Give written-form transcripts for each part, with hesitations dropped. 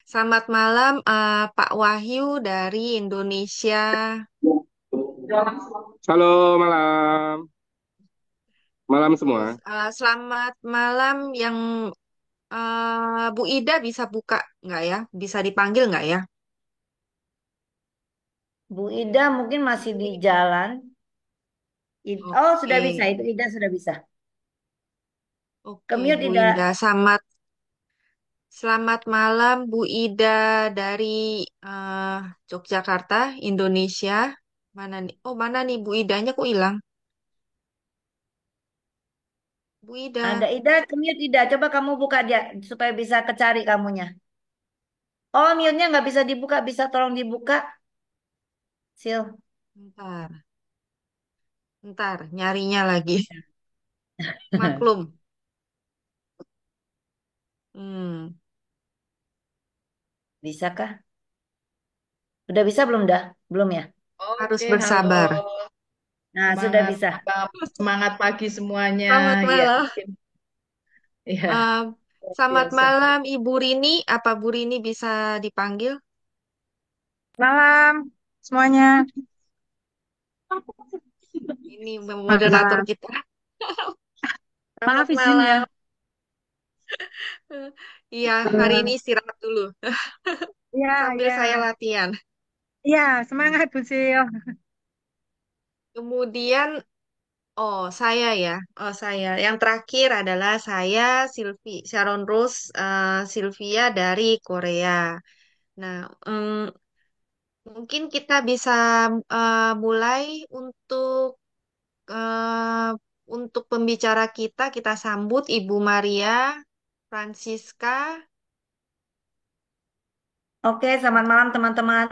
Selamat malam, Pak Wahyu dari Indonesia. Halo malam, malam Terus, semua. selamat malam yang Bu Ida bisa buka nggak ya? Bisa dipanggil nggak ya? Bu Ida mungkin masih di jalan. Oh, sudah bisa. Oke, Itu Ida sudah bisa. oke Kemute Bu Ida. Ida. Selamat malam Bu Ida dari eh, Yogyakarta, Indonesia. Mana nih? Oh, mana nih Bu Idanya kok hilang? Bu Ada Ida, Ida, kemute Ida. Coba kamu buka dia supaya bisa kecari kamunya. Oh, mute-nya nggak bisa dibuka. Bisa tolong dibuka, Sil. bentar, bentar, nyarinya lagi. Maklum. Hmm. Bisakah? Udah bisa belum dah? Belum ya? Harus Oke, halo. bersabar. Nah, sudah Semangat bisa. malam, semangat pagi semuanya. Selamat Ya, malam. mungkin ya, Eh, luar Selamat biasa. malam Ibu Rini. Apa Bu Rini bisa dipanggil? Malam semuanya. Ini moderator Malam. kita. Selamat Maaf izin ya. malam. Iya, hari ini istirahat dulu Iya, sambil iya. saya latihan. Iya, Hmm. semangat Bu Sil. Kemudian, oh saya ya, Yang terakhir adalah saya Sharon Rose Sylvia dari Korea. Nah, mungkin kita bisa mulai eh, untuk pembicara kita sambut Ibu Maria Francisca. Oke, selamat malam teman-teman.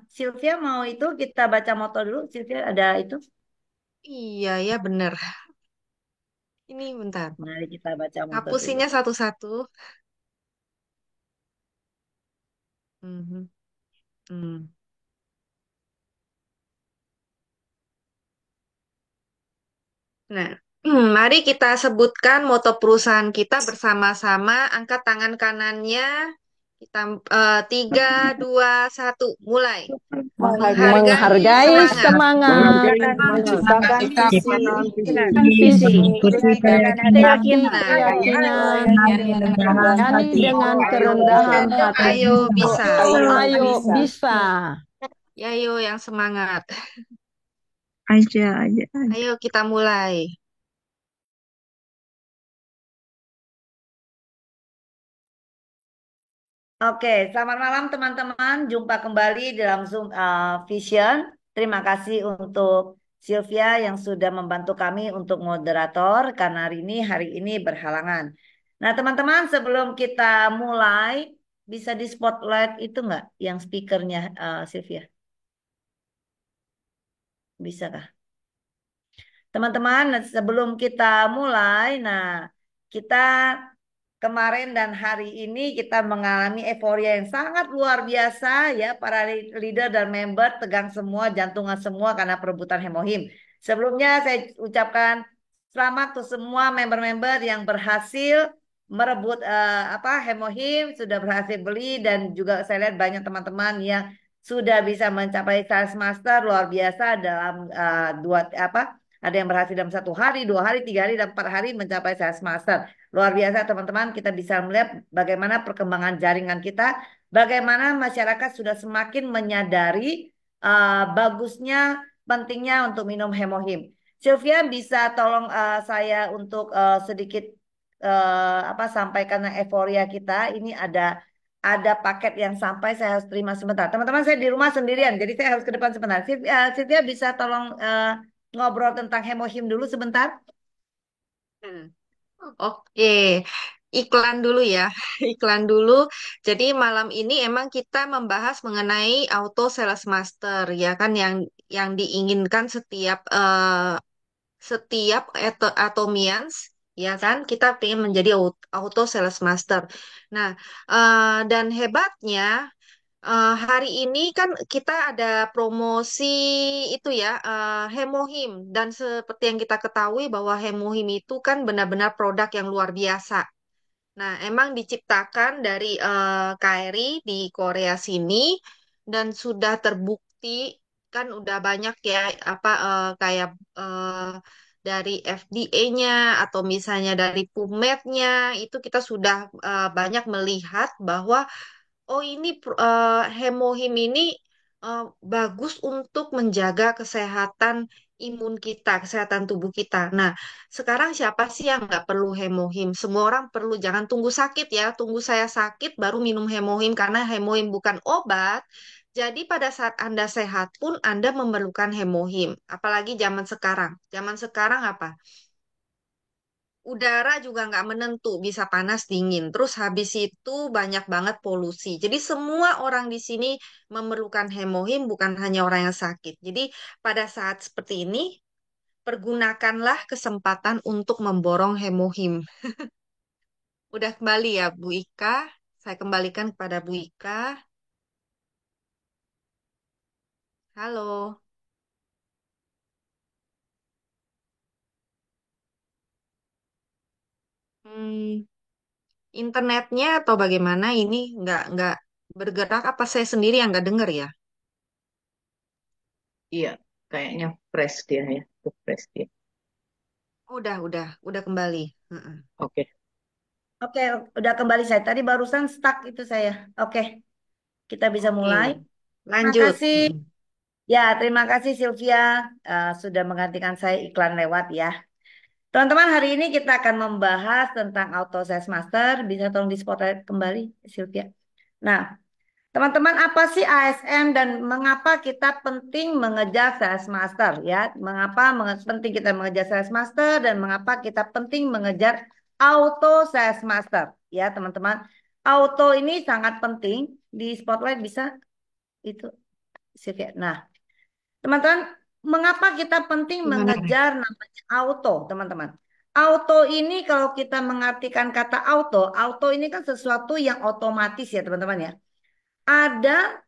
Sylvia mau itu kita baca moto dulu. Sylvia ada itu. Iya ya bener. Ini bentar. Mari kita baca moto dulu. Hapusinnya satu-satu. Mhm. Hmm. Nah, mari kita sebutkan moto perusahaan kita bersama-sama. Angkat tangan kanannya. Kita 3, 2, 1, mulai. Menghargai Menghargai semangat. semangat, Menghargai Menciptakan semangat, menciptakan visi, visi, menciptakan visi, keinginan, visi, keyakinan, Nah, keyakinan, nah, jalani dengan kerendahan hati. ayo bisa. Ayo bisa. Yayo yang semangat. aja. Ayo kita mulai. Oke, selamat malam teman-teman. Jumpa kembali dalam Zoom Vision. Terima kasih untuk Sylvia yang sudah membantu kami untuk moderator karena hari ini berhalangan. Nah, teman-teman, sebelum kita mulai, bisa di spotlight itu nggak yang speakernya Sylvia? Bisa kah? Teman-teman, sebelum kita mulai, nah kita kemarin dan hari ini kita mengalami euforia yang sangat luar biasa ya. Para leader dan member tegang semua, jantungan semua karena perebutan Hemohim. Sebelumnya saya ucapkan selamat untuk semua member-member yang berhasil merebut Hemohim, sudah berhasil beli dan juga saya lihat banyak teman-teman yang sudah bisa mencapai sales master luar biasa dalam dua ada yang berhasil dalam 1 hari, 2 hari, 3 hari, dan 4 hari mencapai sales master. Luar biasa teman-teman, kita bisa melihat bagaimana perkembangan jaringan kita, bagaimana masyarakat sudah semakin menyadari bagusnya, pentingnya untuk minum hemohim. Sylvia bisa tolong saya untuk sedikit sampaikan euforia kita. Ini ada paket yang sampai saya harus terima sebentar. Teman-teman saya di rumah sendirian, jadi saya harus ke depan sebentar. Sylvia bisa tolong ngobrol tentang hemohim dulu sebentar. Hmm. Oke, iklan dulu ya. Iklan dulu. Jadi malam ini emang kita membahas mengenai auto sales master ya kan yang diinginkan setiap Atomians ya kan kita pengen menjadi auto sales master. Nah, dan hebatnya hari ini kan kita ada promosi itu ya, Hemohim. Dan seperti yang kita ketahui bahwa Hemohim itu kan benar-benar produk yang luar biasa. Nah, emang diciptakan dari KRI di Korea sini dan sudah terbukti kan udah banyak ya apa kayak dari FDA-nya atau misalnya dari PubMed-nya itu kita sudah banyak melihat bahwa oh ini hemohim ini bagus untuk menjaga kesehatan imun kita, kesehatan tubuh kita. Nah, sekarang siapa sih yang nggak perlu hemohim? Semua orang perlu, jangan tunggu sakit ya. Tunggu saya sakit baru minum hemohim karena hemohim bukan obat. Jadi pada saat Anda sehat pun Anda memerlukan hemohim. Apalagi zaman sekarang. Zaman sekarang apa? Udara juga nggak menentu, bisa panas dingin. Terus habis itu banyak banget polusi. Jadi semua orang di sini memerlukan hemohim, bukan hanya orang yang sakit. Jadi pada saat seperti ini, pergunakanlah kesempatan untuk memborong hemohim. Udah kembali ya, Bu Ika. Saya kembalikan kepada Bu Ika. Halo. Hmm, internetnya atau bagaimana ini nggak bergerak apa saya sendiri yang nggak dengar ya? Iya, kayaknya fresh dia ya, itu fresh dia. Udah kembali. Heeh. Oke. Oke, udah kembali saya. Tadi barusan stuck itu saya. Oke, kita bisa Oke, mulai. Terima lanjut. kasih. Ya, terima kasih Sylvia sudah menggantikan saya iklan lewat ya. Teman-teman, hari ini kita akan membahas tentang Auto Sales Master. Bisa tolong di spotlight kembali, Sylvia. Nah, teman-teman, apa sih ASM dan mengapa kita penting mengejar Sales Master ya? Mengapa penting kita mengejar Sales Master dan mengapa kita penting mengejar Auto Sales Master ya, teman-teman. Auto ini sangat penting di spotlight bisa itu Sylvia. Nah, teman-teman, mengapa kita penting Gimana? mengejar namanya auto, teman-teman? Auto ini kalau kita mengartikan kata auto, auto ini kan sesuatu yang otomatis ya, teman-teman ya. Ada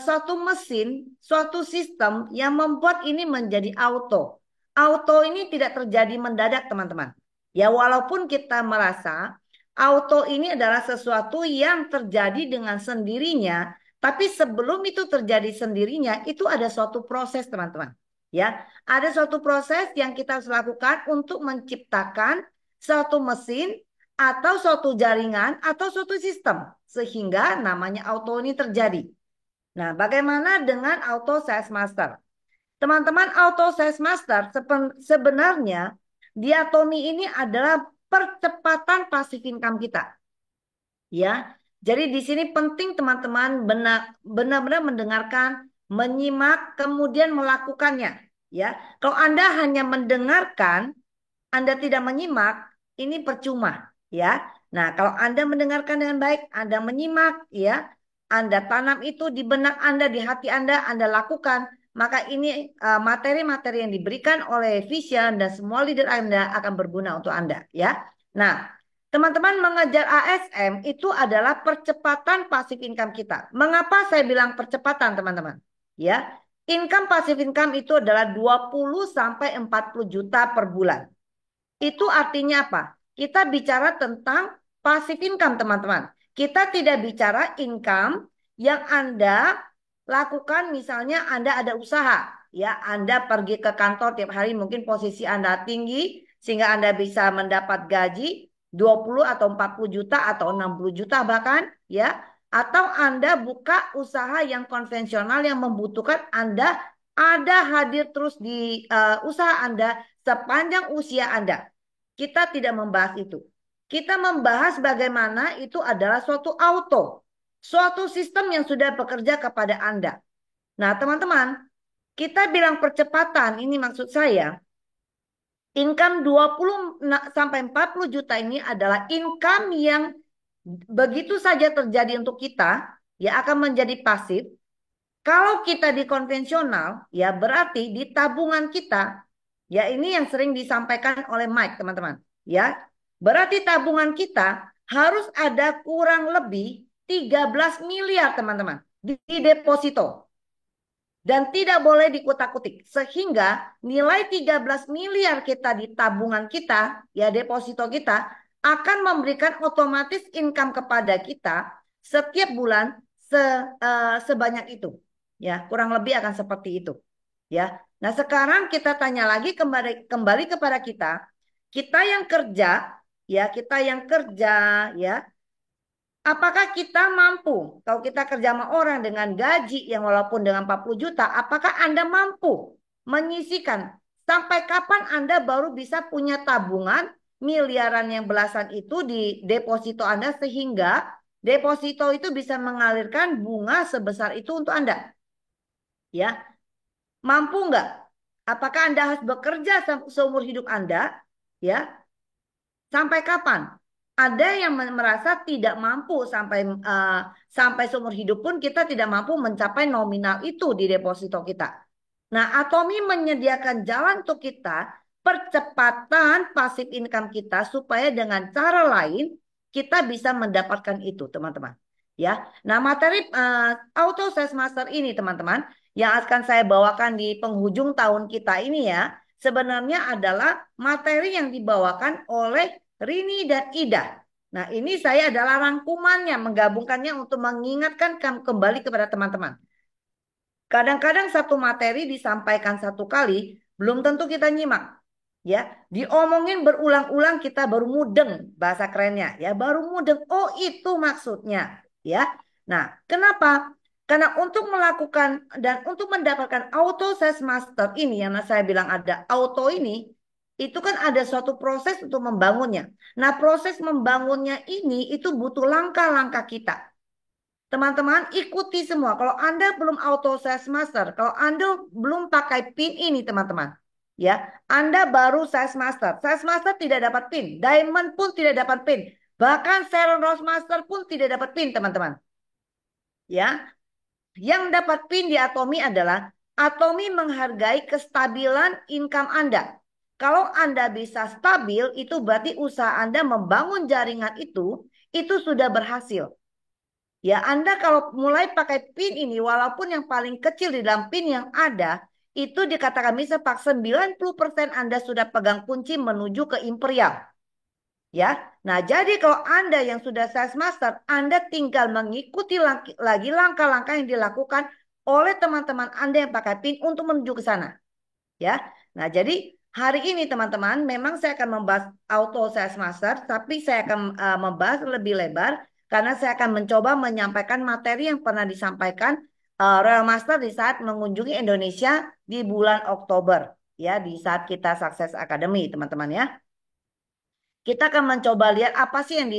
suatu mesin, suatu sistem yang membuat ini menjadi auto. Auto ini tidak terjadi mendadak, teman-teman. Ya, walaupun kita merasa auto ini adalah sesuatu yang terjadi dengan sendirinya, tapi sebelum itu terjadi sendirinya, itu ada suatu proses, teman-teman. Ya, ada suatu proses yang kita harus lakukan untuk menciptakan suatu mesin atau suatu jaringan atau suatu sistem sehingga namanya auto ini terjadi. Nah, bagaimana dengan auto sales master? Teman-teman, auto sales master sebenarnya diatomi ini adalah percepatan passive income kita. Ya, jadi di sini penting teman-teman benar-benar mendengarkan, menyimak, kemudian melakukannya. Ya, kalau Anda hanya mendengarkan, Anda tidak menyimak, ini percuma. Ya, nah kalau Anda mendengarkan dengan baik, Anda menyimak, ya, Anda tanam itu di benak Anda, di hati Anda lakukan, maka ini materi-materi yang diberikan oleh Vision dan semua leader Anda akan berguna untuk Anda. Ya, nah. Teman-teman mengejar ASM itu adalah percepatan passive income kita. Mengapa saya bilang percepatan, teman-teman? Ya, income passive income itu adalah 20 sampai 40 juta per bulan. Itu artinya apa? Kita bicara tentang passive income, teman-teman. Kita tidak bicara income yang Anda lakukan, misalnya Anda ada usaha, ya, Anda pergi ke kantor tiap hari, mungkin posisi Anda tinggi sehingga Anda bisa mendapat gaji 20 atau 40 juta atau 60 juta bahkan, ya. Atau Anda buka usaha yang konvensional yang membutuhkan Anda ada hadir terus di usaha Anda sepanjang usia Anda. Kita tidak membahas itu. Kita membahas bagaimana itu adalah suatu auto. Suatu sistem yang sudah bekerja kepada Anda. Nah, teman-teman, kita bilang percepatan, ini maksud saya, income 20 sampai 40 juta ini adalah income yang begitu saja terjadi untuk kita, ya akan menjadi pasif. Kalau kita di konvensional, ya berarti di tabungan kita, ya ini yang sering disampaikan oleh Mike, teman-teman. Ya, berarti tabungan kita harus ada kurang lebih 13 miliar, teman-teman, di deposito. Dan tidak boleh dikutak-kutik. Sehingga nilai 13 miliar kita di tabungan kita, ya deposito kita, akan memberikan otomatis income kepada kita setiap bulan sebanyak itu. Ya, kurang lebih akan seperti itu. Ya. Nah, sekarang kita tanya lagi kembali kepada kita yang kerja, ya, ya. Apakah kita mampu, kalau kita kerja sama orang dengan gaji yang walaupun dengan 40 juta, apakah Anda mampu menyisihkan sampai kapan Anda baru bisa punya tabungan miliaran yang belasan itu di deposito Anda sehingga deposito itu bisa mengalirkan bunga sebesar itu untuk Anda? Ya, mampu nggak? Apakah Anda harus bekerja seumur hidup Anda? Ya, sampai kapan? Ada yang merasa tidak mampu sampai seumur hidup pun kita tidak mampu mencapai nominal itu di deposito kita. Nah, Atomi menyediakan jalan untuk kita percepatan pasif income kita supaya dengan cara lain kita bisa mendapatkan itu, teman-teman. Ya. Nah, materi Auto Sales Master ini, teman-teman, yang akan saya bawakan di penghujung tahun kita ini ya, sebenarnya adalah materi yang dibawakan oleh Rini dan Ida. Nah, ini saya adalah rangkumannya, menggabungkannya untuk mengingatkan kembali kepada teman-teman. Kadang-kadang satu materi disampaikan satu kali, belum tentu kita nyimak. Ya, diomongin berulang-ulang kita baru mudeng, bahasa kerennya ya, baru mudeng. Oh, itu maksudnya, ya. Nah, kenapa? Karena untuk melakukan dan untuk mendapatkan Auto Sales Master ini yang saya bilang ada auto ini, itu kan ada suatu proses untuk membangunnya. Nah, proses membangunnya ini itu butuh langkah-langkah kita. Teman-teman ikuti semua. Kalau Anda belum Auto Sales Master, kalau Anda belum pakai PIN ini teman-teman, ya, Anda baru Sales Master. Sales Master tidak dapat PIN, Diamond pun tidak dapat PIN, bahkan Sharon Rose Master pun tidak dapat PIN, teman-teman. Ya, yang dapat PIN di Atomi adalah Atomi menghargai kestabilan income Anda. Kalau Anda bisa stabil, itu berarti usaha Anda membangun jaringan itu sudah berhasil. Ya, Anda kalau mulai pakai PIN ini, walaupun yang paling kecil di dalam PIN yang ada, itu dikatakan bisa pak 90% Anda sudah pegang kunci menuju ke imperial. Ya, nah jadi kalau Anda yang sudah Sales Master, Anda tinggal mengikuti lagi langkah-langkah yang dilakukan oleh teman-teman Anda yang pakai PIN untuk menuju ke sana. Ya, nah jadi hari ini teman-teman, memang saya akan membahas Auto Sales Master, tapi saya akan membahas lebih lebar karena saya akan mencoba menyampaikan materi yang pernah disampaikan Royal Master di saat mengunjungi Indonesia di bulan Oktober, ya, di saat kita Success Academy, teman-teman ya. Kita akan mencoba lihat apa sih yang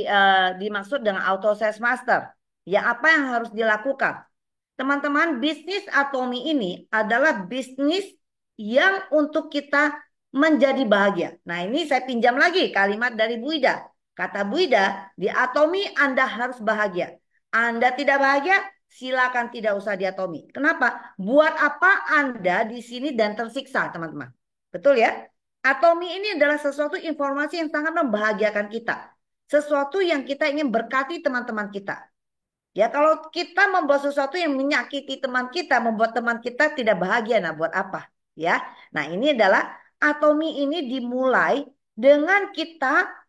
dimaksud dengan Auto Sales Master. Ya, apa yang harus dilakukan. Teman-teman, bisnis Atomi ini adalah bisnis yang untuk kita menjadi bahagia. Nah, ini saya pinjam lagi kalimat dari Bu Ida. Kata Bu Ida, di Atomi Anda harus bahagia. Anda tidak bahagia, silakan tidak usah di Atomi. Kenapa? Buat apa Anda di sini dan tersiksa, teman-teman? Betul ya? Atomi ini adalah sesuatu informasi yang sangat membahagiakan kita. Sesuatu yang kita ingin berkati teman-teman kita. Ya, kalau kita membuat sesuatu yang menyakiti teman kita, membuat teman kita tidak bahagia, nah buat apa? Ya. Nah, ini adalah Atomi ini dimulai dengan kita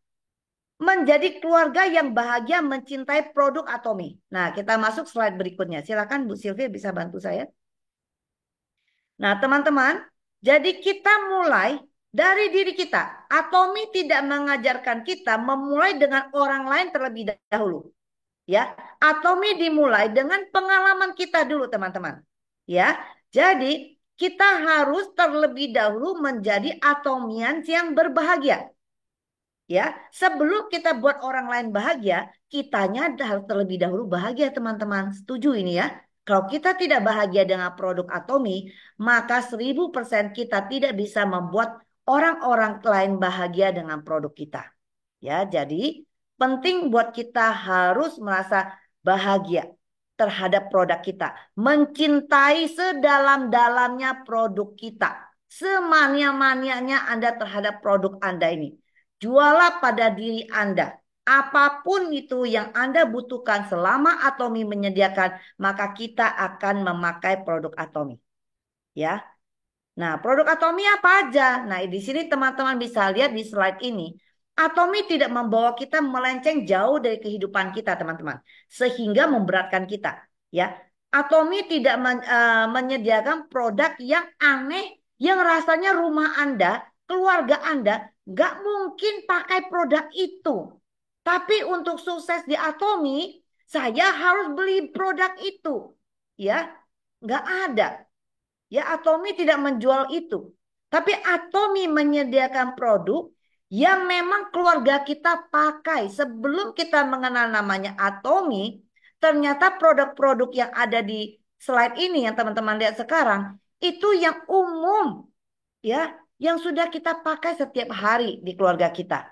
menjadi keluarga yang bahagia mencintai produk Atomi. Nah, kita masuk slide berikutnya. Silakan Bu Sylvia bisa bantu saya. Nah, teman-teman, jadi kita mulai dari diri kita. Atomi tidak mengajarkan kita memulai dengan orang lain terlebih dahulu. Ya, Atomi dimulai dengan pengalaman kita dulu, teman-teman. Ya, jadi kita harus terlebih dahulu menjadi Atomians yang berbahagia. Ya, sebelum kita buat orang lain bahagia, kitanya harus terlebih dahulu bahagia, teman-teman. Setuju ini ya? Kalau kita tidak bahagia dengan produk Atomi, maka 1000% kita tidak bisa membuat orang-orang lain bahagia dengan produk kita. Ya, jadi penting buat kita harus merasa bahagia terhadap produk kita. Mencintai sedalam-dalamnya produk kita. Semania-manianya Anda terhadap produk Anda ini. Jualah pada diri Anda. Apapun itu yang Anda butuhkan selama Atomi menyediakan, maka kita akan memakai produk Atomi. Ya. Nah, produk Atomi apa aja? Nah, di sini teman-teman bisa lihat di slide ini. Atomi tidak membawa kita melenceng jauh dari kehidupan kita, teman-teman, sehingga memberatkan kita, ya. Atomi tidak menyediakan produk yang aneh, yang rasanya rumah Anda, keluarga Anda, nggak mungkin pakai produk itu. Tapi untuk sukses di Atomi, saya harus beli produk itu, ya. Nggak ada. Ya, Atomi tidak menjual itu. Tapi Atomi menyediakan produk yang memang keluarga kita pakai. Sebelum kita mengenal namanya Atomi, ternyata produk-produk yang ada di slide ini yang teman-teman lihat sekarang, itu yang umum, ya, yang sudah kita pakai setiap hari di keluarga kita.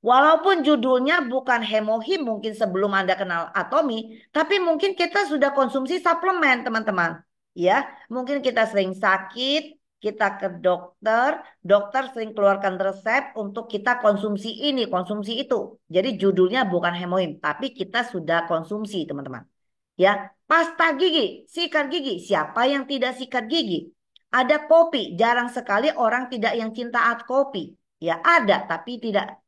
Walaupun judulnya bukan hemohim mungkin sebelum Anda kenal Atomi, tapi mungkin kita sudah konsumsi suplemen, teman-teman. Ya, mungkin kita sering sakit, kita ke dokter, dokter sering keluarkan resep untuk kita konsumsi ini, konsumsi itu. Jadi judulnya bukan hemohim, tapi kita sudah konsumsi, teman-teman. Ya, pasta gigi, sikat gigi. Siapa yang tidak sikat gigi? Ada kopi, jarang sekali orang tidak yang cinta kopi. Ya, ada tapi tidak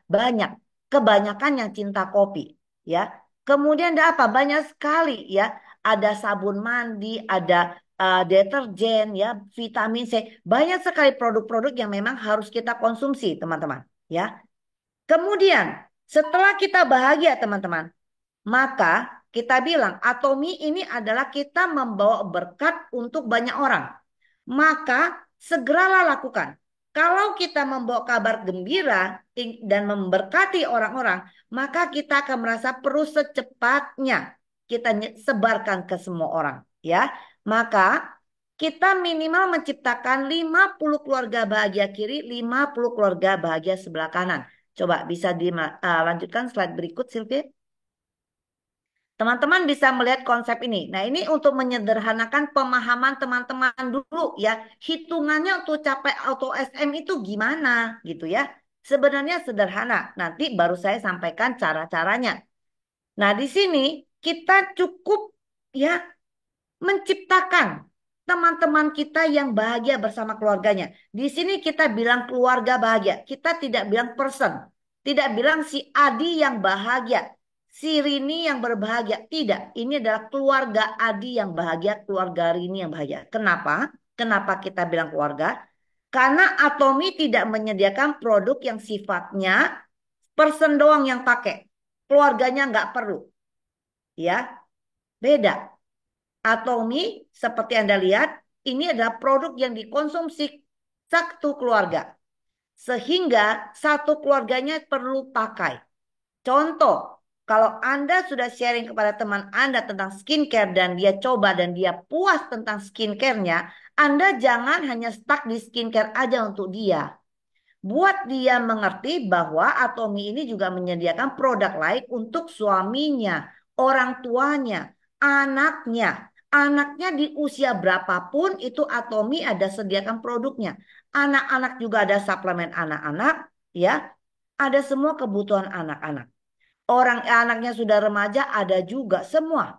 banyak. Kebanyakan yang cinta kopi, ya. Kemudian ada apa? Banyak sekali, ya. Ada sabun mandi, ada deterjen, ya, vitamin C. Banyak sekali produk-produk yang memang harus kita konsumsi, teman-teman, ya. Kemudian, setelah kita bahagia, teman-teman, maka kita bilang Atomi ini adalah kita membawa berkat untuk banyak orang. Maka segeralah lakukan. Kalau kita membawa kabar gembira dan memberkati orang-orang, maka kita akan merasa perlu secepatnya kita sebarkan ke semua orang, ya. Maka kita minimal menciptakan 50 keluarga bahagia kiri, 50 keluarga bahagia sebelah kanan. Coba bisa dilanjutkan slide berikut, Sylvia. Teman-teman bisa melihat konsep ini. Nah, ini untuk menyederhanakan pemahaman teman-teman dulu, ya. Hitungannya untuk capai auto SM itu gimana gitu, ya. Sebenarnya sederhana. Nanti baru saya sampaikan cara-caranya. Nah, di sini kita cukup, ya, menciptakan teman-teman kita yang bahagia bersama keluarganya. Di sini kita bilang keluarga bahagia. Kita tidak bilang person. Tidak bilang si Adi yang bahagia, si Rini yang berbahagia. Tidak, ini adalah keluarga Adi yang bahagia, keluarga Rini yang bahagia. Kenapa? Kenapa kita bilang keluarga? Karena Atomi tidak menyediakan produk yang sifatnya person doang yang pakai. Keluarganya nggak perlu. Ya, beda. Atomi seperti Anda lihat, ini adalah produk yang dikonsumsi satu keluarga. Sehingga satu keluarganya perlu pakai. Contoh, kalau Anda sudah sharing kepada teman Anda tentang skincare dan dia coba dan dia puas tentang skincare-nya, Anda jangan hanya stuck di skincare aja untuk dia. Buat dia mengerti bahwa Atomi ini juga menyediakan produk lain untuk suaminya, orang tuanya, anaknya. Anaknya di usia berapapun itu Atomi ada sediakan produknya. Anak-anak juga ada suplemen anak-anak, ya. Ada semua kebutuhan anak-anak. Orang anaknya sudah remaja ada juga semua.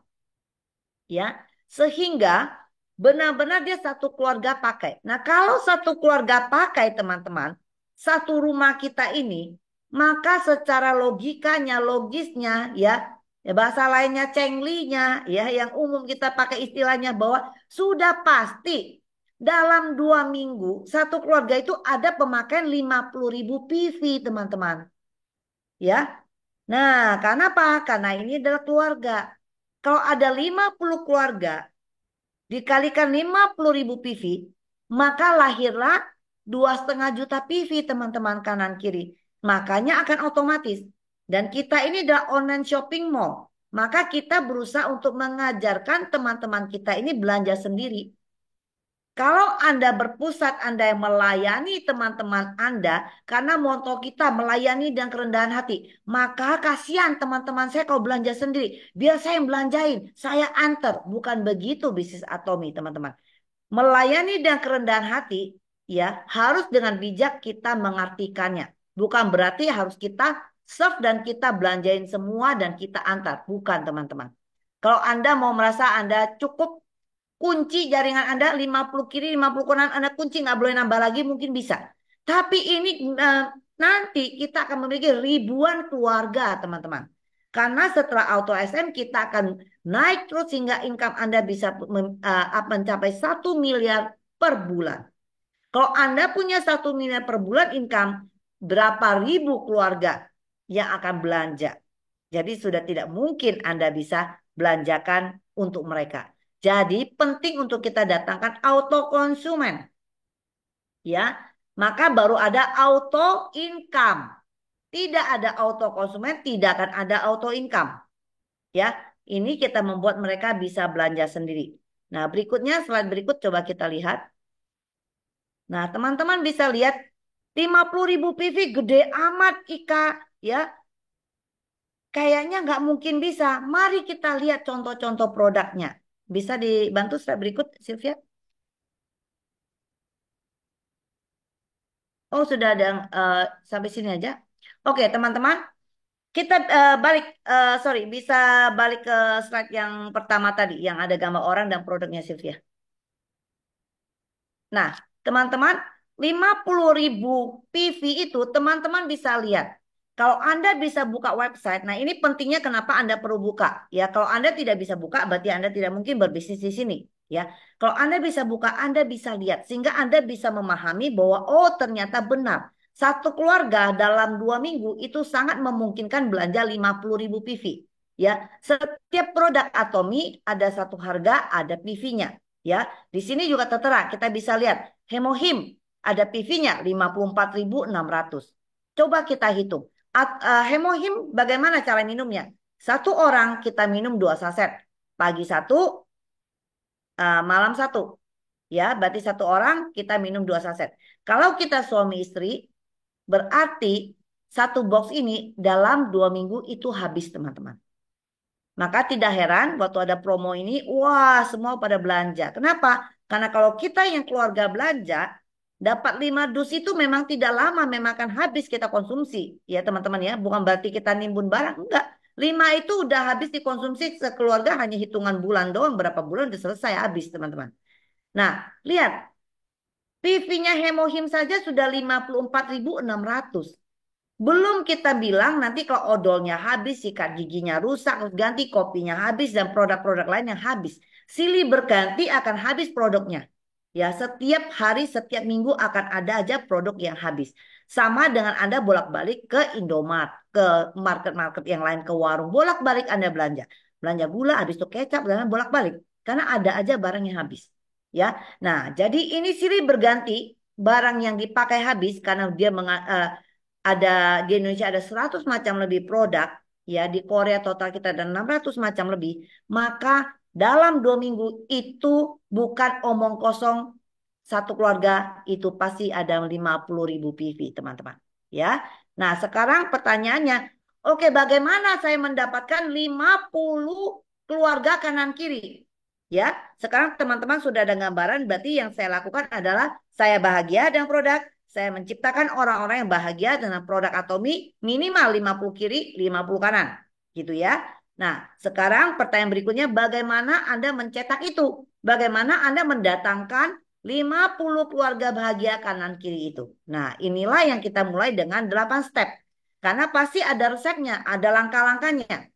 Ya. Sehingga benar-benar dia satu keluarga pakai. Nah, kalau satu keluarga pakai, teman-teman, satu rumah kita ini, maka secara logikanya, logisnya, ya, bahasa lainnya cenglinya, ya, yang umum kita pakai istilahnya bahwa sudah pasti dalam 2 minggu satu keluarga itu ada pemakaian 50.000 PV, teman-teman. Ya. Nah, karena apa? Karena ini adalah keluarga. Kalau ada 50 keluarga dikalikan 50.000 PV, maka lahirlah 2,5 juta PV, teman-teman, kanan kiri. Makanya akan otomatis. Dan kita ini adalah online shopping mall. Maka kita berusaha untuk mengajarkan teman-teman kita ini belanja sendiri. Kalau Anda berpusat, Anda yang melayani teman-teman Anda, karena moto kita melayani dan kerendahan hati, maka kasihan teman-teman saya kalau belanja sendiri. Biar saya yang belanjain, saya antar. Bukan begitu bisnis Atomi, teman-teman. Melayani dan kerendahan hati, ya, harus dengan bijak kita mengartikannya. Bukan berarti harus kita serve dan kita belanjain semua dan kita antar. Bukan, teman-teman. Kalau Anda mau merasa Anda cukup kunci jaringan Anda 50 kiri, 50 kanan, Anda kunci, nggak boleh nambah lagi, mungkin bisa. Tapi ini nanti kita akan memiliki ribuan keluarga, teman-teman. Karena setelah auto SM kita akan naik terus hingga income Anda bisa mencapai 1 miliar per bulan. Kalau Anda punya 1 miliar per bulan income, berapa ribu keluarga yang akan belanja? Jadi sudah tidak mungkin Anda bisa belanjakan untuk mereka. Jadi penting untuk kita datangkan auto konsumen. Ya, maka baru ada auto income. Tidak ada auto konsumen, tidak akan ada auto income. Ya, ini kita membuat mereka bisa belanja sendiri. Nah, berikutnya slide berikut coba kita lihat. Nah, teman-teman bisa lihat 50.000 PV gede amat Ika, ya. Kayaknya nggak mungkin bisa. Mari kita lihat contoh-contoh produknya. Bisa dibantu slide berikut, Sylvia? Oh, sudah ada sampai sini aja. Oke, teman-teman. Kita balik, sorry, bisa balik ke slide yang pertama tadi, yang ada gambar orang dan produknya Sylvia. Nah, teman-teman, 50.000 PV itu teman-teman bisa lihat. Kalau Anda bisa buka website, nah ini pentingnya kenapa Anda perlu buka. Ya, kalau Anda tidak bisa buka, berarti Anda tidak mungkin berbisnis di sini. Ya, kalau Anda bisa buka, Anda bisa lihat. Sehingga Anda bisa memahami bahwa, oh ternyata benar. Satu keluarga dalam 2 minggu itu sangat memungkinkan belanja 50.000 PV. Ya, setiap produk Atomi ada satu harga, ada PV-nya. Ya, di sini juga tertera, kita bisa lihat Hemohim ada PV-nya 54.600. Coba kita hitung. Hemohim bagaimana cara minumnya? Satu orang kita minum 2 saset. Pagi 1, malam 1. Ya, berarti satu orang kita minum 2 saset. Kalau kita suami istri, berarti satu box ini dalam 2 minggu itu habis, teman-teman. Maka tidak heran waktu ada promo ini, wah semua pada belanja. Kenapa? Karena kalau kita yang keluarga belanja, dapat 5 dus itu memang tidak lama, memang akan habis kita konsumsi. Ya teman-teman ya, bukan berarti kita nimbun barang, enggak. 5 itu udah habis dikonsumsi sekeluarga hanya hitungan bulan doang, berapa bulan udah selesai habis teman-teman. Nah, lihat. PV-nya Hemohim saja sudah 54.600. Belum kita bilang nanti kalau odolnya habis, sikat giginya rusak, terus ganti kopinya habis, dan produk-produk lain yang habis. Silih berganti akan habis produknya. Ya, setiap hari, setiap minggu akan ada aja produk yang habis. Sama dengan Anda bolak-balik ke Indomart, ke market-market yang lain, ke warung. Bolak-balik Anda belanja. Belanja gula, habis itu kecap, dan bolak-balik. Karena ada aja barang yang habis. Ya, nah jadi ini silih berganti barang yang dipakai habis karena dia ada di Indonesia ada 100 macam lebih produk, ya di Korea total kita ada 600 macam lebih, maka dalam 2 minggu itu bukan omong kosong, satu keluarga itu pasti ada 50.000 PV teman-teman. Ya, nah sekarang pertanyaannya, oke bagaimana saya mendapatkan 50 keluarga kanan kiri? Ya, sekarang teman-teman sudah ada gambaran, berarti yang saya lakukan adalah saya bahagia dengan produk, saya menciptakan orang-orang yang bahagia dengan produk Atomi minimal 50 kiri, 50 kanan. Gitu ya. Nah, sekarang pertanyaan berikutnya, bagaimana Anda mencetak itu? Bagaimana Anda mendatangkan 50 keluarga bahagia kanan kiri itu? Nah, inilah yang kita mulai dengan 8 step. Karena pasti ada resepnya, ada langkah-langkahnya.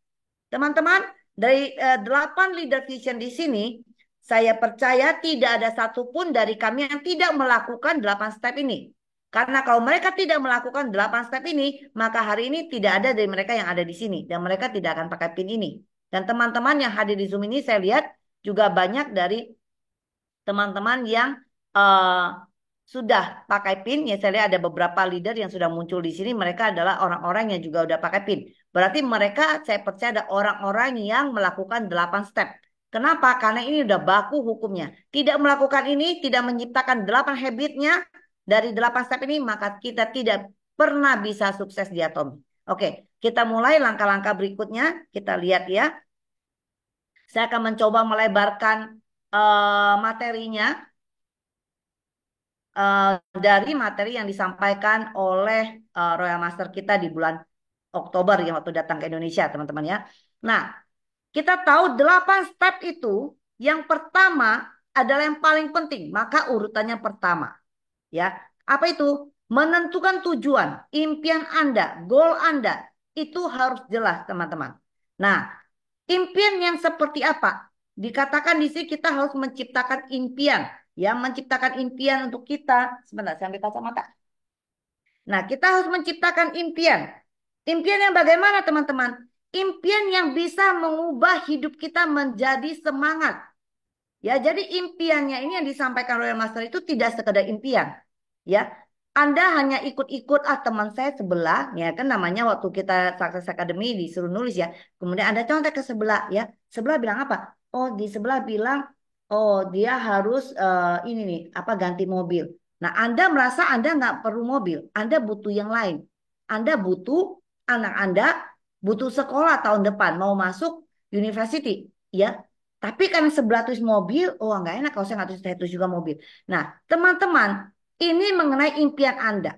Teman-teman, dari 8 leader vision di sini, saya percaya tidak ada satupun dari kami yang tidak melakukan 8 step ini. Karena kalau mereka tidak melakukan 8 step ini, maka hari ini tidak ada dari mereka yang ada di sini. Dan mereka tidak akan pakai pin ini. Dan teman-teman yang hadir di Zoom ini saya lihat juga banyak dari teman-teman yang sudah pakai pin. Ya saya lihat ada beberapa leader yang sudah muncul di sini. Mereka adalah orang-orang yang juga udah pakai pin. Berarti mereka saya percaya ada orang-orang yang melakukan 8 step. Kenapa? Karena ini udah baku hukumnya. Tidak melakukan ini, tidak menciptakan 8 habitnya dari 8 step ini, maka kita tidak pernah bisa sukses di Atomi. Oke, kita mulai langkah-langkah berikutnya. Kita lihat ya. Saya akan mencoba melebarkan materinya dari materi yang disampaikan oleh Royal Master kita di bulan Oktober yang waktu datang ke Indonesia, teman-teman ya. Nah, kita tahu 8 step itu, yang pertama adalah yang paling penting, maka urutannya pertama. Ya, apa itu? menentukan tujuan, impian Anda, goal Anda, itu harus jelas teman-teman. Nah, impian yang seperti apa? Dikatakan di sini kita harus menciptakan impian. Ya, menciptakan impian untuk kita. Sebentar, saya ambil kacamata. Nah, kita harus menciptakan impian. Impian yang bagaimana teman-teman? Impian yang bisa mengubah hidup kita menjadi semangat. Ya, jadi impiannya ini yang disampaikan Royal Master itu tidak sekedar impian. Ya, Anda hanya ikut-ikut teman saya sebelah, ya kan namanya waktu kita Success Academy disuruh nulis ya. Kemudian Anda contek ke sebelah ya. Sebelah bilang apa? Oh, di sebelah bilang oh dia harus ini nih apa ganti mobil. Nah, Anda merasa Anda nggak perlu mobil, Anda butuh yang lain. Anda butuh anak Anda butuh sekolah tahun depan mau masuk university, ya. Tapi karena sebelah tulis mobil, oh nggak enak kalau saya nggak tulis, saya tulis juga mobil. Nah, teman-teman, ini mengenai impian Anda.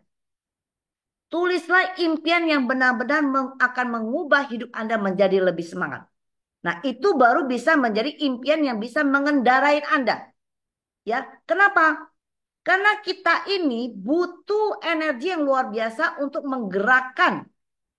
Tulislah impian yang benar-benar akan mengubah hidup Anda menjadi lebih semangat. Nah, itu baru bisa menjadi impian yang bisa mengendarai Anda. Ya, kenapa? Karena kita ini butuh energi yang luar biasa untuk menggerakkan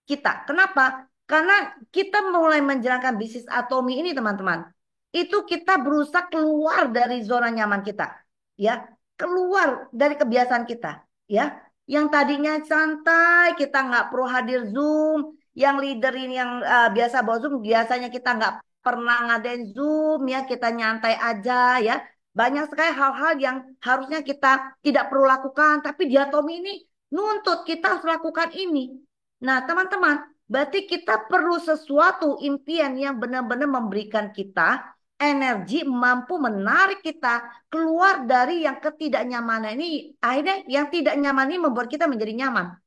kita. Kenapa? Karena kita mulai menjalankan bisnis Atomi ini teman-teman. Itu kita berusaha keluar dari zona nyaman kita. Ya, keluar dari kebiasaan kita. Ya, yang tadinya santai, kita nggak perlu hadir Zoom. Yang leader ini yang biasa bawa Zoom, biasanya kita nggak pernah ngadain Zoom ya, kita nyantai aja ya. Banyak sekali hal-hal yang harusnya kita tidak perlu lakukan, tapi di Atomi ini nuntut kita harus lakukan ini. Nah, teman-teman, berarti kita perlu sesuatu impian yang benar-benar memberikan kita energi, mampu menarik kita keluar dari yang ketidaknyamanan ini. Akhirnya yang tidak nyaman ini membuat kita menjadi nyaman.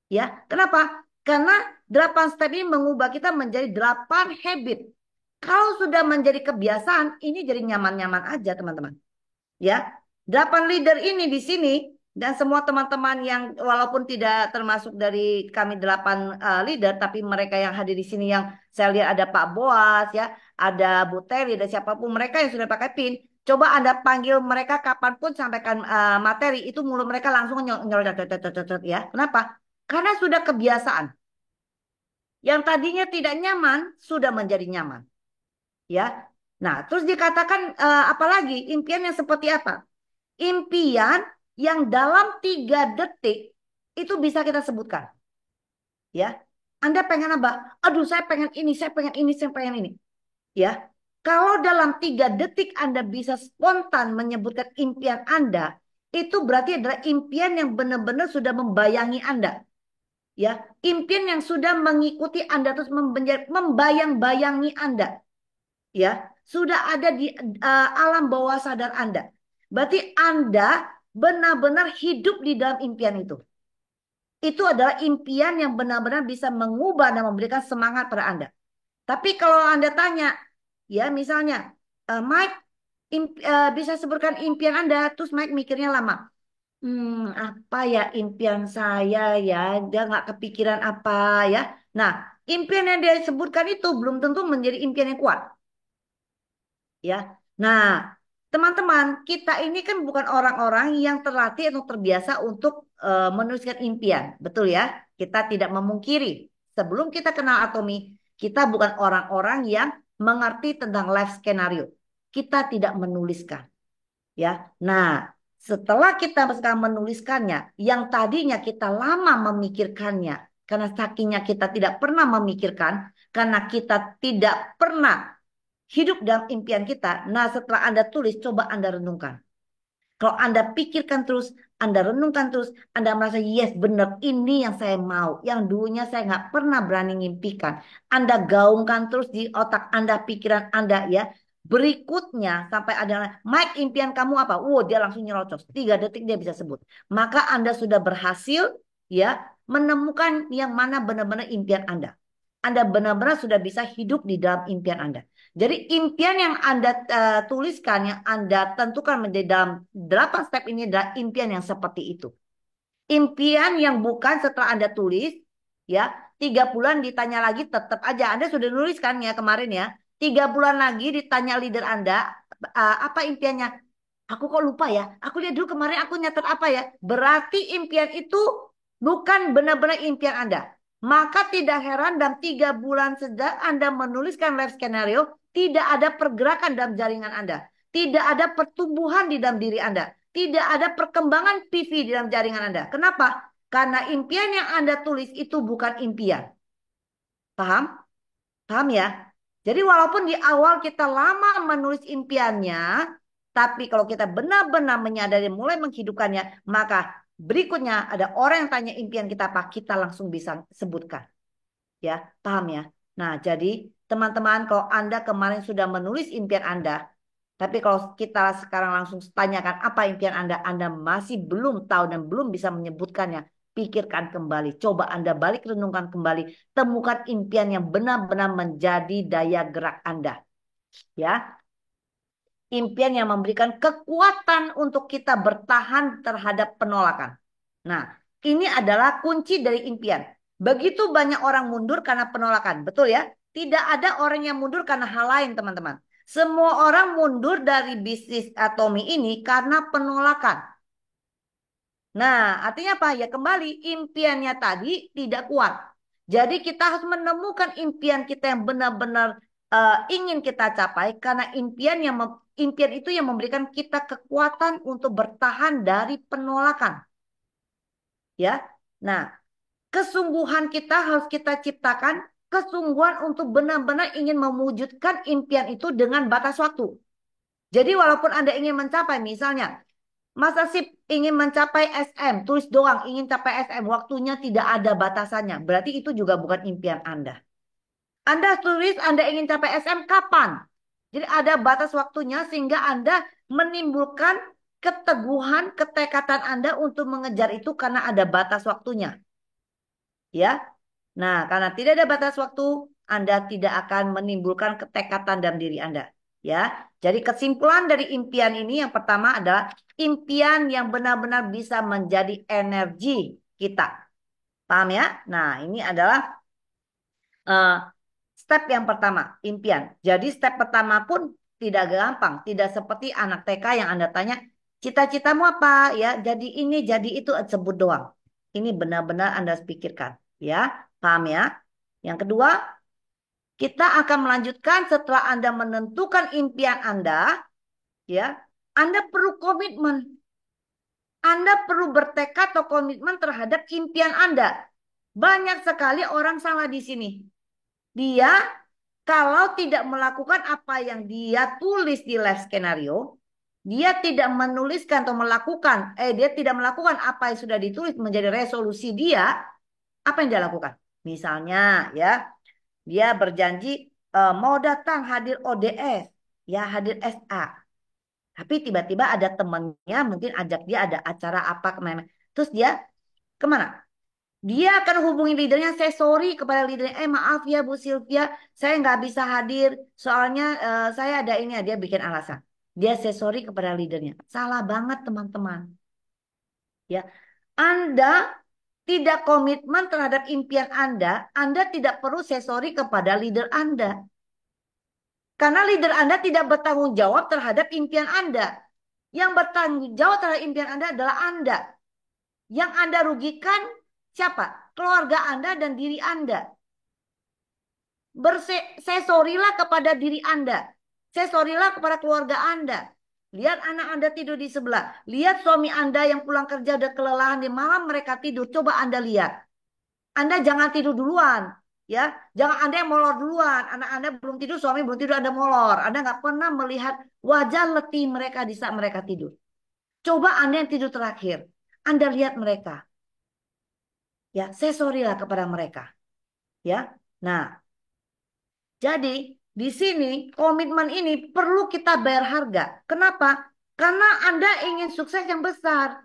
Ya, kenapa? Karena 8 step ini mengubah kita menjadi 8 habit. Kalau sudah menjadi kebiasaan, ini jadi nyaman-nyaman aja, teman-teman. Ya, 8 leader ini di sini dan semua teman-teman yang walaupun tidak termasuk dari kami 8 leader, tapi mereka yang hadir di sini yang saya lihat ada Pak Boas ya, ada Bu Teri, ada siapapun mereka yang sudah pakai PIN. Coba Anda panggil mereka kapanpun sampaikan materi, itu mulut mereka langsung nyolot ya. Kenapa? Karena sudah kebiasaan. Yang tadinya tidak nyaman sudah menjadi nyaman. Ya. Nah, terus dikatakan apalagi impian yang seperti apa? Impian yang dalam 3 detik itu bisa kita sebutkan. Ya. Anda pengen apa? Aduh, saya pengen ini, saya pengen ini, saya pengen ini. Ya. Kalau dalam 3 detik Anda bisa spontan menyebutkan impian Anda, itu berarti adalah impian yang benar-benar sudah membayangi Anda. Ya, impian yang sudah mengikuti Anda terus membayang-bayangi Anda. Ya, sudah ada di alam bawah sadar Anda. Berarti Anda benar-benar hidup di dalam impian itu. Itu adalah impian yang benar-benar bisa mengubah dan memberikan semangat pada Anda. Tapi kalau Anda tanya, ya misalnya, Mike, bisa sebutkan impian Anda, terus Mike mikirnya lama. Apa ya impian saya ya, dia nggak kepikiran apa ya. Nah, impian yang dia sebutkan itu belum tentu menjadi impian yang kuat. Ya, nah teman-teman kita ini kan bukan orang-orang yang terlatih atau terbiasa untuk menuliskan impian, betul ya? Kita tidak memungkiri sebelum kita kenal Atomi, kita bukan orang-orang yang mengerti tentang life skenario. Kita tidak menuliskan, ya. Nah, setelah kita sekarang menuliskannya, yang tadinya kita lama memikirkannya, karena sakingnya kita tidak pernah memikirkan, karena kita tidak pernah hidup dalam impian kita. Nah, setelah Anda tulis, coba Anda renungkan. Kalau Anda pikirkan terus, Anda renungkan terus, Anda merasa yes benar ini yang saya mau. Yang dulunya saya nggak pernah berani ngimpikan. Anda gaungkan terus di otak Anda, pikiran Anda ya. Berikutnya sampai ada Mike impian kamu apa? Wow, dia langsung nyerocos. 3 detik dia bisa sebut. Maka Anda sudah berhasil ya menemukan yang mana benar-benar impian Anda. Anda benar-benar sudah bisa hidup di dalam impian Anda. Jadi impian yang Anda tuliskan, yang Anda tentukan menjadi dalam 8 step ini adalah impian yang seperti itu. Impian yang bukan setelah Anda tulis, ya 3 bulan ditanya lagi tetap aja. Anda sudah nuliskan ya kemarin ya. 3 bulan lagi ditanya leader Anda, apa impiannya? Aku kok lupa ya. Aku lihat dulu kemarin aku nyatet apa ya. Berarti impian itu bukan benar-benar impian Anda. Maka tidak heran dalam 3 bulan sejak Anda menuliskan life skenario, tidak ada pergerakan dalam jaringan Anda. Tidak ada pertumbuhan di dalam diri Anda. Tidak ada perkembangan PV di dalam jaringan Anda. Kenapa? Karena impian yang Anda tulis itu bukan impian. Paham? Paham ya? Jadi walaupun di awal kita lama menulis impiannya, tapi kalau kita benar-benar menyadari mulai menghidupkannya, maka berikutnya ada orang yang tanya impian kita apa, kita langsung bisa sebutkan. Ya, paham ya? Nah, jadi teman-teman kalau Anda kemarin sudah menulis impian Anda, tapi kalau kita sekarang langsung tanyakan apa impian Anda masih belum tahu dan belum bisa menyebutkannya. Pikirkan kembali, coba Anda balik renungkan kembali, temukan impian yang benar-benar menjadi daya gerak Anda. Ya, impian yang memberikan kekuatan untuk kita bertahan terhadap penolakan. Nah, ini adalah kunci dari impian. Begitu banyak orang mundur karena penolakan, betul ya? Tidak ada orang yang mundur karena hal lain, teman-teman. Semua orang mundur dari bisnis Atomi ini karena penolakan. Nah, artinya apa? Ya kembali, impiannya tadi tidak kuat. Jadi kita harus menemukan impian kita yang benar-benar ingin kita capai. Karena impian itu yang memberikan kita kekuatan untuk bertahan dari penolakan. Ya, nah kesungguhan kita harus kita ciptakan. Kesungguhan untuk benar-benar ingin mewujudkan impian itu dengan batas waktu. Jadi walaupun Anda ingin mencapai, misalnya Mas Asip ingin mencapai SM, tulis doang ingin capai SM, waktunya tidak ada batasannya. Berarti itu juga bukan impian Anda. Anda tulis Anda ingin capai SM kapan? Jadi ada batas waktunya sehingga Anda menimbulkan keteguhan, ketekatan Anda untuk mengejar itu karena ada batas waktunya. Ya. Nah, karena tidak ada batas waktu, Anda tidak akan menimbulkan ketekatan dalam diri Anda. Ya, jadi kesimpulan dari impian ini yang pertama adalah impian yang benar-benar bisa menjadi energi kita. Paham ya? Nah, ini adalah step yang pertama, impian. Jadi step pertama pun tidak gampang, tidak seperti anak TK yang Anda tanya, cita-citamu apa? Ya, jadi ini, jadi itu, sebut doang. Ini benar-benar Anda pikirkan, ya. Paham ya? Yang kedua, kita akan melanjutkan setelah Anda menentukan impian Anda, ya. Anda perlu komitmen. Anda perlu bertekad atau komitmen terhadap impian Anda. Banyak sekali orang salah di sini. Dia kalau tidak melakukan apa yang dia tulis di life skenario, dia tidak menuliskan atau melakukan, dia tidak melakukan apa yang sudah ditulis menjadi resolusi dia, apa yang dia lakukan? Misalnya ya, dia berjanji mau datang hadir ODS, ya hadir SA. Tapi tiba-tiba ada temannya mungkin ajak dia ada acara apa kemana. Terus dia kemana? Dia akan hubungi leadernya, saya sorry kepada leadernya, maaf ya Bu Sylvia, saya nggak bisa hadir, soalnya saya ada ini, dia bikin alasan. Dia say sorry kepada leadernya. Salah banget teman-teman. Ya, Anda tidak komitmen terhadap impian Anda tidak perlu say sorry kepada leader Anda. Karena leader Anda tidak bertanggung jawab terhadap impian Anda. Yang bertanggung jawab terhadap impian Anda adalah Anda. Yang Anda rugikan siapa? Keluarga Anda dan diri Anda. Sesorilah kepada diri Anda. Sesorilah kepada keluarga Anda. Lihat anak Anda tidur di sebelah. Lihat suami Anda yang pulang kerja udah kelelahan di malam mereka tidur. Coba Anda lihat. Anda jangan tidur duluan. Ya, jangan Anda yang molor duluan. Anak Anda belum tidur, suami belum tidur, Anda molor. Anda nggak pernah melihat wajah letih mereka di saat mereka tidur. Coba Anda yang tidur terakhir. Anda lihat mereka. Ya, sesorilah kepada mereka. Ya. Nah, jadi di sini komitmen ini perlu kita bayar harga. Kenapa? Karena Anda ingin sukses yang besar.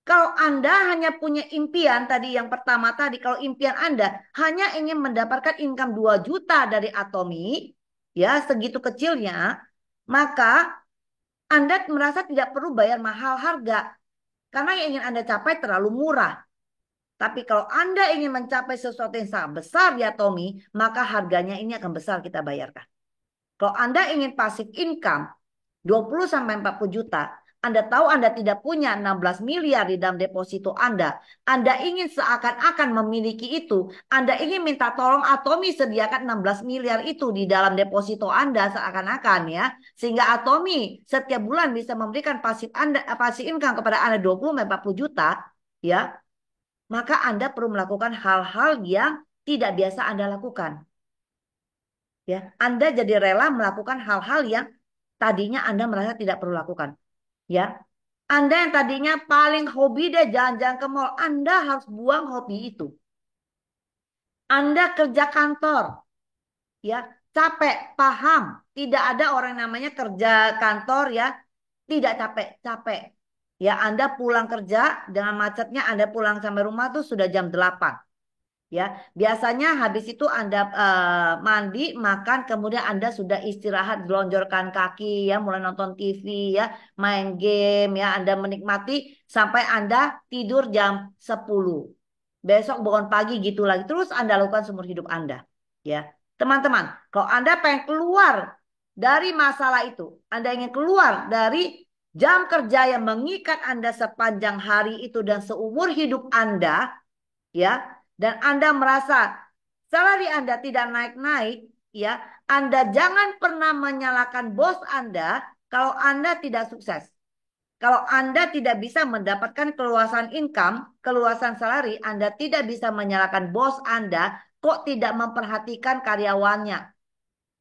Kalau Anda hanya punya impian tadi yang pertama tadi, kalau impian Anda hanya ingin mendapatkan income 2 juta dari Atomi, ya segitu kecilnya, maka Anda merasa tidak perlu bayar mahal harga. Karena yang ingin Anda capai terlalu murah. Tapi kalau Anda ingin mencapai sesuatu yang sangat besar di Atomi, maka harganya ini akan besar kita bayarkan. Kalau Anda ingin passive income 20 sampai 40 juta, Anda tahu Anda tidak punya 16 miliar di dalam deposito Anda. Anda ingin seakan-akan memiliki itu. Anda ingin minta tolong Atomi sediakan 16 miliar itu di dalam deposito Anda seakan-akan ya. Sehingga Atomi setiap bulan bisa memberikan pasif income kepada Anda 20-40 juta ya. Maka Anda perlu melakukan hal-hal yang tidak biasa Anda lakukan. Ya, Anda jadi rela melakukan hal-hal yang tadinya Anda merasa tidak perlu lakukan. Ya, Anda yang tadinya paling hobi deh jalan-jalan ke mall, Anda harus buang hobi itu. Anda kerja kantor, ya capek, paham. Tidak ada orang namanya kerja kantor ya tidak capek. Ya, Anda pulang kerja dengan macetnya, Anda pulang sampai rumah tuh sudah jam 8. Ya, biasanya habis itu Anda mandi, makan, kemudian Anda sudah istirahat, gelonjorkan kaki ya, mulai nonton TV ya, main game ya, Anda menikmati sampai Anda tidur jam 10. Besok bangun pagi gitu lagi, terus Anda lakukan seumur hidup Anda. Ya, teman-teman, kalau Anda pengen keluar dari masalah itu, Anda ingin keluar dari jam kerja yang mengikat Anda sepanjang hari itu dan seumur hidup Anda, ya, dan Anda merasa salary Anda tidak naik-naik, ya, Anda jangan pernah menyalahkan bos Anda kalau Anda tidak sukses. Kalau Anda tidak bisa mendapatkan keluasan income, keluasan salary, Anda tidak bisa menyalahkan bos Anda kok tidak memperhatikan karyawannya.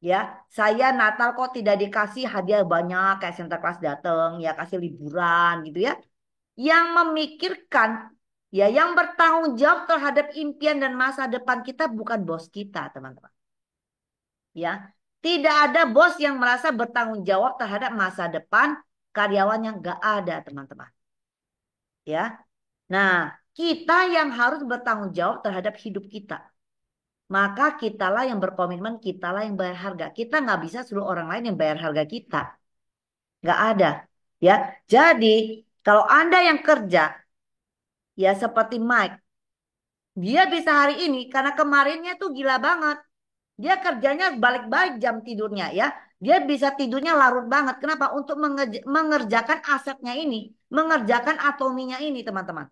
Ya, saya Natal kok tidak dikasih hadiah banyak kayak Santa Claus datang, ya kasih liburan gitu ya. Yang memikirkan, ya yang bertanggung jawab terhadap impian dan masa depan kita bukan bos kita, teman-teman. Ya, tidak ada bos yang merasa bertanggung jawab terhadap masa depan karyawan yang nggak ada, teman-teman. Ya, nah kita yang harus bertanggung jawab terhadap hidup kita. Maka kitalah yang berkomitmen, kitalah yang bayar harga. Kita nggak bisa suruh orang lain yang bayar harga kita. Nggak ada. Ya, jadi kalau Anda yang kerja, ya seperti Mike, dia bisa hari ini karena kemarinnya tuh gila banget. Dia kerjanya balik-balik jam tidurnya ya. Dia bisa tidurnya larut banget. Kenapa? Untuk mengerjakan asetnya ini. Mengerjakan atominya ini teman-teman.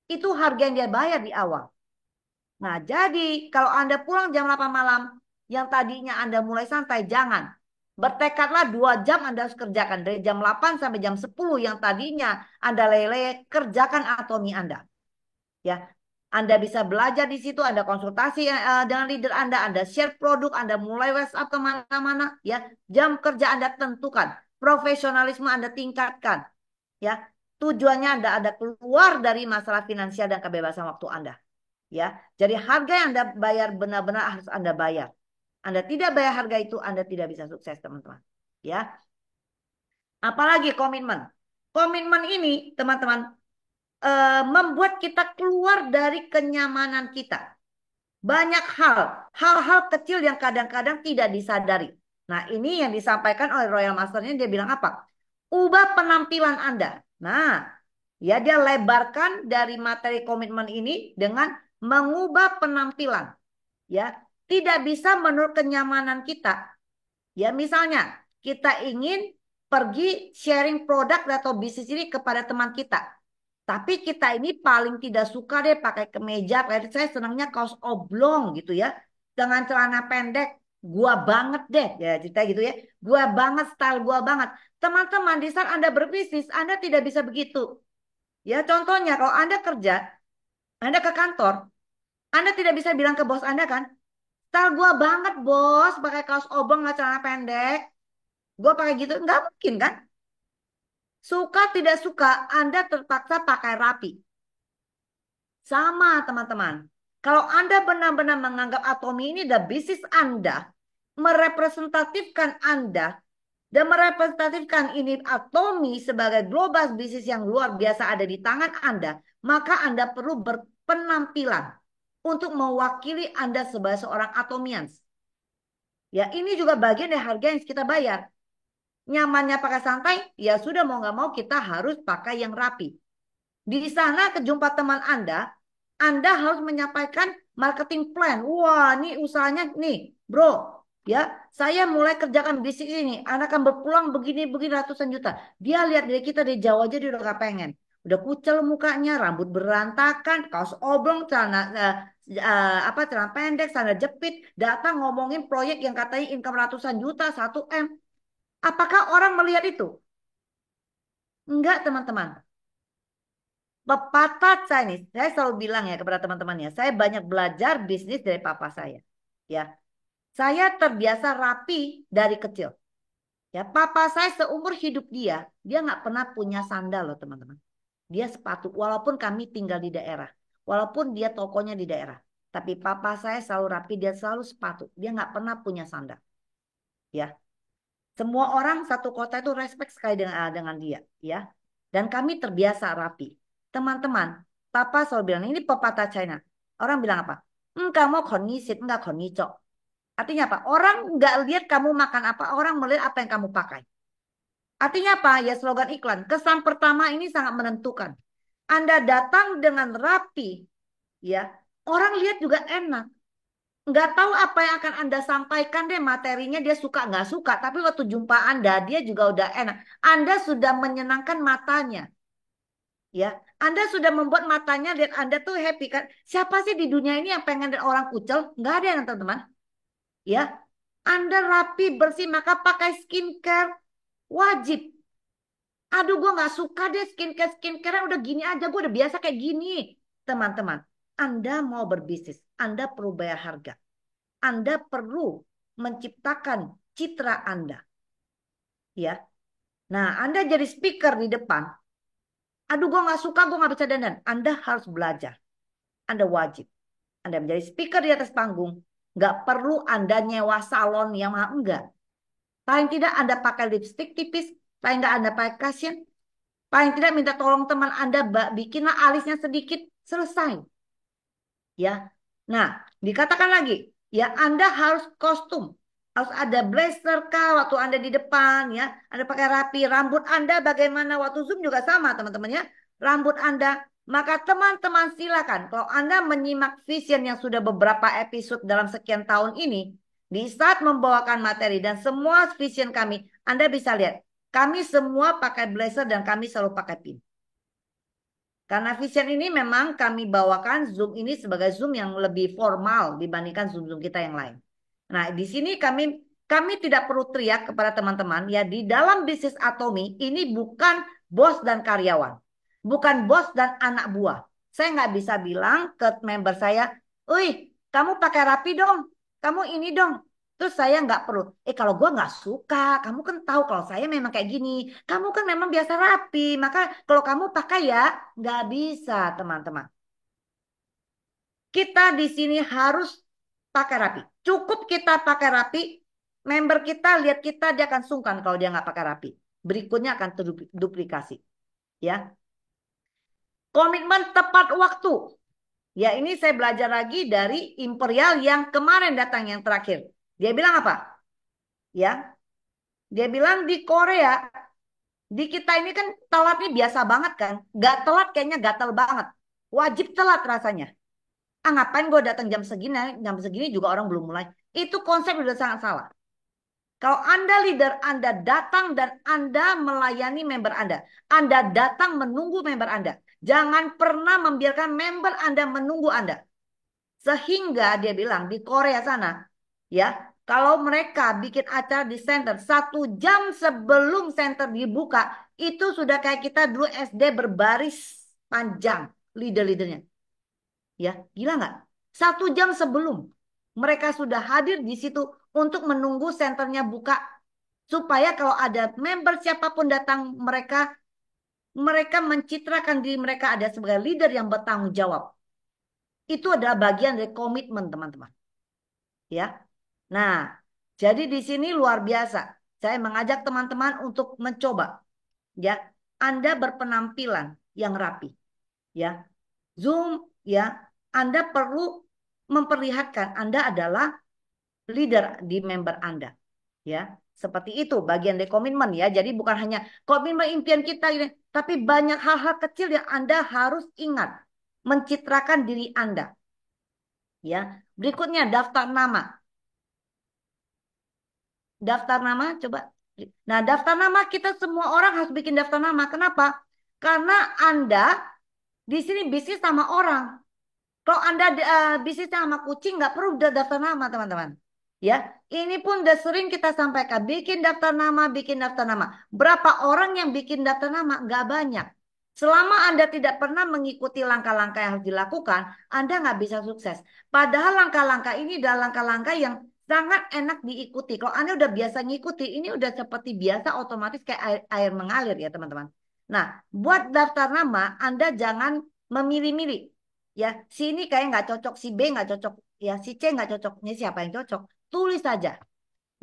Itu harga yang dia bayar di awal. Nah jadi kalau Anda pulang jam 8 malam. Yang tadinya Anda mulai santai. Jangan. Bertekadlah 2 jam Anda harus kerjakan. Dari jam 8 sampai jam 10 yang tadinya Anda lele. Kerjakan atomi Anda. Ya, Anda bisa belajar di situ, Anda konsultasi dengan leader Anda share produk, Anda mulai WhatsApp kemana-mana, ya. Jam kerja Anda tentukan, profesionalisme Anda tingkatkan, ya. Tujuannya Anda keluar dari masalah finansial dan kebebasan waktu Anda, ya. Jadi harga yang Anda bayar benar-benar harus Anda bayar. Anda tidak bayar harga itu, Anda tidak bisa sukses, teman-teman, ya. Apalagi komitmen. Komitmen ini, teman-teman, membuat kita keluar dari kenyamanan kita. Banyak hal-hal kecil yang kadang-kadang tidak disadari. Nah, ini yang disampaikan oleh Royal Masternya, dia bilang apa? Ubah penampilan Anda. Nah, ya dia lebarkan dari materi komitmen ini dengan mengubah penampilan. Ya, tidak bisa menurut kenyamanan kita. Ya, misalnya kita ingin pergi sharing produk atau bisnis ini kepada teman kita. Tapi kita ini paling tidak suka deh pakai kemeja. Saya senangnya kaos oblong gitu ya. Dengan celana pendek. Gua banget deh. Ya cerita gitu ya. Gua banget, style gua banget. Teman-teman, di saat Anda berbisnis, Anda tidak bisa begitu. Ya contohnya kalau Anda kerja, Anda ke kantor, Anda tidak bisa bilang ke bos Anda kan. Style gua banget bos. Pakai kaos oblong, celana pendek. Gua pakai gitu. Nggak mungkin kan. Suka tidak suka, Anda terpaksa pakai rapi. Sama teman-teman. Kalau Anda benar-benar menganggap Atomi ini adalah bisnis Anda, merepresentatifkan Anda, dan merepresentatifkan ini Atomi sebagai global bisnis yang luar biasa ada di tangan Anda, maka Anda perlu berpenampilan untuk mewakili Anda sebagai seorang Atomians. Ya, ini juga bagian dari harga yang kita bayar. Nyamannya pakai santai, ya sudah mau nggak mau kita harus pakai yang rapi. Di sana kejumpa teman Anda harus menyampaikan marketing plan. Wah, ini usahanya nih, bro. Ya, saya mulai kerjakan bisnis ini, anak akan berpulang begini-begini ratusan juta. Dia lihat dari kita dari jauh aja dia udah gak pengen. Udah kucel mukanya, rambut berantakan, kaos oblong, celana pendek, celana jepit, datang ngomongin proyek yang katanya income ratusan juta, 1 M. Apakah orang melihat itu? Enggak, teman-teman. Pepatah saya nih, saya selalu bilang ya kepada teman-temannya, saya banyak belajar bisnis dari papa saya. Ya, saya terbiasa rapi dari kecil. Ya, papa saya seumur hidup dia nggak pernah punya sandal loh teman-teman. Dia sepatu, walaupun kami tinggal di daerah, walaupun dia tokonya di daerah, tapi papa saya selalu rapi, dia selalu sepatu, dia nggak pernah punya sandal. Ya, semua orang satu kota itu respect sekali dengan dia, ya. Dan kami terbiasa rapi. Teman-teman, papa selalu bilang ini pepatah China. Orang bilang apa? Enggak mau sit, enggak cok. Artinya apa? Orang nggak lihat kamu makan apa, orang melihat apa yang kamu pakai. Artinya apa? Ya slogan iklan. Kesan pertama ini sangat menentukan. Anda datang dengan rapi, ya. Orang lihat juga enak. Nggak tahu apa yang akan Anda sampaikan deh materinya dia suka nggak suka. Tapi waktu jumpa Anda dia juga udah enak. Anda sudah menyenangkan matanya. Ya, Anda sudah membuat matanya lihat Anda tuh happy kan. Siapa sih di dunia ini yang pengen lihat orang kucel? Nggak ada yang teman-teman. Ya, Anda rapi bersih maka pakai skincare wajib. Aduh, gue nggak suka deh skincare udah gini aja, gue udah biasa kayak gini. Teman-teman, Anda mau berbisnis, Anda perlu bayar harga. Anda perlu menciptakan citra Anda. Ya, nah Anda jadi speaker di depan. Aduh, gue nggak suka, gue nggak bisa dandan. Anda harus belajar. Anda wajib. Anda menjadi speaker di atas panggung. Nggak perlu Anda nyewa salon yang mahal. Enggak. Paling tidak Anda pakai lipstick tipis. Paling nggak Anda pakai cushion. Paling tidak minta tolong teman Anda bikinlah alisnya sedikit. Selesai. Ya. Nah, dikatakan lagi. Ya, Anda harus kostum. Harus ada blazer kah waktu Anda di depan ya. Anda pakai rapi. Rambut Anda bagaimana waktu Zoom juga sama teman-teman ya. Rambut Anda. Maka teman-teman silakan. Kalau Anda menyimak vision yang sudah beberapa episode dalam sekian tahun ini. Di saat membawakan materi dan semua vision kami. Anda bisa lihat. Kami semua pakai blazer dan kami selalu pakai pin. Karena vision ini memang kami bawakan Zoom ini sebagai Zoom yang lebih formal dibandingkan Zoom-Zoom kita yang lain. Nah, di sini kami tidak perlu teriak kepada teman-teman ya di dalam bisnis Atomi ini bukan bos dan karyawan. Bukan bos dan anak buah. Saya nggak bisa bilang ke member saya, "Wih, kamu pakai rapi dong. Kamu ini dong." Terus saya nggak perlu. Kalau gue nggak suka, kamu kan tahu kalau saya memang kayak gini. Kamu kan memang biasa rapi. Maka kalau kamu pakai ya, nggak bisa teman-teman. Kita di sini harus pakai rapi. Cukup kita pakai rapi, member kita lihat kita dia akan sungkan kalau dia nggak pakai rapi. Berikutnya akan terduplikasi. Ya, komitmen tepat waktu. Ya ini saya belajar lagi dari Imperial yang kemarin datang yang terakhir. Dia bilang apa? Ya, dia bilang di Korea, di kita ini kan telatnya biasa banget kan. Gak telat kayaknya gatel banget. Wajib telat rasanya. Ah ngapain gue datang jam segini juga orang belum mulai. Itu konsep udah sangat salah. Kalau Anda leader, Anda datang dan Anda melayani member Anda datang menunggu member Anda. Jangan pernah membiarkan member Anda menunggu Anda. Sehingga dia bilang di Korea sana, ya, kalau mereka bikin acara di center 1 jam sebelum center dibuka, itu sudah kayak kita dulu SD berbaris panjang leader-leadernya. Ya, gila nggak? 1 jam sebelum mereka sudah hadir di situ untuk menunggu senternya buka, supaya kalau ada member siapapun datang mereka mencitrakan diri mereka ada sebagai leader yang bertanggung jawab. Itu adalah bagian dari komitmen teman-teman. Ya. Nah, jadi di sini luar biasa. Saya mengajak teman-teman untuk mencoba. Ya, Anda berpenampilan yang rapi. Ya, Zoom. Ya, Anda perlu memperlihatkan Anda adalah leader di member Anda. Ya, seperti itu bagian dari komitmen ya. Jadi bukan hanya komitmen impian kita ini, tapi banyak hal-hal kecil yang Anda harus ingat. Mencitrakan diri Anda. Ya, berikutnya daftar nama. daftar nama coba. Nah, daftar nama kita semua orang harus bikin daftar nama. Kenapa? Karena Anda di sini bisnis sama orang. Kalau Anda bisnis sama kucing, nggak perlu udah daftar nama, teman-teman. Ya, ini pun udah sering kita sampaikan. Bikin daftar nama, bikin daftar nama. Berapa orang yang bikin daftar nama? Nggak banyak. Selama Anda tidak pernah mengikuti langkah-langkah yang harus dilakukan, Anda nggak bisa sukses. Padahal langkah-langkah ini adalah langkah-langkah yang sangat enak diikuti. Kalau Anda udah biasa ngikuti, ini udah seperti biasa otomatis kayak air mengalir ya teman-teman. Nah, buat daftar nama, Anda jangan memilih-milih. Ya, si ini kayak nggak cocok, si B nggak cocok, ya si C nggak cocok. Ini siapa yang cocok? Tulis saja.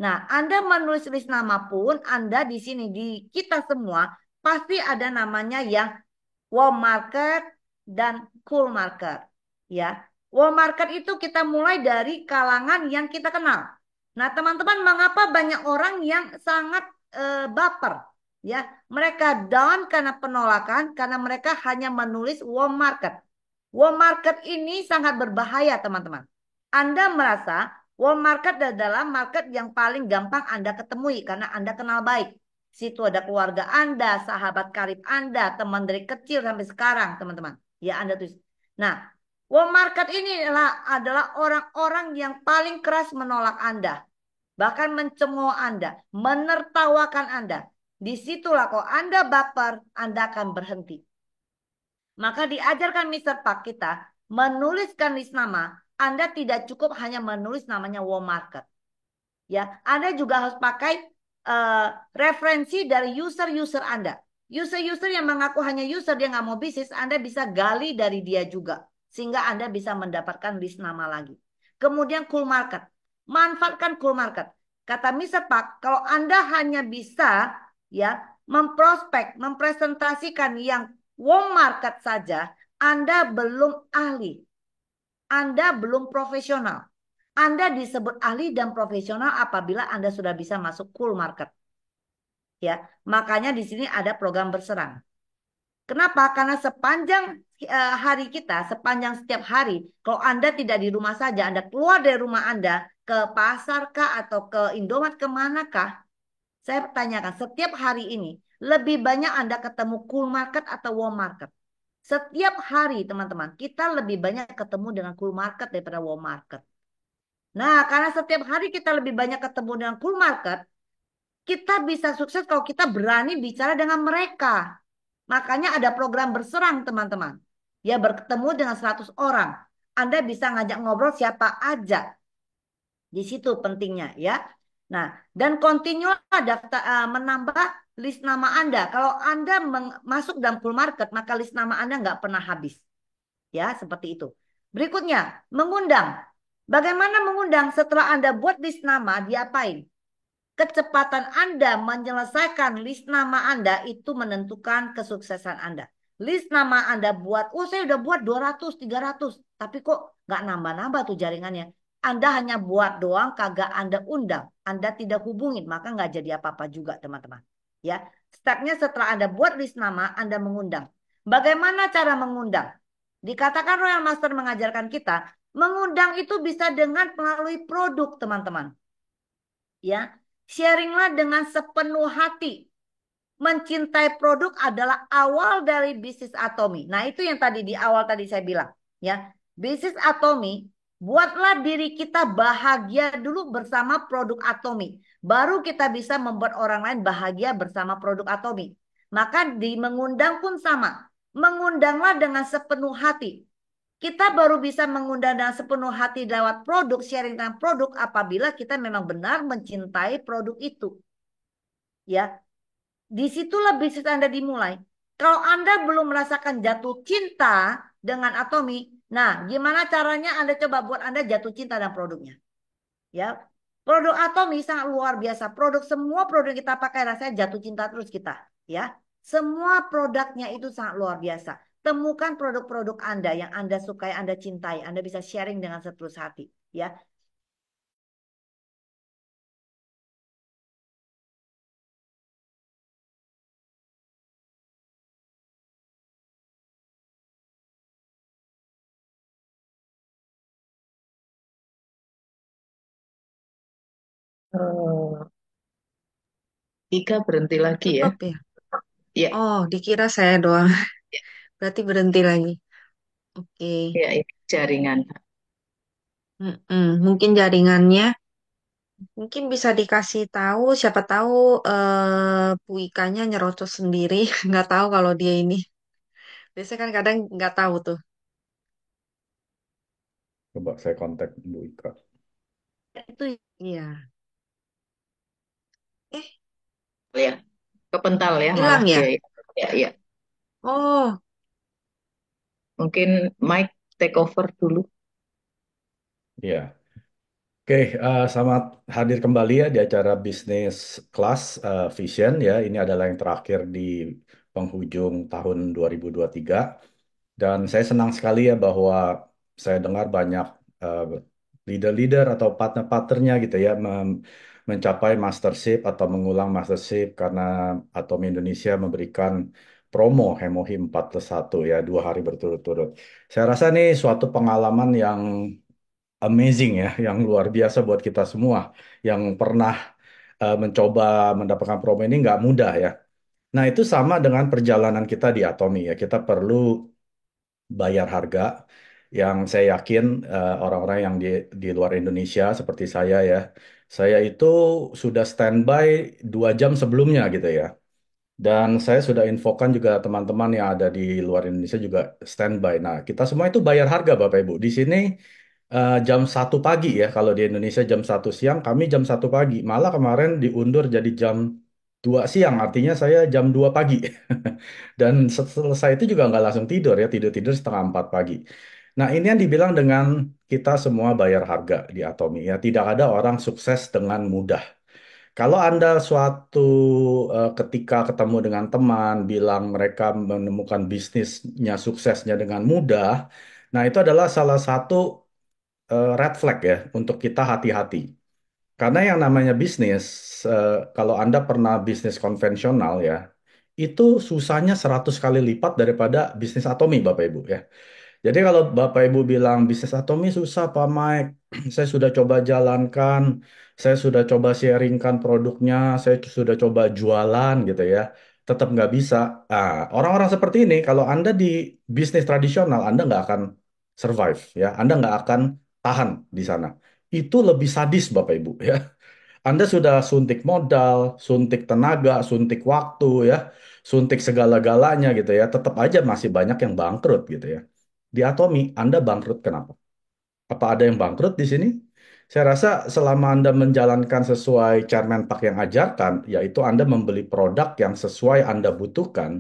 Nah, Anda menulis list nama pun, Anda di sini di kita semua pasti ada namanya yang warm market dan cool market. Ya, warm market itu kita mulai dari kalangan yang kita kenal. Nah, teman-teman, mengapa banyak orang yang sangat baper? Ya, mereka down karena penolakan, karena mereka hanya menulis warm market. Warm market ini sangat berbahaya, teman-teman. Anda merasa warm market adalah market yang paling gampang Anda ketemui karena Anda kenal baik. Situ ada keluarga Anda, sahabat karib Anda, teman dari kecil sampai sekarang, teman-teman. Ya, Anda tulis. Nah, warm market ini adalah orang-orang yang paling keras menolak Anda. Bahkan mencemooh Anda, menertawakan Anda. Disitulah kalau Anda baper, Anda akan berhenti. Maka diajarkan Mr. Park kita menuliskan list nama. Anda tidak cukup hanya menulis namanya warm market. Ya, Anda juga harus pakai referensi dari user-user Anda. User-user yang mengaku hanya user, dia nggak mau bisnis, Anda bisa gali dari dia juga. Sehingga Anda bisa mendapatkan list nama lagi. Kemudian cool market. Manfaatkan cool market. Kata Mr. Park, kalau Anda hanya bisa ya memprospek, mempresentasikan yang warm market saja, Anda belum ahli. Anda belum profesional. Anda disebut ahli dan profesional apabila Anda sudah bisa masuk cool market. Ya, makanya di sini ada program berserang. Kenapa? Karena sepanjang hari kita, sepanjang setiap hari, kalau Anda tidak di rumah saja, Anda keluar dari rumah Anda ke pasar kah atau ke Indomaret kemanakah? Saya tanyakan, setiap hari ini lebih banyak Anda ketemu cool market atau warm market? Setiap hari teman-teman, kita lebih banyak ketemu dengan cool market daripada warm market. Nah, karena setiap hari kita lebih banyak ketemu dengan cool market, kita bisa sukses kalau kita berani bicara dengan mereka. Makanya ada program berserang, teman-teman. Ya, bertemu dengan 100 orang. Anda bisa ngajak ngobrol siapa aja. Di situ pentingnya, ya. Nah, dan continue daftar menambah list nama Anda. Kalau Anda masuk dalam cool market, maka list nama Anda nggak pernah habis. Ya, seperti itu. Berikutnya, mengundang. Bagaimana mengundang setelah Anda buat list nama, diapain? Kecepatan Anda menyelesaikan list nama Anda itu menentukan kesuksesan Anda. List nama Anda buat, oh saya udah buat 200, 300. Tapi kok nggak nambah-nambah tuh jaringannya. Anda hanya buat doang, kagak Anda undang. Anda tidak hubungin, maka nggak jadi apa-apa juga teman-teman. Ya, stepnya setelah Anda buat list nama, Anda mengundang. Bagaimana cara mengundang? Dikatakan Royal Master mengajarkan kita, mengundang itu bisa dengan melalui produk teman-teman. Ya, sharinglah dengan sepenuh hati. Mencintai produk adalah awal dari bisnis Atomi. Nah, itu yang tadi di awal tadi saya bilang, ya. Bisnis Atomi, buatlah diri kita bahagia dulu bersama produk Atomi. Baru kita bisa membuat orang lain bahagia bersama produk Atomi. Maka di mengundang pun sama. Mengundanglah dengan sepenuh hati. Kita baru bisa mengundang dengan sepenuh hati lewat produk, sharing dengan produk apabila kita memang benar mencintai produk itu. Ya, disitulah bisnis Anda dimulai. Kalau Anda belum merasakan jatuh cinta dengan Atomi, nah gimana caranya Anda coba buat Anda jatuh cinta dengan produknya? Ya, produk Atomi sangat luar biasa. Semua produk yang kita pakai rasanya jatuh cinta terus kita. Ya, semua produknya itu sangat luar biasa. Temukan produk-produk Anda yang Anda sukai, Anda cintai. Anda bisa sharing dengan setulus hati. Ya, Eh, Ika berhenti lagi ya. Tutup ya? Ya, Oh, dikira saya doang. Berarti berhenti lagi. Oke. ya ini jaringan. Mungkin jaringannya, mungkin bisa dikasih tahu, siapa tahu Bu Ikanya nyerocos sendiri. Nggak tahu kalau dia ini. Biasanya kan kadang nggak tahu tuh. Coba saya kontak Bu Ika. Itu Iya. Eh, Ya, kepental ya malah hilang ya? dia. Ya, ya. Oh, Mungkin Mike take over dulu. Ya. Oke, selamat hadir kembali ya di acara bisnis kelas Vision ya. Ini adalah yang terakhir di penghujung tahun 2023. Dan saya senang sekali ya bahwa saya dengar banyak eh, leader-leader atau partner-partnernya gitu ya mencapai mastership atau mengulang mastership karena Atom Indonesia memberikan promo Hemohim 4+1 ya 2 hari berturut-turut. Saya rasa ini suatu pengalaman yang amazing ya, yang luar biasa buat kita semua yang pernah mencoba mendapatkan promo ini nggak mudah ya. Nah, itu sama dengan perjalanan kita di Atomi ya. Kita perlu bayar harga yang saya yakin orang-orang yang di luar Indonesia seperti saya itu sudah standby 2 jam sebelumnya gitu ya. Dan saya sudah infokan juga teman-teman yang ada di luar Indonesia juga standby. Nah, kita semua itu bayar harga Bapak Ibu. Di sini jam 1 pagi ya, kalau di Indonesia jam 1 siang, kami jam 1 pagi. Malah kemarin diundur jadi jam 2 siang, artinya saya jam 2 pagi. Dan selesai itu juga nggak langsung tidur ya, tidur-tidur setengah 4 pagi. Nah, ini yang dibilang dengan kita semua bayar harga di Atomi ya. Tidak ada orang sukses dengan mudah. Kalau Anda suatu ketika ketemu dengan teman bilang mereka menemukan bisnisnya suksesnya dengan mudah, nah itu adalah salah satu red flag ya untuk kita hati-hati. Karena yang namanya bisnis, kalau Anda pernah bisnis konvensional ya, itu susahnya 100 kali lipat daripada bisnis atomi Bapak Ibu ya. Jadi kalau Bapak Ibu bilang bisnis atomi susah Pak Mike, saya sudah coba jalankan, saya sudah coba sharingkan produknya, saya sudah coba jualan gitu ya, tetap nggak bisa. Orang-orang seperti ini, kalau Anda di bisnis tradisional, Anda nggak akan survive ya, Anda nggak akan tahan di sana. Itu lebih sadis Bapak Ibu ya. Anda sudah suntik modal, suntik tenaga, suntik waktu ya, suntik segala-galanya gitu ya, tetap aja masih banyak yang bangkrut gitu ya. Di Atomi, Anda bangkrut kenapa? Apa ada yang bangkrut di sini? Saya rasa selama Anda menjalankan sesuai Chairman Pak yang ajarkan, yaitu Anda membeli produk yang sesuai Anda butuhkan,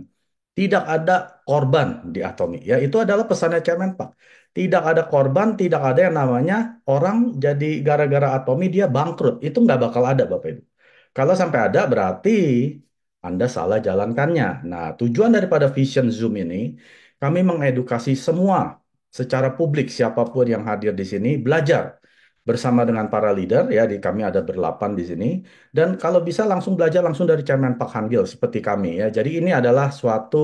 tidak ada korban di Atomi. Ya, itu adalah pesannya Chairman Pak. Tidak ada korban, tidak ada yang namanya orang jadi gara-gara Atomi dia bangkrut. Itu nggak bakal ada, Bapak Ibu. Kalau sampai ada, berarti Anda salah jalankannya. Nah, tujuan daripada Vision Zoom ini, kami mengedukasi semua secara publik, siapapun yang hadir di sini, belajar bersama dengan para leader, ya, di kami ada ber-8 di sini, dan kalau bisa langsung belajar langsung dari Chairman Pak Hangil, seperti kami, ya. Jadi ini adalah suatu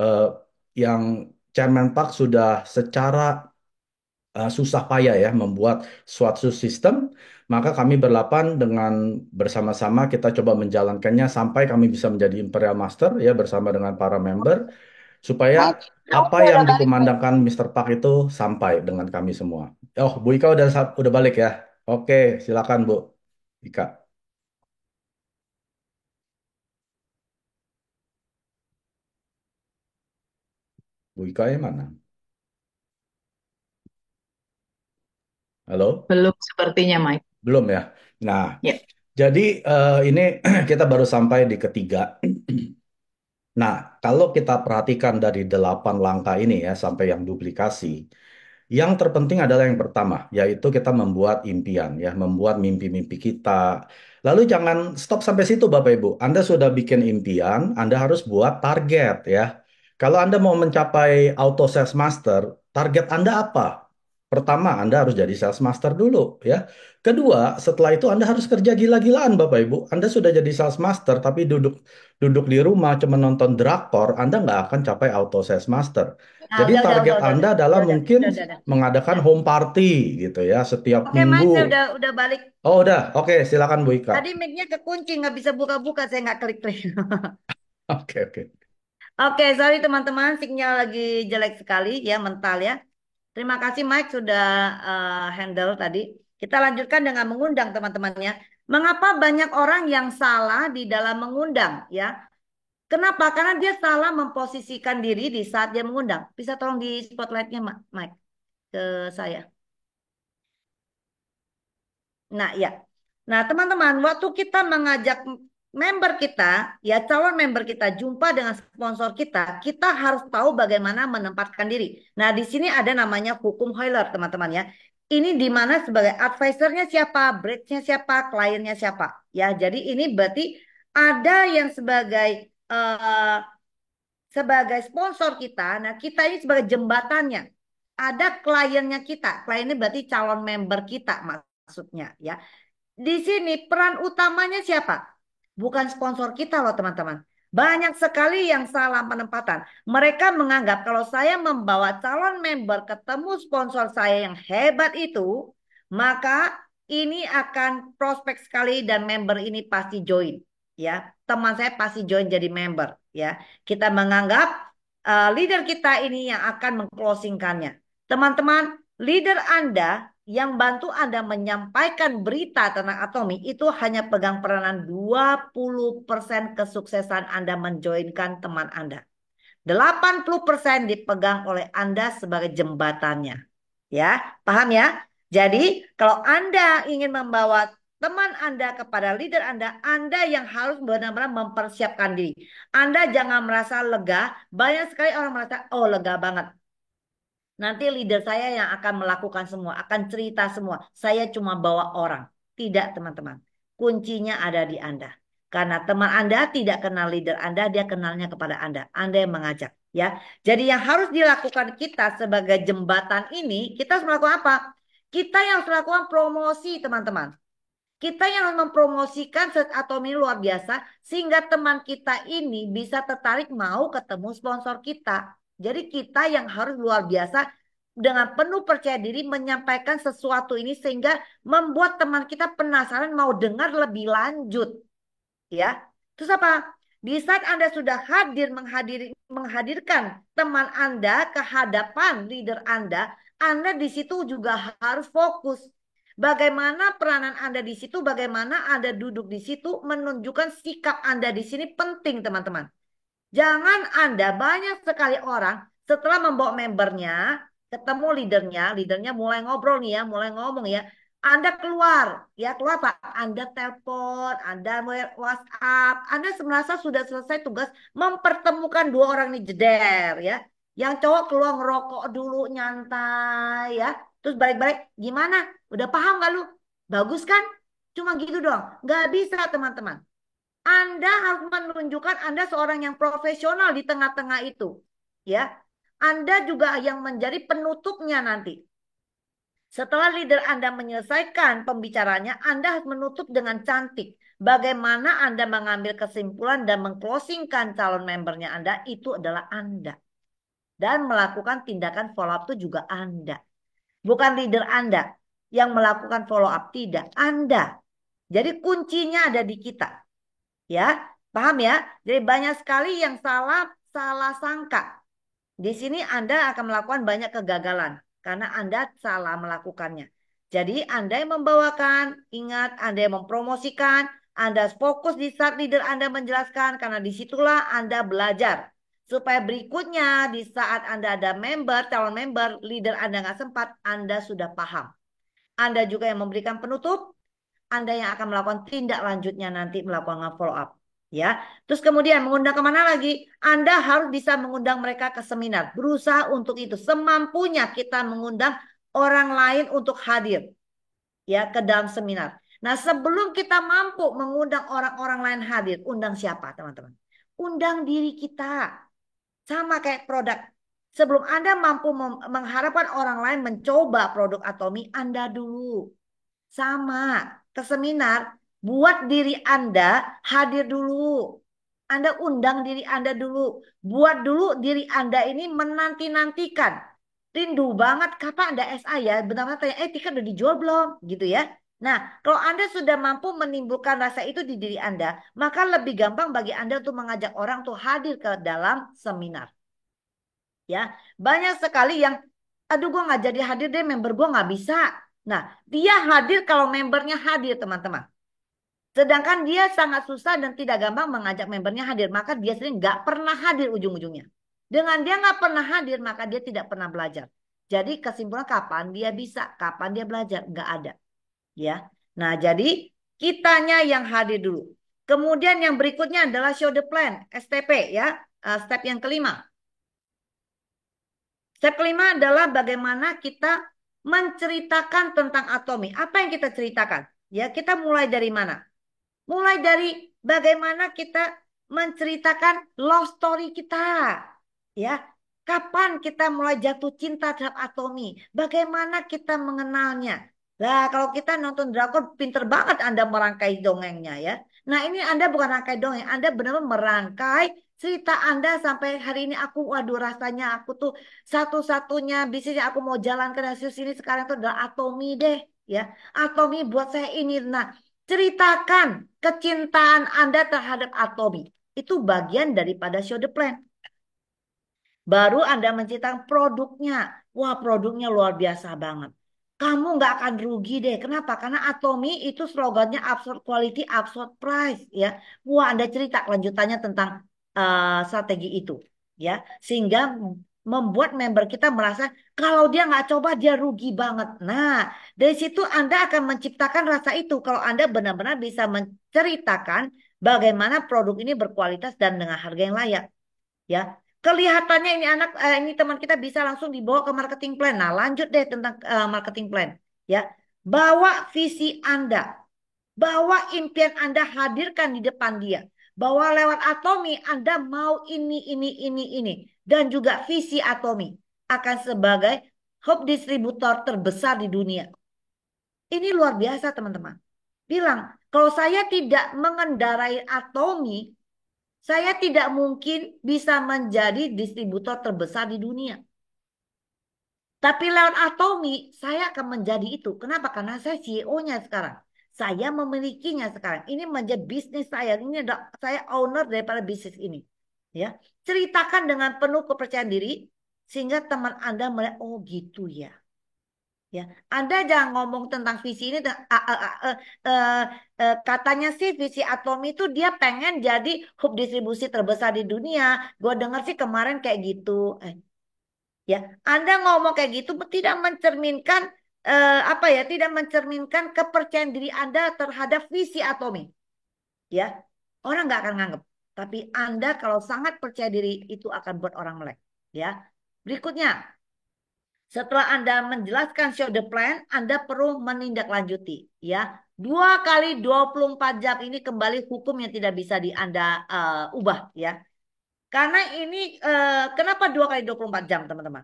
eh, yang Chairman Pak sudah secara susah payah ya membuat suatu sistem, maka kami ber-8 dengan bersama-sama kita coba menjalankannya sampai kami bisa menjadi Imperial Master ya bersama dengan para member supaya apa yang dikumandangkan Mr. Park itu sampai dengan kami semua. Oh, Bu Ika udah balik ya. Oke, silakan Bu Ika. Bu Ika yang mana? Halo? Belum sepertinya Mike. Belum ya. Nah, Ya, jadi ini kita baru sampai di ketiga. Nah, kalau kita perhatikan dari 8 langkah ini ya sampai yang duplikasi, yang terpenting adalah yang pertama, yaitu kita membuat impian ya, membuat mimpi-mimpi kita. Lalu jangan stop sampai situ Bapak Ibu. Anda sudah bikin impian, Anda harus buat target ya. Kalau Anda mau mencapai auto sales master, target Anda apa? Pertama, Anda harus jadi sales master dulu ya. Kedua, setelah itu Anda harus kerja gila-gilaan Bapak Ibu. Anda sudah jadi sales master tapi duduk duduk di rumah cuma nonton drakor, Anda nggak akan capai auto sales master. Nah, Jadi target Anda adalah mungkin udah. mengadakan home party gitu ya setiap Oke, Mike, minggu. saya udah balik. Oh, udah. Oke, silakan Bu Ika. Tadi mic-nya kekunci, nggak bisa buka-buka, saya nggak klik-klik. Oke, oke. Oke, sorry teman-teman, sinyal lagi jelek sekali ya, mental ya. Terima kasih Mike sudah handle tadi. Kita lanjutkan dengan mengundang teman-temannya. Mengapa banyak orang yang salah di dalam mengundang ya? Kenapa? Karena dia salah memposisikan diri di saat dia mengundang. Bisa tolong di spotlightnya Mike ke saya. Nah, ya. Nah, teman-teman, waktu kita mengajak member kita, ya calon member kita jumpa dengan sponsor kita harus tahu bagaimana menempatkan diri. Nah, di sini ada namanya hukum Euler, teman-teman ya. Ini di mana sebagai advisernya siapa, bridge-nya siapa, kliennya siapa. Ya, jadi ini berarti ada yang sebagai sponsor kita. Nah, kita ini sebagai jembatannya. Ada kliennya kita. Kliennya berarti calon member kita maksudnya ya. Di sini peran utamanya siapa? Bukan sponsor kita loh teman-teman. Banyak sekali yang salah penempatan. Mereka menganggap kalau saya membawa calon member ketemu sponsor saya yang hebat itu, maka ini akan prospek sekali dan member ini pasti join. Ya, teman saya pasti join jadi member. Ya, kita menganggap leader kita ini yang akan mengclosingkannya. Teman-teman, leader Anda yang bantu Anda menyampaikan berita tentang Atomi itu hanya pegang peranan 20% kesuksesan Anda menjoinkan teman Anda. 80% dipegang oleh Anda sebagai jembatannya. Ya, paham ya? Jadi, kalau Anda ingin membawa teman Anda kepada leader Anda yang harus benar-benar mempersiapkan diri. Anda jangan merasa lega. Banyak sekali orang merasa, oh lega banget. Nanti leader saya yang akan melakukan semua, akan cerita semua. Saya cuma bawa orang. Tidak, teman-teman. Kuncinya ada di Anda. Karena teman Anda tidak kenal leader Anda, dia kenalnya kepada Anda. Anda yang mengajak, ya. Jadi yang harus dilakukan kita sebagai jembatan ini, kita harus melakukan apa? Kita yang harus melakukan promosi, teman-teman. Kita yang harus mempromosikan set Atomi luar biasa sehingga teman kita ini bisa tertarik mau ketemu sponsor kita. Jadi kita yang harus luar biasa dengan penuh percaya diri menyampaikan sesuatu ini sehingga membuat teman kita penasaran mau dengar lebih lanjut. Ya. Terus apa? Di saat Anda sudah menghadirkan teman Anda ke hadapan leader Anda di situ juga harus fokus. Bagaimana peranan Anda di situ, bagaimana Anda duduk di situ, menunjukkan sikap Anda di sini penting, teman-teman. Jangan Anda banyak sekali orang setelah membawa membernya, ketemu leadernya mulai ngobrol nih ya, mulai ngomong ya. Anda keluar, ya keluar Pak. Anda telepon, Anda WhatsApp, Anda merasa sudah selesai tugas mempertemukan dua orang ini jeder ya. Yang cowok keluar ngerokok dulu nyantai ya. Terus balik-balik, gimana? Udah paham gak lu? Bagus kan? Cuma gitu doang. Gak bisa teman-teman. Anda harus menunjukkan Anda seorang yang profesional di tengah-tengah itu. Ya, Anda juga yang menjadi penutupnya nanti. Setelah leader Anda menyelesaikan pembicaranya, Anda harus menutup dengan cantik. Bagaimana Anda mengambil kesimpulan dan mengclosingkan calon membernya Anda, itu adalah Anda. Dan melakukan tindakan follow up itu juga Anda. Bukan leader Anda yang melakukan follow up, tidak. Anda. Jadi kuncinya ada di kita. Ya, paham ya? Jadi banyak sekali yang salah sangka. Di sini Anda akan melakukan banyak kegagalan karena Anda salah melakukannya. Jadi Anda yang membawakan, ingat Anda yang mempromosikan, Anda fokus di saat leader Anda menjelaskan karena disitulah Anda belajar. Supaya berikutnya di saat Anda ada member, calon member, leader Anda nggak sempat, Anda sudah paham. Anda juga yang memberikan penutup, Anda yang akan melakukan tindak lanjutnya nanti melakukan follow up. Ya, terus kemudian mengundang kemana lagi? Anda harus bisa mengundang mereka ke seminar. Berusaha untuk itu. Semampunya kita mengundang orang lain untuk hadir. Ya, ke dalam seminar. Nah, sebelum kita mampu mengundang orang-orang lain hadir, undang siapa teman-teman? Undang diri kita. Sama kayak produk. Sebelum Anda mampu mengharapkan orang lain mencoba produk Atomi, Anda dulu. Sama, ke seminar, buat diri Anda hadir dulu. Anda undang diri Anda dulu. Buat dulu diri Anda ini menanti-nantikan. Rindu banget kapan ada SA ya. Benar-benar tanya, tiket udah dijual belum? Gitu ya. Nah, kalau Anda sudah mampu menimbulkan rasa itu di diri Anda, maka lebih gampang bagi Anda untuk mengajak orang untuk hadir ke dalam seminar. Ya, banyak sekali yang, aduh gue nggak jadi hadir deh, member gue nggak bisa. Nah, dia hadir kalau membernya hadir, teman-teman. Sedangkan dia sangat susah dan tidak gampang mengajak membernya hadir. Maka dia sering nggak pernah hadir ujung-ujungnya. Dengan dia nggak pernah hadir, maka dia tidak pernah belajar. Jadi kesimpulan kapan dia bisa, kapan dia belajar, nggak ada. Ya, nah jadi kitanya yang hadir dulu. Kemudian yang berikutnya adalah show the plan, STP ya, step yang kelima. Step kelima adalah bagaimana kita menceritakan tentang Atomi. Apa yang kita ceritakan? Ya, kita mulai dari mana? Mulai dari bagaimana kita menceritakan love story kita. Ya, kapan kita mulai jatuh cinta terhadap Atomi? Bagaimana kita mengenalnya? Nah, kalau kita nonton drakor, pinter banget Anda merangkai dongengnya ya. Nah, ini Anda bukan rangkai dongeng, Anda benar-benar merangkai cerita Anda sampai hari ini aku, waduh rasanya aku tuh satu-satunya bisnis yang aku mau jalankan hasil sini sekarang itu adalah Atomi deh. Ya, Atomi buat saya ini. Nah, ceritakan kecintaan Anda terhadap Atomi. Itu bagian daripada show the plan. Baru Anda menceritakan produknya. Wah, produknya luar biasa banget. Kamu nggak akan rugi deh. Kenapa? Karena Atomi itu slogannya absurd quality, absurd price. Ya, wah Anda cerita lanjutannya tentang strategi itu. Ya, sehingga membuat member kita merasa kalau dia nggak coba dia rugi banget. Nah, dari situ Anda akan menciptakan rasa itu. Kalau Anda benar-benar bisa menceritakan bagaimana produk ini berkualitas dan dengan harga yang layak. Ya, kelihatannya ini teman kita bisa langsung dibawa ke marketing plan. Nah, lanjut deh tentang marketing plan. Ya, bawa visi Anda, bawa impian Anda, hadirkan di depan dia. Bahwa lewat Atomi Anda mau ini. Dan juga visi Atomi akan sebagai hub distributor terbesar di dunia. Ini luar biasa teman-teman. Bilang, kalau saya tidak mengendarai Atomi, saya tidak mungkin bisa menjadi distributor terbesar di dunia. Tapi lewat Atomi, saya akan menjadi itu. Kenapa? Karena saya CEO-nya sekarang. Saya memilikinya sekarang. Ini menjadi bisnis saya. Ini adalah saya owner daripada bisnis ini. Ya, ceritakan dengan penuh kepercayaan diri sehingga teman Anda melihat, oh gitu ya. Ya, Anda jangan ngomong tentang visi ini. Katanya sih visi Atomi itu dia pengen jadi hub distribusi terbesar di dunia. Gue dengar sih kemarin kayak gitu. Ya, Anda ngomong kayak gitu tidak mencerminkan tidak mencerminkan kepercayaan diri Anda terhadap visi Atomi. Ya, orang nggak akan nganggep. Tapi Anda kalau sangat percaya diri itu akan buat orang melek. Ya, berikutnya. Setelah Anda menjelaskan show the plan, Anda perlu menindaklanjuti. Ya, 2 kali 24 jam ini kembali hukum yang tidak bisa Anda ubah. Ya, karena ini kenapa 2 kali 24 jam teman-teman?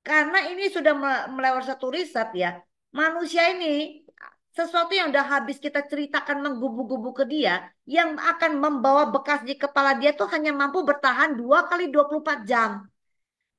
Karena ini sudah melewati satu riset ya. Manusia ini sesuatu yang udah habis kita ceritakan menggubu-gubu ke dia, yang akan membawa bekas di kepala dia tuh hanya mampu bertahan 2 kali 24 jam.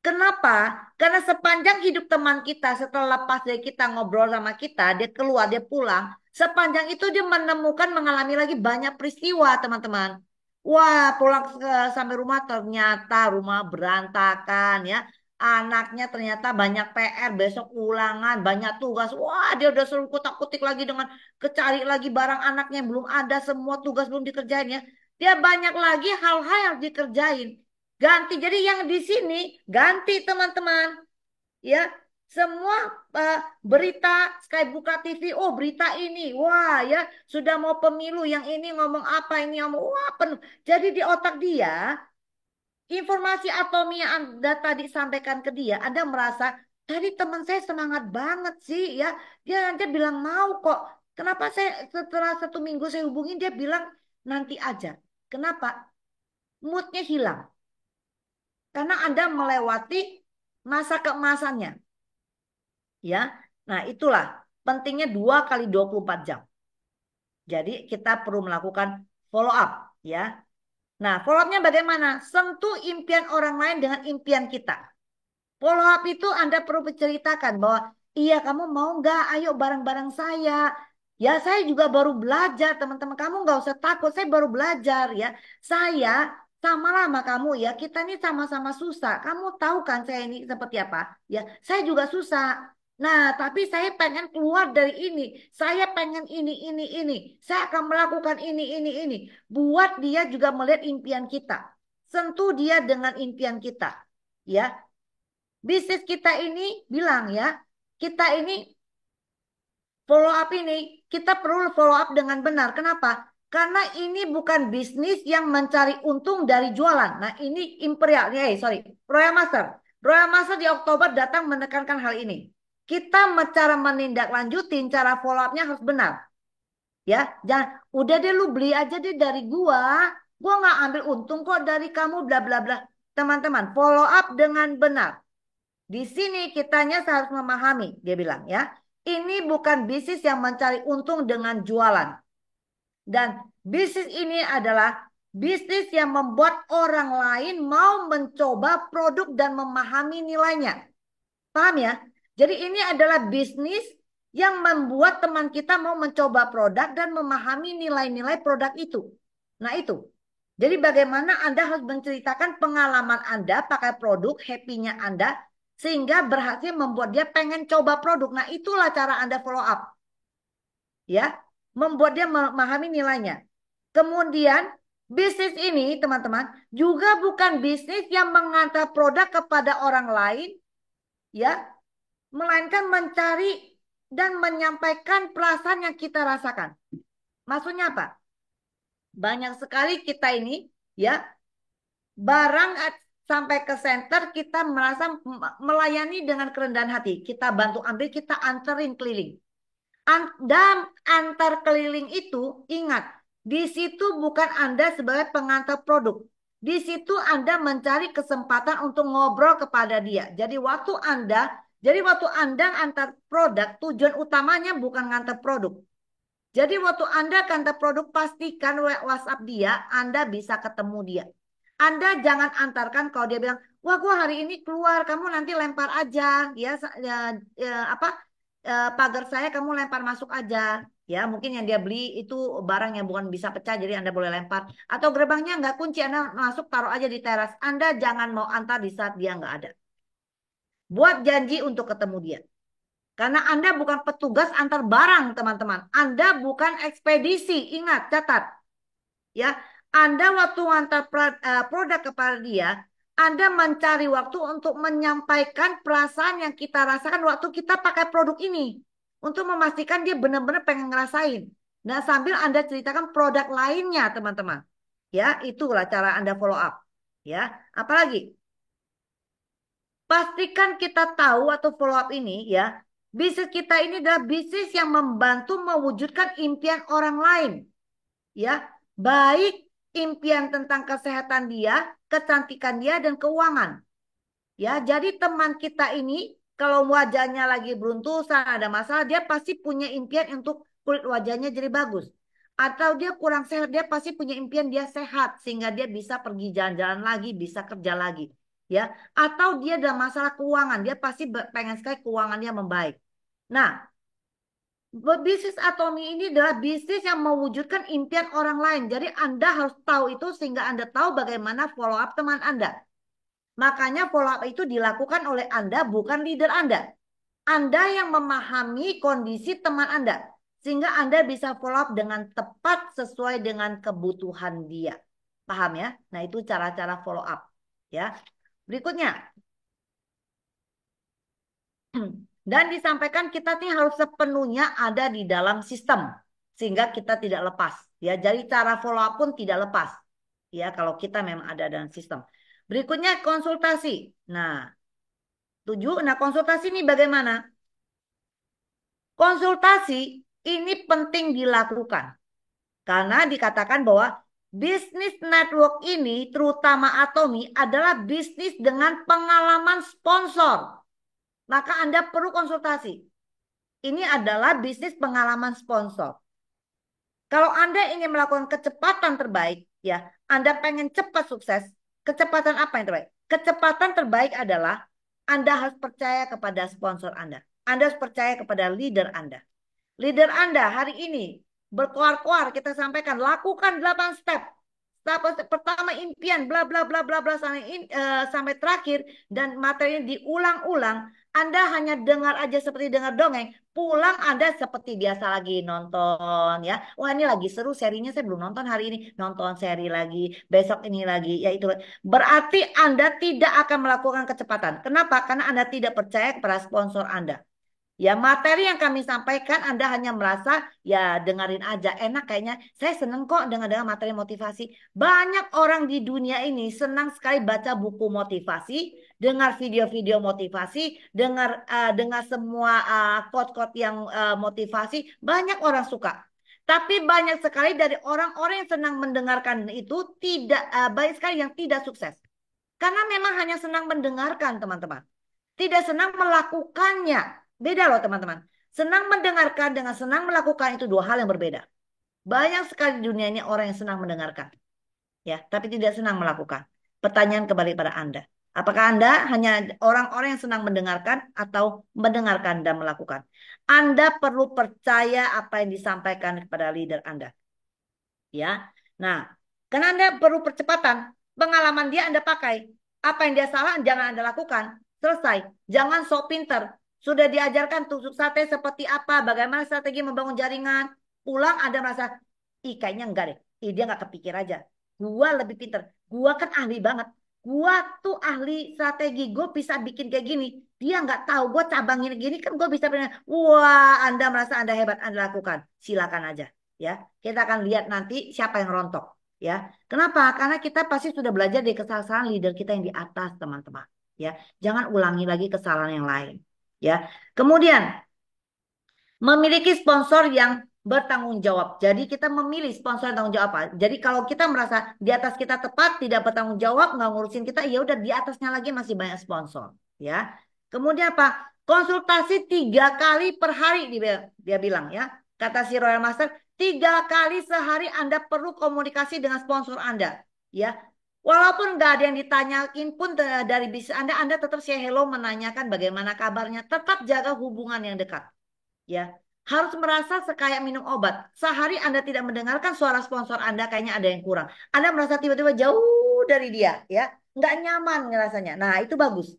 Kenapa? Karena sepanjang hidup teman kita setelah lepas dari kita ngobrol sama kita, dia keluar, dia pulang. Sepanjang itu dia menemukan mengalami lagi banyak peristiwa, teman-teman. Wah, pulang sampai rumah ternyata rumah berantakan ya. Anaknya ternyata banyak PR, besok ulangan, banyak tugas. Wah, dia udah suruh kutak-kutik lagi dengan kecari lagi barang anaknya yang belum ada, semua tugas belum dikerjain ya. Dia banyak lagi hal-hal yang dikerjain. Ganti. Jadi yang di sini ganti teman-teman. Ya, semua berita Sky buka TV, oh berita ini. Wah, ya, sudah mau pemilu, yang ini ngomong apa, ini ngomong wah penuh. Jadi di otak dia informasi Atomi yang Anda tadi sampaikan ke dia, Anda merasa tadi teman saya semangat banget sih ya. Dia bilang mau kok. Kenapa saya setelah 1 minggu saya hubungin dia bilang nanti aja. Kenapa? Moodnya hilang. Karena Anda melewati masa keemasannya. Ya. Nah, itulah pentingnya 2 kali 24 jam. Jadi kita perlu melakukan follow up ya. Nah, follow up-nya bagaimana? Sentuh impian orang lain dengan impian kita. Follow up itu Anda perlu menceritakan bahwa iya kamu mau nggak? Ayo bareng-bareng saya. Ya saya juga baru belajar teman-teman. Kamu nggak usah takut. Saya baru belajar ya. Saya sama lama kamu ya. Kita ini sama-sama susah. Kamu tahu kan saya ini seperti apa? Ya saya juga susah. Nah tapi saya pengen keluar dari ini. Saya pengen ini. Saya akan melakukan ini. Buat dia juga melihat impian kita. Sentuh dia dengan impian kita. Ya, bisnis kita ini bilang ya, kita ini follow up ini, kita perlu follow up dengan benar. Kenapa? Karena ini bukan bisnis yang mencari untung dari jualan. Nah ini Imperial, sorry, Royal Master. Royal Master di Oktober datang menekankan hal ini. Kita cara menindaklanjutin, cara follow up-nya harus benar. Ya, jangan, udah deh lu beli aja deh dari gua nggak ambil untung kok dari kamu, bla bla bla. Teman-teman, follow up dengan benar. Di sini kitanya harus memahami, dia bilang ya. Ini bukan bisnis yang mencari untung dengan jualan. Dan bisnis ini adalah bisnis yang membuat orang lain mau mencoba produk dan memahami nilainya. Paham ya? Jadi ini adalah bisnis yang membuat teman kita mau mencoba produk dan memahami nilai-nilai produk itu. Nah itu. Jadi bagaimana Anda harus menceritakan pengalaman Anda pakai produk, happy-nya Anda, sehingga berhasil membuat dia pengen coba produk. Nah itulah cara Anda follow up. Ya, membuat dia memahami nilainya. Kemudian bisnis ini teman-teman juga bukan bisnis yang mengantar produk kepada orang lain. Ya, melainkan mencari dan menyampaikan perasaan yang kita rasakan. Maksudnya apa? Banyak sekali kita ini ya barang sampai ke center kita merasa melayani dengan kerendahan hati. Kita bantu ambil, kita anterin keliling. Dan antar keliling itu ingat, di situ bukan Anda sebagai pengantar produk. Di situ Anda mencari kesempatan untuk ngobrol kepada dia. Jadi waktu Anda antar produk, tujuan utamanya bukan ngantar produk. Jadi waktu Anda antar produk, pastikan WhatsApp dia, Anda bisa ketemu dia. Anda jangan antarkan kalau dia bilang, wah gua hari ini keluar, kamu nanti lempar aja, ya, pagar saya kamu lempar masuk aja. Ya mungkin yang dia beli itu barang yang bukan bisa pecah, jadi Anda boleh lempar. Atau gerbangnya nggak kunci, Anda masuk taruh aja di teras. Anda jangan mau antar di saat dia nggak ada. Buat janji untuk ketemu dia. Karena Anda bukan petugas antar barang, teman-teman. Anda bukan ekspedisi. Ingat, catat. Ya, Anda waktu antar produk kepada dia, Anda mencari waktu untuk menyampaikan perasaan yang kita rasakan waktu kita pakai produk ini. Untuk memastikan dia benar-benar pengen ngerasain. Nah, sambil Anda ceritakan produk lainnya, teman-teman. Ya, itulah cara Anda follow up. Ya, apalagi? Pastikan kita tahu atau follow up ini ya. Bisnis kita ini adalah bisnis yang membantu mewujudkan impian orang lain. Ya, baik impian tentang kesehatan dia, kecantikan dia, dan keuangan. Ya, jadi teman kita ini kalau wajahnya lagi beruntusan, ada masalah, dia pasti punya impian untuk kulit wajahnya jadi bagus. Atau dia kurang sehat, dia pasti punya impian dia sehat sehingga dia bisa pergi jalan-jalan lagi, bisa kerja lagi. Ya, atau dia ada masalah keuangan, dia pasti pengen sekali keuangannya membaik. Nah, bisnis Atomi ini adalah bisnis yang mewujudkan impian orang lain. Jadi Anda harus tahu itu sehingga Anda tahu bagaimana follow up teman Anda. Makanya follow up itu dilakukan oleh Anda, bukan leader Anda. Anda yang memahami kondisi teman Anda. Sehingga Anda bisa follow up dengan tepat sesuai dengan kebutuhan dia. Paham ya? Nah itu cara-cara follow up. Ya. Berikutnya. Dan disampaikan kita nih harus sepenuhnya ada di dalam sistem. Sehingga kita tidak lepas. Ya, jadi cara follow up pun tidak lepas. Ya, kalau kita memang ada dalam sistem. Berikutnya konsultasi. Nah, konsultasi ini bagaimana? Konsultasi ini penting dilakukan. Karena dikatakan bahwa bisnis network ini, terutama Atomi, adalah bisnis dengan pengalaman sponsor. Maka Anda perlu konsultasi. Ini adalah bisnis pengalaman sponsor. Kalau Anda ingin melakukan kecepatan terbaik, Ya, Anda pengen cepat sukses, kecepatan apa yang terbaik? Kecepatan terbaik adalah Anda harus percaya kepada sponsor Anda. Anda harus percaya kepada leader Anda. Leader Anda hari ini berkoar-koar kita sampaikan lakukan 8 step. Step pertama impian bla bla bla bla bla sampai terakhir dan materinya diulang-ulang. Anda hanya dengar aja seperti dengar dongeng. Pulang Anda seperti biasa lagi nonton ya. Wah ini lagi seru serinya saya belum nonton hari ini. Nonton seri lagi. Besok ini lagi. Ya itu. Berarti Anda tidak akan melakukan kecepatan. Kenapa? Karena Anda tidak percaya kepada sponsor Anda. Ya materi yang kami sampaikan Anda hanya merasa ya dengerin aja enak kayaknya. Saya seneng kok dengar-dengar materi motivasi. Banyak orang di dunia ini senang sekali baca buku motivasi, dengar video-video motivasi, dengar semua quote-quote yang motivasi. Banyak orang suka. Tapi banyak sekali dari orang-orang yang senang mendengarkan itu banyak sekali yang tidak sukses. Karena memang hanya senang mendengarkan teman-teman. Tidak senang melakukannya. Beda loh teman-teman. Senang mendengarkan dengan senang melakukan itu dua hal yang berbeda. Banyak sekali di dunia ini orang yang senang mendengarkan. Ya, tapi tidak senang melakukan. Pertanyaan kembali pada Anda. Apakah Anda hanya orang-orang yang senang mendengarkan atau mendengarkan dan melakukan? Anda perlu percaya apa yang disampaikan kepada leader Anda. Ya. Nah, karena Anda perlu percepatan. Pengalaman dia Anda pakai. Apa yang dia salah jangan Anda lakukan. Selesai. Jangan sok pinter. Sudah diajarkan tusuk sate seperti apa, bagaimana strategi membangun jaringan. Pulang Anda merasa, ih kayaknya enggak deh. Ih dia nggak kepikir aja. Gua lebih pinter. Gua kan ahli banget. Gua tuh ahli strategi. Gue bisa bikin kayak gini. Dia nggak tahu. Gue cabangin gini kan gue bisa. Wah, Anda merasa Anda hebat. Anda lakukan. Silakan aja. Ya, kita akan lihat nanti siapa yang rontok. Ya, kenapa? Karena kita pasti sudah belajar dari kesalahan leader kita yang di atas, teman-teman. Ya, jangan ulangi lagi kesalahan yang lain. Ya, kemudian memiliki sponsor yang bertanggung jawab. Jadi kita memilih sponsor yang tanggung jawab apa. Jadi kalau kita merasa di atas kita tepat, tidak bertanggung jawab, nggak ngurusin kita, ya udah di atasnya lagi masih banyak sponsor. Ya, kemudian apa? Konsultasi 3 kali per hari dia bilang ya. Kata si Royal Master, 3 kali sehari Anda perlu komunikasi dengan sponsor Anda. Ya, walaupun nggak ada yang ditanyain pun dari bisnis Anda tetap say hello menanyakan bagaimana kabarnya. Tetap jaga hubungan yang dekat. Ya, harus merasa kayak minum obat. Sehari Anda tidak mendengarkan suara sponsor Anda, kayaknya ada yang kurang. Anda merasa tiba-tiba jauh dari dia, ya, nggak nyaman ngerasanya. Nah, itu bagus.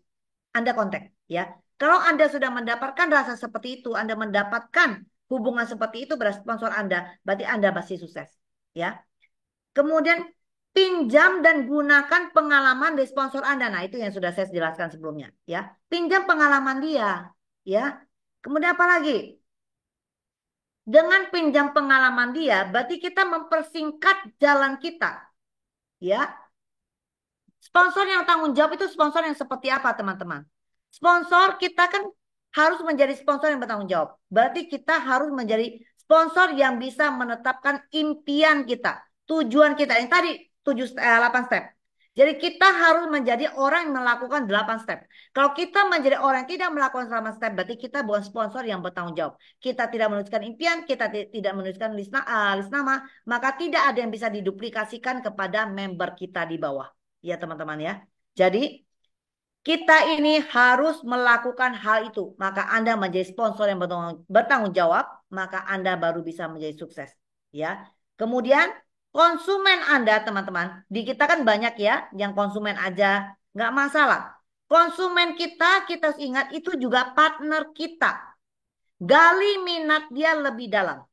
Anda kontak, ya. Kalau Anda sudah mendapatkan rasa seperti itu, Anda mendapatkan hubungan seperti itu pada sponsor Anda, berarti Anda pasti sukses, ya. Kemudian pinjam dan gunakan pengalaman dari sponsor Anda. Nah, itu yang sudah saya jelaskan sebelumnya, ya. Pinjam pengalaman dia, ya. Kemudian apa lagi? Dengan pinjam pengalaman dia, berarti kita mempersingkat jalan kita. Ya, sponsor yang tanggung jawab itu sponsor yang seperti apa, teman-teman? Sponsor kita kan harus menjadi sponsor yang bertanggung jawab. Berarti kita harus menjadi sponsor yang bisa menetapkan impian kita, tujuan kita. Yang tadi 8 step. Jadi kita harus menjadi orang yang melakukan 8 step. Kalau kita menjadi orang yang tidak melakukan 8 step, berarti kita bukan sponsor yang bertanggung jawab. Kita tidak menuliskan impian, kita tidak menuliskan list nama, maka tidak ada yang bisa diduplikasikan kepada member kita di bawah. Ya teman-teman ya. Jadi kita ini harus melakukan hal itu. Maka Anda menjadi sponsor yang bertanggung jawab, maka Anda baru bisa menjadi sukses. Ya. Kemudian konsumen Anda teman-teman, di kita kan banyak ya yang konsumen aja, nggak masalah. Konsumen kita harus ingat itu juga partner kita. Gali minat dia lebih dalam.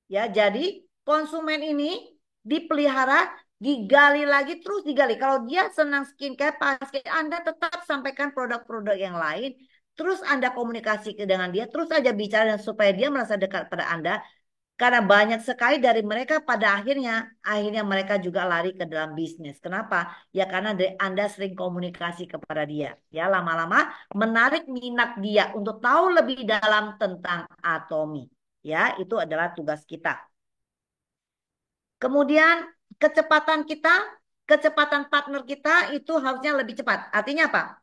Ya, jadi konsumen ini dipelihara, digali lagi, terus digali. Kalau dia senang skincare, pasti Anda tetap sampaikan produk-produk yang lain. Terus Anda komunikasi dengan dia, terus aja bicara supaya dia merasa dekat pada Anda. Karena banyak sekali dari mereka pada akhirnya mereka juga lari ke dalam bisnis. Kenapa? Ya karena Anda sering komunikasi kepada dia. Ya lama-lama menarik minat dia untuk tahu lebih dalam tentang Atomy. Ya itu adalah tugas kita. Kemudian kecepatan partner kita itu harusnya lebih cepat. Artinya apa?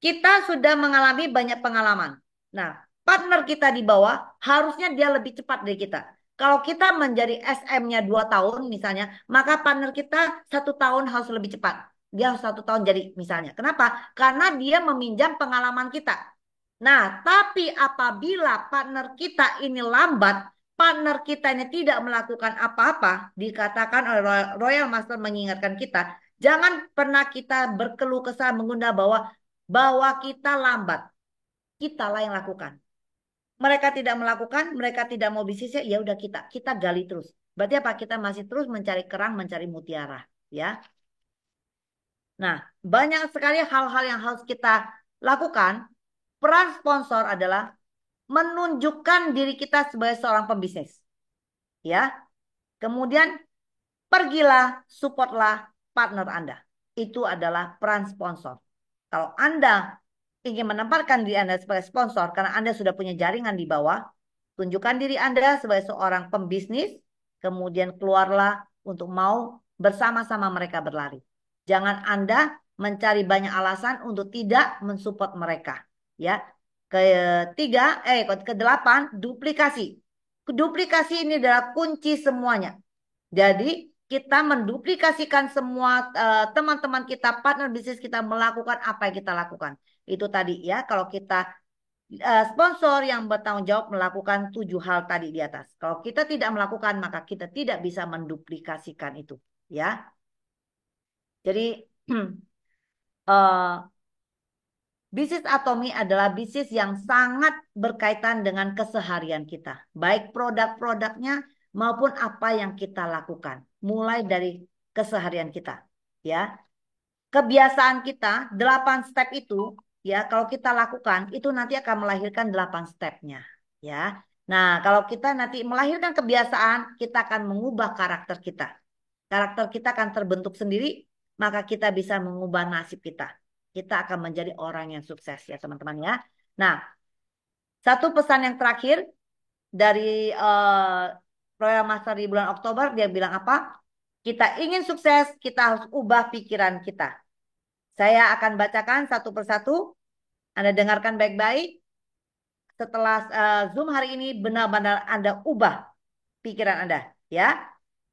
Kita sudah mengalami banyak pengalaman. Nah, partner kita di bawah harusnya dia lebih cepat dari kita. Kalau kita menjadi SM-nya 2 tahun misalnya, maka partner kita 1 tahun harus lebih cepat. Dia harus 1 tahun jadi misalnya. Kenapa? Karena dia meminjam pengalaman kita. Nah, tapi apabila partner kita ini lambat, partner kita ini tidak melakukan apa-apa, dikatakan oleh Royal Master mengingatkan kita, jangan pernah kita berkeluh kesah mengundang bahwa kita lambat. Kitalah yang lakukan. Mereka tidak melakukan, mereka tidak mau bisnisnya, ya udah kita gali terus. Berarti apa? Kita masih terus mencari kerang, mencari mutiara, ya. Nah, banyak sekali hal-hal yang harus kita lakukan. Peran sponsor adalah menunjukkan diri kita sebagai seorang pembisnis, ya. Kemudian pergilah, supportlah partner Anda. Itu adalah peran sponsor. Kalau Anda ingin menempatkan diri Anda sebagai sponsor karena Anda sudah punya jaringan di bawah, tunjukkan diri Anda sebagai seorang pembisnis, kemudian keluarlah untuk mau bersama-sama mereka berlari. Jangan Anda mencari banyak alasan untuk tidak mensupport mereka. Ya. Kedelapan, duplikasi. Duplikasi ini adalah kunci semuanya. Jadi kita menduplikasikan semua teman-teman kita, partner bisnis kita melakukan apa yang kita lakukan. Itu tadi ya, kalau kita sponsor yang bertanggung jawab melakukan 7 hal tadi di atas. Kalau kita tidak melakukan, maka kita tidak bisa menduplikasikan itu, ya. Jadi bisnis Atomi adalah bisnis yang sangat berkaitan dengan keseharian kita, baik produk-produknya maupun apa yang kita lakukan, mulai dari keseharian kita, ya. Kebiasaan kita 8 step itu, ya, kalau kita lakukan itu nanti akan melahirkan 8 stepnya, ya. Nah, kalau kita nanti melahirkan kebiasaan, kita akan mengubah karakter kita. Karakter kita akan terbentuk sendiri, maka kita bisa mengubah nasib kita. Kita akan menjadi orang yang sukses, ya teman-teman, ya. Nah, satu pesan yang terakhir dari Royal Master di bulan Oktober, dia bilang apa? Kita ingin sukses, kita harus ubah pikiran kita. Saya akan bacakan satu persatu. Anda dengarkan baik-baik. Setelah Zoom hari ini benar-benar Anda ubah pikiran Anda, ya.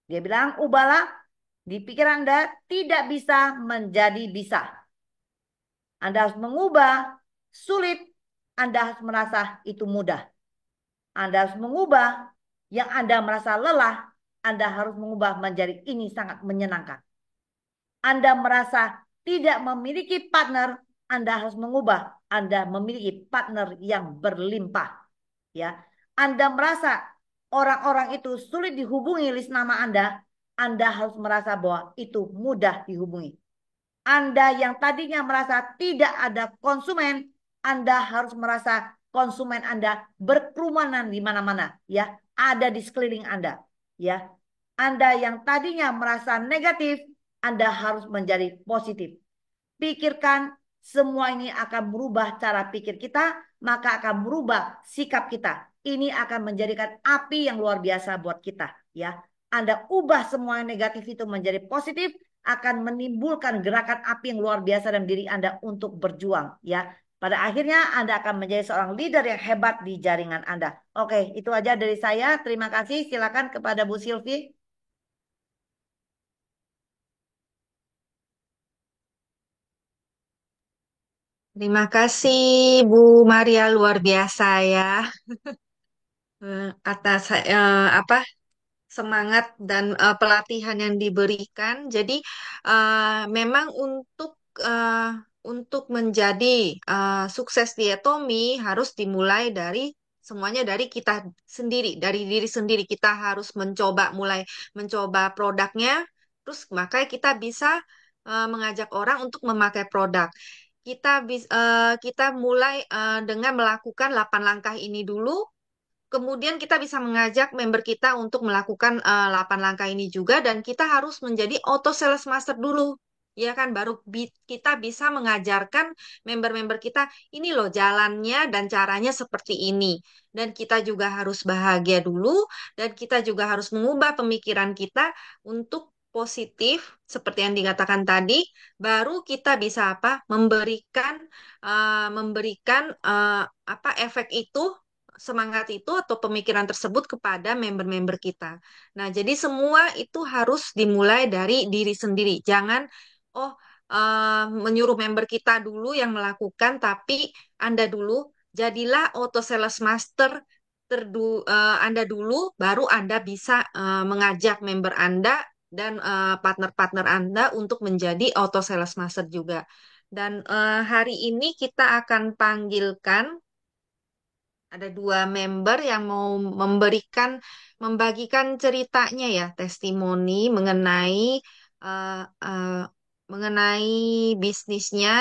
Dia bilang, ubahlah di pikiran Anda tidak bisa menjadi bisa. Anda harus mengubah sulit, Anda harus merasa itu mudah. Anda harus mengubah yang Anda merasa lelah, Anda harus mengubah menjadi ini sangat menyenangkan. Anda merasa tidak memiliki partner, Anda harus mengubah Anda memiliki partner yang berlimpah. Ya, Anda merasa orang-orang itu sulit dihubungi list nama Anda harus merasa bahwa itu mudah dihubungi. Anda yang tadinya merasa tidak ada konsumen, Anda harus merasa konsumen Anda berkerumunan di mana-mana, ya, ada di sekeliling Anda, ya. Anda yang tadinya merasa negatif, Anda harus menjadi positif. Pikirkan, semua ini akan merubah cara pikir kita, maka akan merubah sikap kita. Ini akan menjadikan api yang luar biasa buat kita, ya. Anda ubah semua yang negatif itu menjadi positif, akan menimbulkan gerakan api yang luar biasa dalam diri Anda untuk berjuang, ya. Pada akhirnya Anda akan menjadi seorang leader yang hebat di jaringan Anda. Oke, itu aja dari saya. Terima kasih. Silakan kepada Bu Silvi. Terima kasih Bu Maria, luar biasa ya. Atas apa semangat dan pelatihan yang diberikan. Jadi memang untuk menjadi sukses di Atomi harus dimulai dari semuanya dari kita sendiri, dari diri sendiri. Kita harus mulai mencoba produknya, terus maka kita bisa mengajak orang untuk memakai produk. Kita mulai dengan melakukan 8 langkah ini dulu. Kemudian kita bisa mengajak member kita untuk melakukan 8 langkah ini juga dan kita harus menjadi auto sales master dulu. Ya kan, baru kita bisa mengajarkan member-member kita, ini loh jalannya dan caranya seperti ini. Dan kita juga harus bahagia dulu dan kita juga harus mengubah pemikiran kita untuk positif seperti yang dikatakan tadi, baru kita bisa apa? Memberikan apa efek itu semangat itu atau pemikiran tersebut kepada member-member kita. Nah, jadi semua itu harus dimulai dari diri sendiri. Jangan, oh, menyuruh member kita dulu yang melakukan, tapi Anda dulu jadilah auto sales master Anda dulu, baru Anda bisa mengajak member Anda dan partner-partner Anda untuk menjadi auto sales master juga. Dan hari ini kita akan panggilkan ada dua member yang mau membagikan ceritanya ya, testimoni eh, eh, mengenai bisnisnya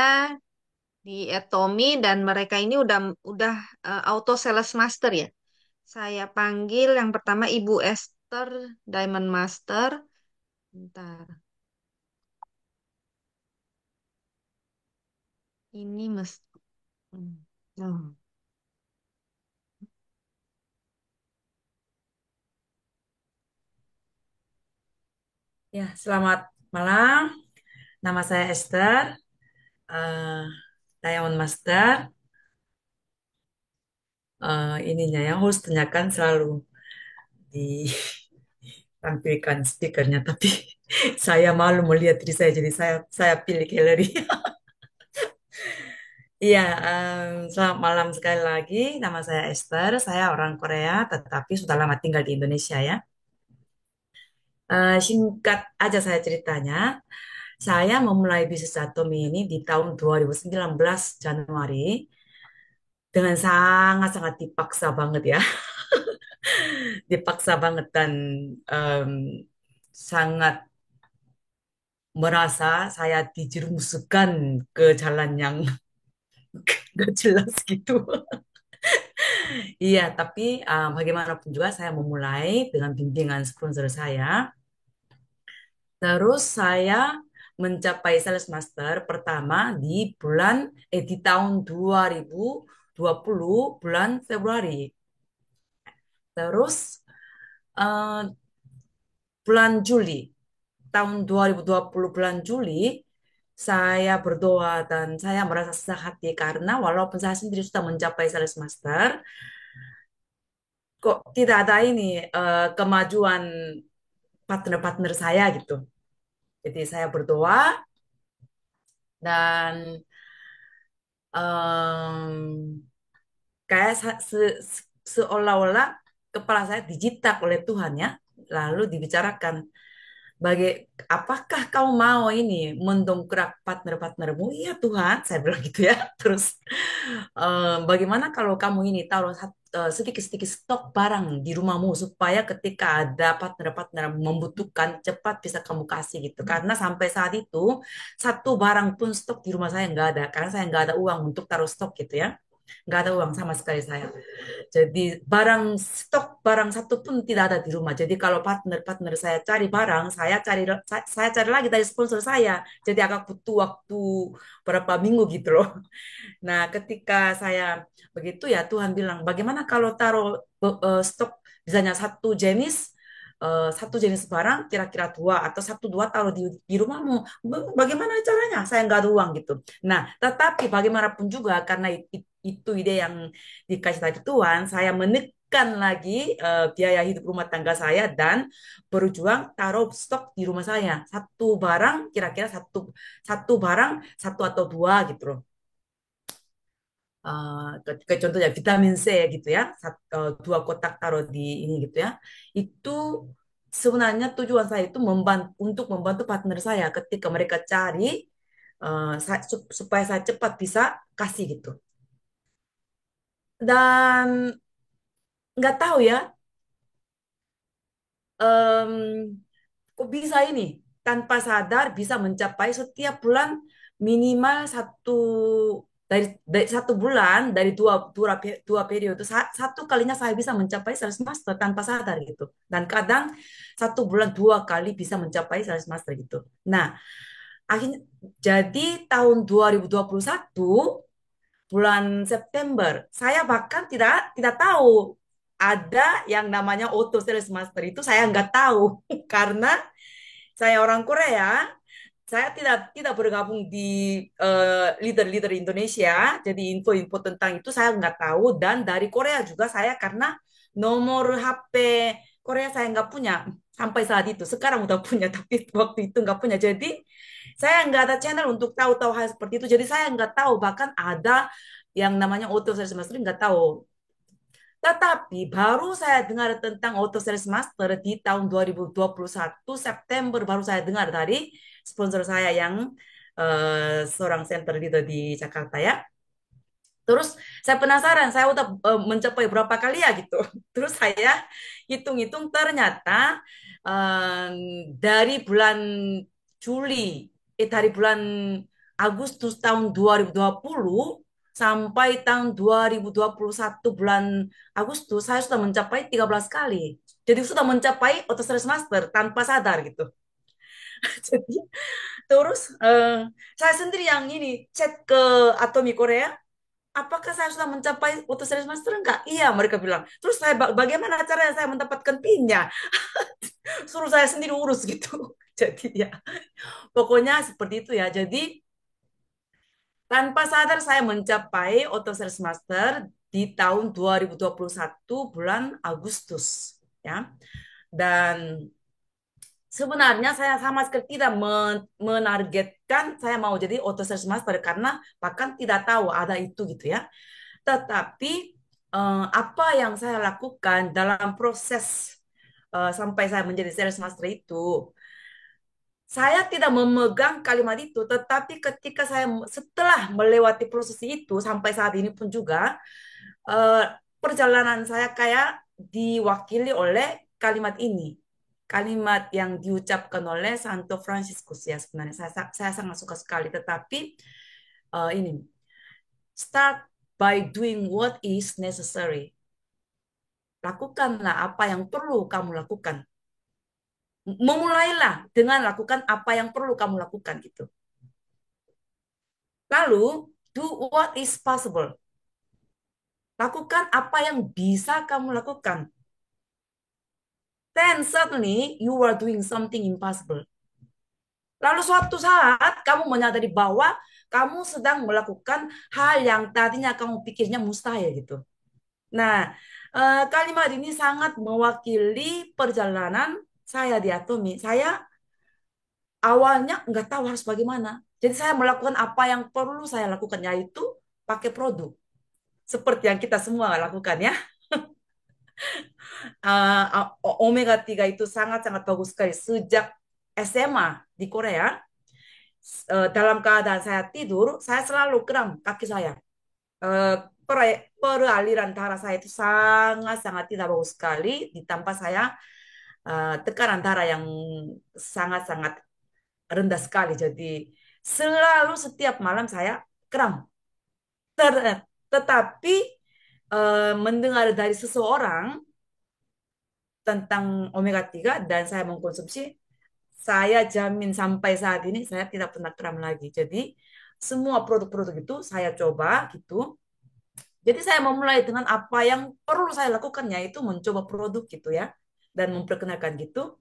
di Atomy dan mereka ini udah auto sales master ya. Saya panggil yang pertama Ibu Esther Diamond Master. Bentar. Ini mesti. Oh. Ya, selamat malam. Nama saya Esther, eh, Diamond Master. Ininya ya, hostnya kan selalu ditampilkan speakernya, tapi saya malu melihat diri saya, jadi saya pilih Hillary. Iya, selamat malam sekali lagi. Nama saya Esther, saya orang Korea, tetapi sudah lama tinggal di Indonesia ya. Singkat aja saya ceritanya. Saya memulai bisnis Atomi ini di tahun 2019 Januari dengan sangat-sangat dipaksa banget ya. Dipaksa banget dan em, sangat merasa saya dijerumuskan ke jalan yang gak jelas gitu. Iya, tapi bagaimanapun juga saya memulai dengan bimbingan sponsor saya. Terus saya mencapai sales master pertama di tahun 2020 bulan Februari. Terus eh, bulan Juli tahun 2020 bulan Juli saya berdoa dan saya merasa sesak hati karena walaupun saya sendiri sudah mencapai sales master, kok tidak ada ini kemajuan partner-partner saya gitu. Jadi saya berdoa dan em, kayak seolah-olah kepala saya dijitak oleh Tuhan ya. Lalu dibicarakan, apakah kau mau ini mendongkrak partner-partnermu? Iya Tuhan, saya bilang gitu ya. Terus bagaimana kalau kamu ini taruh sedikit-sedikit stok barang di rumahmu supaya ketika ada partner-partner membutuhkan cepat bisa kamu kasih gitu. Karena sampai saat itu satu barang pun stok di rumah saya nggak ada karena saya nggak ada uang untuk taruh stok gitu ya. Nggak ada uang sama sekali saya. Jadi stok barang satu pun tidak ada di rumah. Jadi kalau partner-partner saya cari barang, saya cari lagi dari sponsor saya. Jadi agak butuh waktu berapa minggu gitu loh. Nah, ketika saya begitu ya Tuhan bilang, bagaimana kalau taruh stok misalnya satu jenis barang kira-kira dua atau satu dua taruh di rumahmu. Bagaimana caranya? Saya nggak ada uang gitu. Nah, tetapi bagaimanapun juga karena itu ide yang dikasih tadi Tuhan, saya menekan lagi biaya hidup rumah tangga saya dan berjuang taruh stok di rumah saya. Satu barang kira-kira satu barang satu atau dua gitu loh. Contohnya vitamin C gitu ya, dua kotak taruh di ini gitu ya. Itu sebenarnya tujuan saya itu untuk membantu partner saya ketika mereka cari supaya saya cepat bisa kasih gitu. Dan nggak tahu ya, em, kok bisa ini tanpa sadar bisa mencapai setiap bulan minimal dari satu bulan dari dua periode satu kalinya saya bisa mencapai sales master tanpa sadar gitu dan kadang satu bulan dua kali bisa mencapai sales master gitu. Nah, akhirnya jadi tahun 2021 bulan September saya bahkan tidak tahu ada yang namanya auto sales master itu saya nggak tahu karena saya orang Korea, saya tidak bergabung di leader-leader Indonesia, jadi info-info tentang itu saya nggak tahu. Dan dari Korea juga saya karena nomor HP Korea saya nggak punya sampai saat itu. Sekarang udah punya, tapi waktu itu nggak punya. Jadi saya nggak ada channel untuk tahu-tahu hal seperti itu. Jadi saya nggak tahu bahkan ada yang namanya auto sales master nggak tahu. Tetapi baru saya dengar tentang auto sales master di tahun 2021 September baru saya dengar dari sponsor saya yang seorang center leader di Jakarta ya. Terus saya penasaran, saya udah mencapai berapa kali ya gitu. Terus saya hitung-hitung ternyata eh, dari bulan Juli, dari bulan Agustus tahun 2020 sampai tahun 2021 bulan Agustus, saya sudah mencapai 13 kali. Jadi sudah mencapai auto sales master tanpa sadar gitu. Jadi terus saya sendiri yang ini chat ke Atomi Korea, apakah saya sudah mencapai auto sales master enggak? Iya, mereka bilang. Terus saya bagaimana caranya saya mendapatkan PIN-nya? Suruh saya sendiri urus gitu. Jadi ya, pokoknya seperti itu ya. Jadi tanpa sadar saya mencapai auto sales master di tahun 2021 bulan Agustus ya. Dan sebenarnya saya sama sekali tidak menargetkan saya mau jadi auto sales master karena bahkan tidak tahu ada itu gitu ya. Tetapi apa yang saya lakukan dalam proses sampai saya menjadi sales master itu, saya tidak memegang kalimat itu, tetapi ketika saya setelah melewati proses itu sampai saat ini pun juga eh, perjalanan saya kayak diwakili oleh kalimat ini. Kalimat yang diucapkan oleh Santo Franciscus ya sebenarnya saya sangat suka sekali. Tetapi ini start by doing what is necessary. Lakukanlah apa yang perlu kamu lakukan. Memulailah dengan lakukan apa yang perlu kamu lakukan gitu. Lalu do what is possible. Lakukan apa yang bisa kamu lakukan. Then suddenly you are doing something impossible. Lalu suatu saat kamu menyadari bahwa kamu sedang melakukan hal yang tadinya kamu pikirnya mustahil gitu. Nah, kalimat ini sangat mewakili perjalanan saya di Atomi. Saya awalnya nggak tahu harus bagaimana. Jadi saya melakukan apa yang perlu saya lakukan, yaitu pakai produk. Seperti yang kita semua lakukan ya. Omega 3 itu sangat-sangat bagus sekali. Sejak SMA di Korea, dalam keadaan saya tidur, saya selalu kram kaki saya. Eh, Peraliran darah saya itu sangat-sangat tidak bagus sekali, ditambah saya tekanan darah yang sangat-sangat rendah sekali. Jadi selalu setiap malam saya kram. Tetapi mendengar dari seseorang tentang omega 3 dan saya mengkonsumsi, saya jamin sampai saat ini saya tidak pernah kram lagi. Jadi semua produk-produk itu saya coba gitu. Jadi saya memulai dengan apa yang perlu saya lakukan, yaitu mencoba produk gitu ya. Dan memperkenalkan gitu.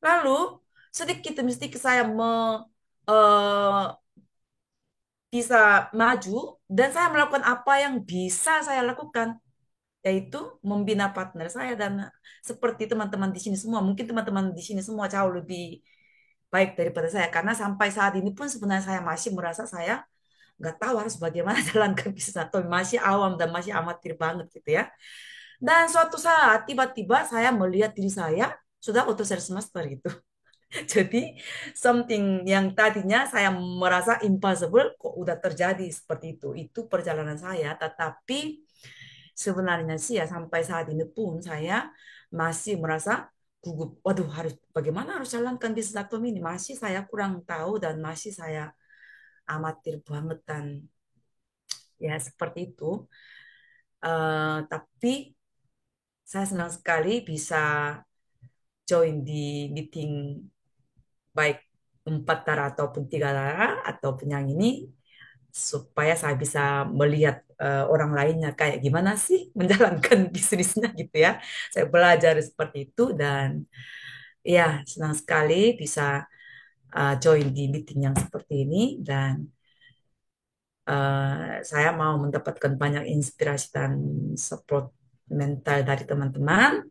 Lalu sedikit demi sedikit saya eh, bisa maju dan saya melakukan apa yang bisa saya lakukan, yaitu membina partner saya. Dan seperti teman-teman di sini semua, mungkin teman-teman di sini semua jauh lebih baik daripada saya karena sampai saat ini pun sebenarnya saya masih merasa saya nggak tahu harus bagaimana jalankan bisnis atau masih awam dan masih amatir banget gitu ya. Dan suatu saat tiba-tiba saya melihat diri saya sudah auto sales master gitu. Jadi something yang tadinya saya merasa impossible kok udah terjadi seperti itu. Itu perjalanan saya, tetapi sebenarnya sih ya sampai saat ini pun saya masih merasa gugup. Waduh, bagaimana harus jalankan bisnis Atom ini? Masih saya kurang tahu dan masih saya amatir banget dan ya seperti itu. Tapi saya senang sekali bisa join di meeting baik 4 darah ataupun 3 darah ataupun yang ini supaya saya bisa melihat orang lainnya kayak gimana sih menjalankan bisnisnya gitu ya. Saya belajar seperti itu dan ya senang sekali bisa join di meeting yang seperti ini dan saya mau mendapatkan banyak inspirasi dan support mental dari teman-teman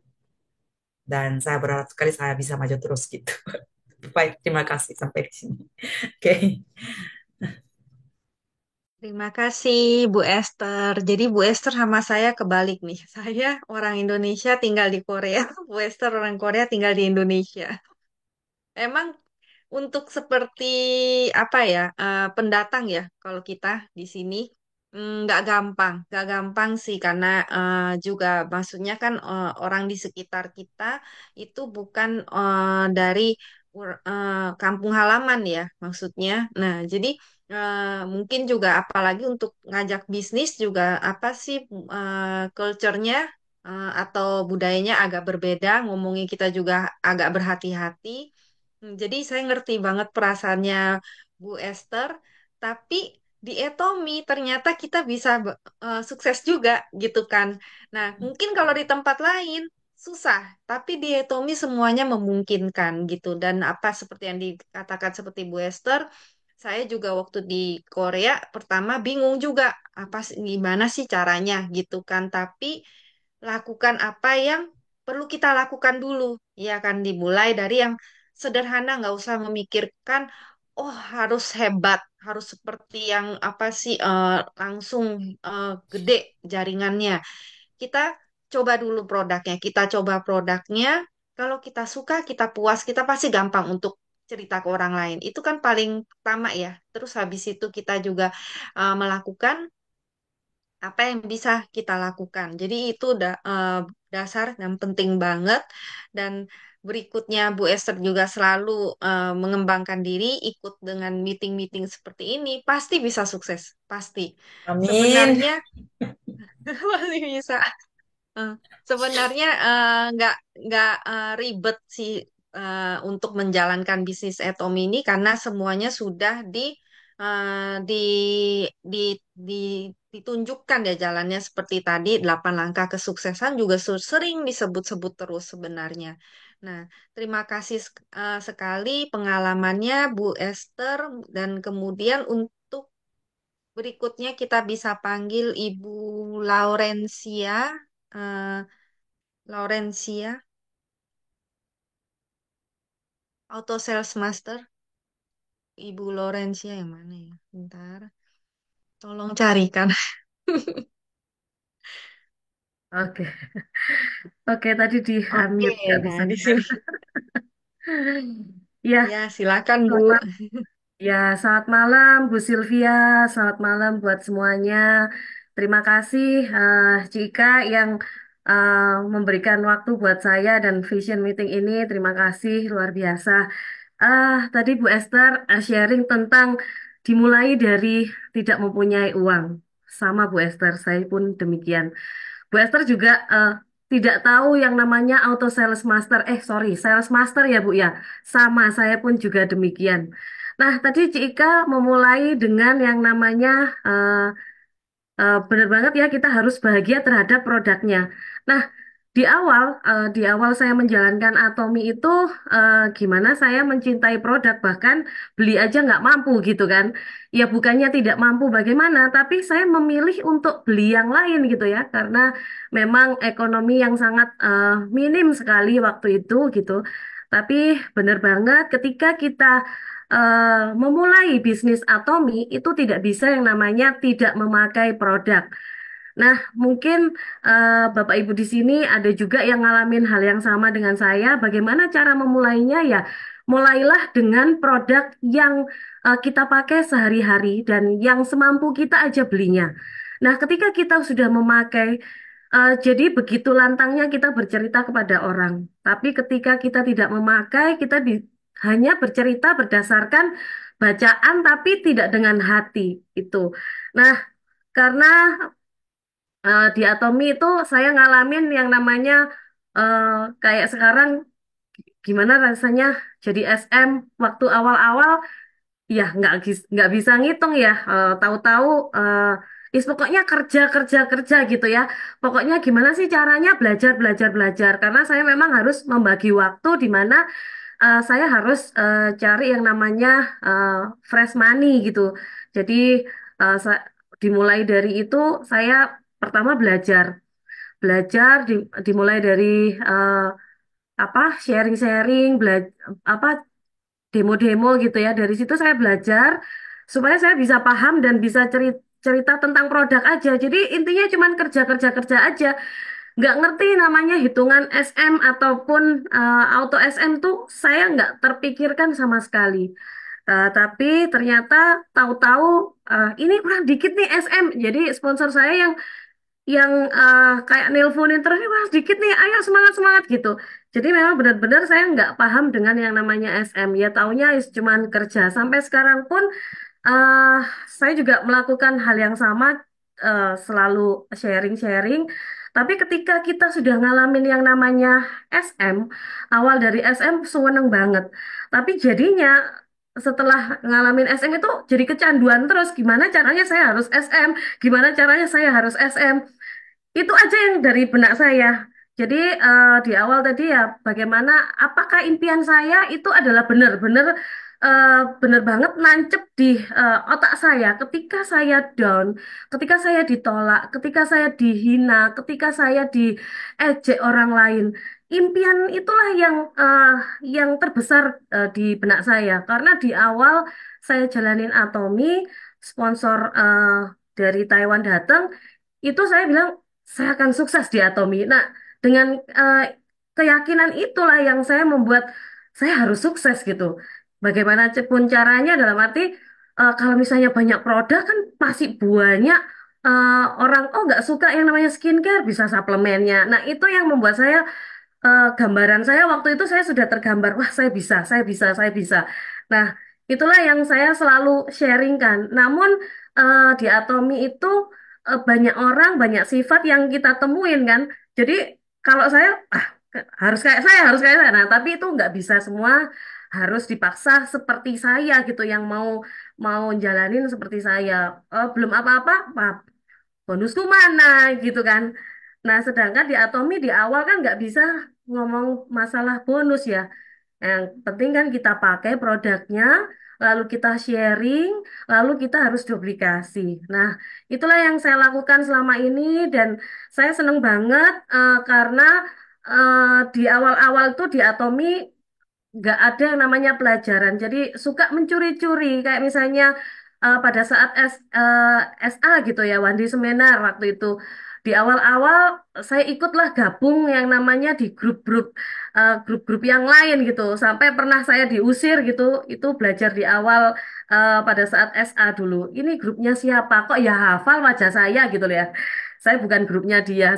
dan saya berharap sekali saya bisa maju terus gitu. Baik, terima kasih sampai di sini. Oke. Terima kasih Bu Esther. Jadi Bu Esther sama saya kebalik nih. Saya orang Indonesia tinggal di Korea. Bu Esther orang Korea tinggal di Indonesia. Emang untuk seperti apa ya, pendatang ya kalau kita di sini nggak gampang sih karena juga maksudnya kan orang di sekitar kita itu bukan dari kampung halaman ya maksudnya. Nah jadi mungkin juga apalagi untuk ngajak bisnis juga apa sih culture-nya atau budayanya agak berbeda, ngomongnya kita juga agak berhati-hati. Jadi saya ngerti banget perasaannya Bu Esther, tapi di Etomi ternyata kita bisa sukses juga gitu kan. Nah, mungkin kalau di tempat lain susah, tapi di Etomi semuanya memungkinkan gitu. Dan apa seperti yang dikatakan seperti Bu Esther, saya juga waktu di Korea pertama bingung juga gimana sih caranya gitu kan. Tapi lakukan apa yang perlu kita lakukan dulu, ya kan dimulai dari yang sederhana, nggak usah memikirkan, oh harus hebat, harus seperti yang apa sih langsung gede jaringannya. Kita coba dulu produknya, kita coba produknya. Kalau kita suka, kita puas, kita pasti gampang untuk cerita ke orang lain. Itu kan paling pertama ya. Terus habis itu kita juga melakukan apa yang bisa kita lakukan. Jadi itu dasar yang penting banget dan berikutnya Bu Esther juga selalu mengembangkan diri, ikut dengan meeting-meeting seperti ini, pasti bisa sukses, pasti. Amin. Sebenarnya pasti bisa. Eh, Sebenarnya nggak ribet sih untuk menjalankan bisnis Atom ini karena semuanya sudah di di di ditunjukkan ya jalannya seperti tadi 8 langkah kesuksesan juga sering disebut-sebut terus sebenarnya. Nah, terima kasih sekali pengalamannya Bu Esther dan kemudian untuk berikutnya kita bisa panggil Ibu Laurencia. eh, Laurencia, Auto Sales Master. Ibu Laurencia yang mana ya? Bentar, tolong carikan. Oke, oke tadi di Oke, unmute nggak bisa. nah di sini. Ya, Ya, silakan Bu. ya, selamat malam Bu Sylvia, selamat malam buat semuanya. Terima kasih Cika yang eh, memberikan waktu buat saya dan Vision Meeting ini. Terima kasih luar biasa. Tadi Bu Esther sharing tentang dimulai dari tidak mempunyai uang. Sama Bu Esther, saya pun demikian. Bu Esther juga tidak tahu yang namanya auto sales master. Sorry, sales master ya Bu ya. Sama, saya pun juga demikian. Nah, tadi Cik Ika memulai dengan yang namanya benar banget ya kita harus bahagia terhadap produknya. Nah, di awal saya menjalankan Atomi itu gimana saya mencintai produk bahkan beli aja nggak mampu gitu kan. Ya bukannya tidak mampu bagaimana, tapi saya memilih untuk beli yang lain gitu ya karena memang ekonomi yang sangat minim sekali waktu itu gitu. Tapi benar banget ketika kita memulai bisnis Atomi itu tidak bisa yang namanya tidak memakai produk. Nah, mungkin Bapak Ibu di sini ada juga yang ngalamin hal yang sama dengan saya. Bagaimana cara memulainya ya? Mulailah dengan produk yang kita pakai sehari-hari dan yang semampu kita aja belinya. Nah, ketika kita sudah memakai, jadi begitu lantangnya kita bercerita kepada orang. Tapi ketika kita tidak memakai, kita hanya bercerita berdasarkan bacaan tapi tidak dengan hati itu. Nah, karena di Atomi itu saya ngalamin yang namanya eh, kayak sekarang gimana rasanya jadi SM waktu awal-awal ya nggak bisa ngitung ya. Tahu-tahu pokoknya kerja kerja kerja gitu ya. Pokoknya gimana sih caranya belajar belajar belajar karena saya memang harus membagi waktu di mana saya harus cari yang namanya eh, fresh money gitu. Jadi dimulai dari itu saya pertama dimulai dari eh, apa sharing-sharing, apa demo-demo gitu ya. Dari situ saya belajar supaya saya bisa paham dan bisa cerita tentang produk aja. Jadi intinya cuman kerja-kerja-kerja aja. Nggak ngerti namanya hitungan SM ataupun auto SM tuh saya nggak terpikirkan sama sekali. Tapi ternyata tahu-tahu ini kurang dikit nih SM. Jadi sponsor saya yang kayak nelponin terus, "Ini mas dikit nih, ayo semangat semangat," gitu. Jadi memang benar-benar saya nggak paham dengan yang namanya SM. Ya taunya cuman kerja. Sampai sekarang pun eh saya juga melakukan hal yang sama, selalu sharing-sharing. Tapi ketika kita sudah ngalamin yang namanya SM, awal dari SM seneng banget. Tapi jadinya setelah ngalamin SM itu jadi kecanduan terus. Gimana caranya saya harus SM? Gimana caranya saya harus SM? Itu aja yang dari benak saya. Jadi di awal tadi ya bagaimana apakah impian saya itu adalah benar-benar benar banget nancep di otak saya ketika saya down, ketika saya ditolak, ketika saya dihina, ketika saya diejek orang lain. Impian itulah yang terbesar di benak saya karena di awal saya jalanin Atomi, sponsor dari Taiwan datang, itu saya bilang saya akan sukses di Atomi. Nah, dengan eh, keyakinan itulah yang saya membuat saya harus sukses gitu. Bagaimana pun caranya dalam arti kalau misalnya banyak produk kan masih banyak orang oh nggak suka yang namanya skincare bisa suplemennya. Nah, itu yang membuat saya gambaran saya waktu itu saya sudah tergambar, wah saya bisa, saya bisa, saya bisa. Nah, itulah yang saya selalu sharingkan. Namun di Atomi itu banyak orang, banyak sifat yang kita temuin kan. Jadi kalau saya harus kayak saya. Nah, tapi itu nggak bisa semua, harus dipaksa seperti saya gitu yang mau mau jalanin seperti saya. Belum apa-apa, bonusku mana gitu kan. Nah, sedangkan di Atomi di awal kan nggak bisa ngomong masalah bonus ya. Yang penting kan kita pakai produknya, lalu kita sharing, lalu kita harus duplikasi. Nah, itulah yang saya lakukan selama ini dan saya seneng banget karena di awal-awal tuh di Atomi nggak ada yang namanya pelajaran. Jadi suka mencuri-curi kayak misalnya pada saat SA gitu ya, Wandi seminar waktu itu. Di awal-awal saya ikutlah gabung yang namanya di grup-grup yang lain gitu. Sampai pernah saya diusir gitu. Itu belajar di awal pada saat SA dulu. Ini grupnya siapa? Kok ya hafal wajah saya gitu loh ya. Saya bukan grupnya dia.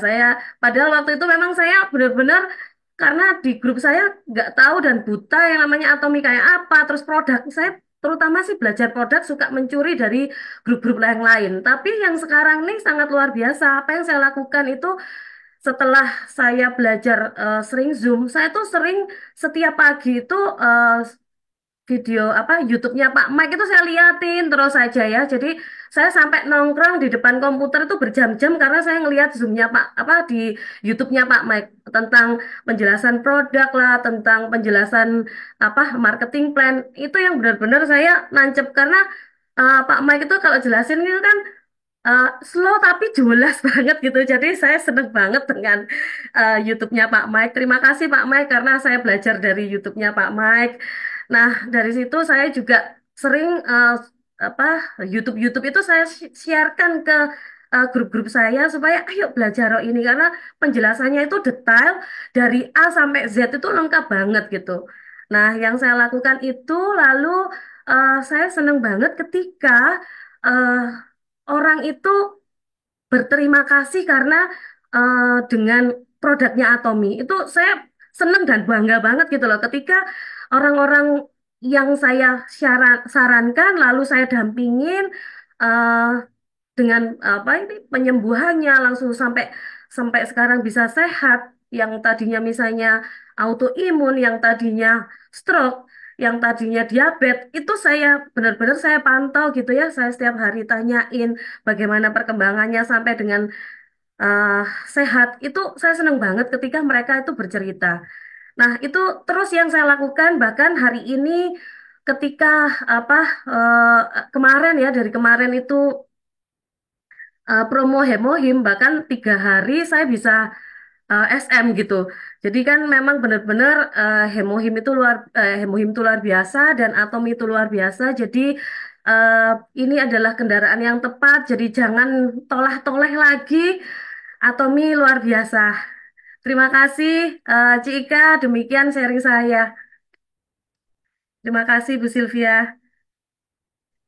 Padahal waktu itu memang saya benar-benar karena di grup saya nggak tahu dan buta yang namanya Atomi kayak apa, terus produk saya terutama sih belajar produk suka mencuri dari grup-grup yang lain. Tapi yang sekarang nih sangat luar biasa. Apa yang saya lakukan itu setelah saya belajar sering Zoom, saya tuh sering setiap pagi itu video apa YouTube-nya Pak Mike itu saya liatin terus saja ya. Jadi saya sampai nongkrong di depan komputer itu berjam-jam karena saya ngelihat Zoom-nya Pak apa di YouTube-nya Pak Mike tentang penjelasan produk lah, tentang penjelasan apa marketing plan. Itu yang benar-benar saya nancep karena Pak Mike itu kalau jelasin itu kan slow tapi jelas banget gitu. Jadi saya seneng banget dengan YouTube-nya Pak Mike. Terima kasih Pak Mike karena saya belajar dari YouTube-nya Pak Mike. Nah, dari situ saya juga sering apa YouTube itu saya sharekan ke grup-grup saya supaya ayo belajar ini karena penjelasannya itu detail dari A sampai Z itu lengkap banget gitu. Nah, yang saya lakukan itu lalu saya seneng banget ketika eh, orang itu berterima kasih karena dengan produknya Atomi. Itu saya seneng dan bangga banget gitu loh ketika orang-orang yang saya sarankan lalu saya dampingin eh, dengan apa ini penyembuhannya langsung sampai sampai sekarang bisa sehat yang tadinya misalnya autoimun yang tadinya stroke yang tadinya diabetes itu saya benar-benar saya pantau gitu ya saya setiap hari tanyain bagaimana perkembangannya sampai dengan eh, sehat itu saya senang banget ketika mereka itu bercerita. Nah, itu terus yang saya lakukan bahkan hari ini ketika apa kemarin ya dari kemarin itu promo Hemohim bahkan 3 hari saya bisa SM gitu. Jadi kan memang benar-benar Hemohim itu luar biasa dan Atom itu luar biasa. Jadi eh, ini adalah kendaraan yang tepat. Jadi jangan tolah-toleh lagi. Atomi luar biasa. Terima kasih Ci Ika. Demikian sharing saya. Terima kasih Bu Sylvia.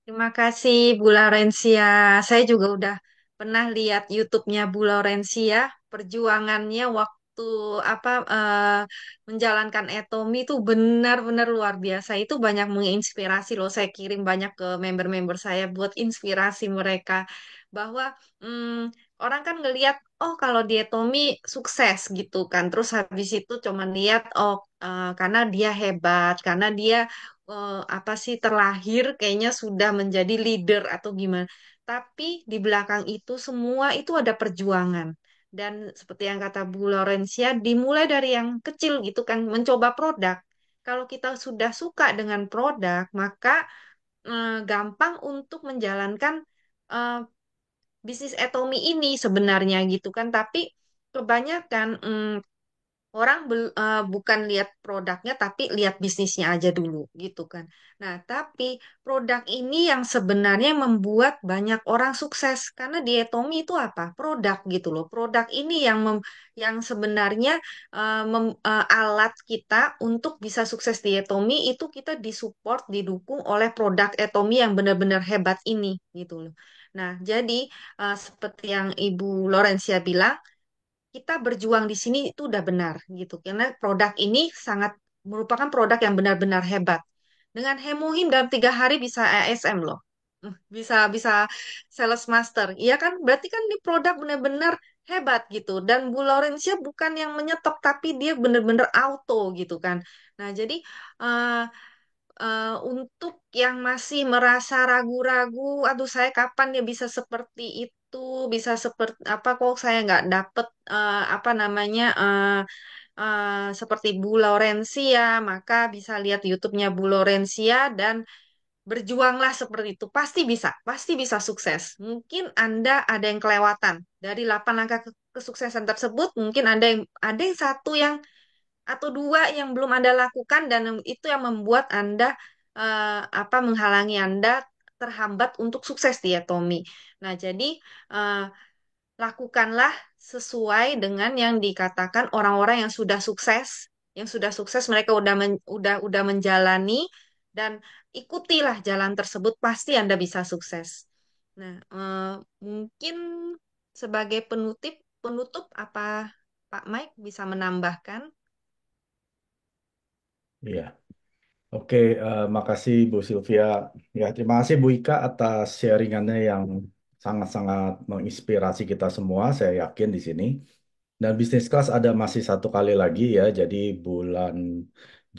Terima kasih Bu Laurencia. Saya juga udah pernah lihat YouTube-nya Bu Laurencia. Perjuangannya waktu apa menjalankan Etomi itu benar-benar luar biasa. Itu banyak menginspirasi loh. Saya kirim banyak ke member-member saya buat inspirasi mereka bahwa orang kan ngelihat oh kalau di Etomi sukses gitu kan. Terus habis itu cuma lihat oh karena dia hebat, karena dia apa sih terlahir kayaknya sudah menjadi leader atau gimana. Tapi di belakang itu semua itu ada perjuangan. Dan seperti yang kata Bu Laurencia, dimulai dari yang kecil gitu kan, mencoba produk. Kalau kita sudah suka dengan produk, maka gampang untuk menjalankan eh, bisnis Atomi ini sebenarnya gitu kan. Tapi kebanyakan orang bukan lihat produknya tapi lihat bisnisnya aja dulu gitu kan. Nah, tapi produk ini yang sebenarnya membuat banyak orang sukses karena dietomi itu apa? Produk gitu loh. Produk ini yang sebenarnya alat kita untuk bisa sukses dietomi itu kita disupport, didukung oleh produk etomi yang benar-benar hebat ini gitu loh. Nah, jadi seperti yang Ibu Lorencia bilang kita berjuang di sini itu udah benar gitu karena produk ini sangat merupakan produk yang benar-benar hebat dengan Hemohim dalam 3 hari bisa ASM loh. Bisa bisa sales master iya kan berarti kan ini produk benar-benar hebat gitu dan Bu Laurencia bukan yang menyetop tapi dia benar-benar auto gitu kan. Nah jadi eh, untuk yang masih merasa ragu-ragu, aduh saya kapan ya bisa seperti itu, bisa seperti apa kok saya nggak dapet apa namanya seperti Bu Laurencia, maka bisa lihat YouTube-nya Bu Laurencia dan berjuanglah seperti itu. Pasti bisa sukses. Mungkin Anda ada yang kelewatan dari 8 langkah kesuksesan tersebut, mungkin ada yang satu yang atau dua yang belum Anda lakukan dan itu yang membuat Anda apa menghalangi Anda terhambat untuk sukses di Atomi. Nah, jadi eh, lakukanlah sesuai dengan yang dikatakan orang-orang yang sudah sukses mereka udah menjalani dan ikutilah jalan tersebut pasti Anda bisa sukses. Nah, mungkin sebagai penutup apa Pak Mike bisa menambahkan? Iya. Oke, makasih Bu Sylvia. Ya, terima kasih Bu Ika atas sharingannya yang sangat-sangat menginspirasi kita semua. Saya yakin di sini. Dan bisnis kelas ada masih 1 kali lagi ya. Jadi bulan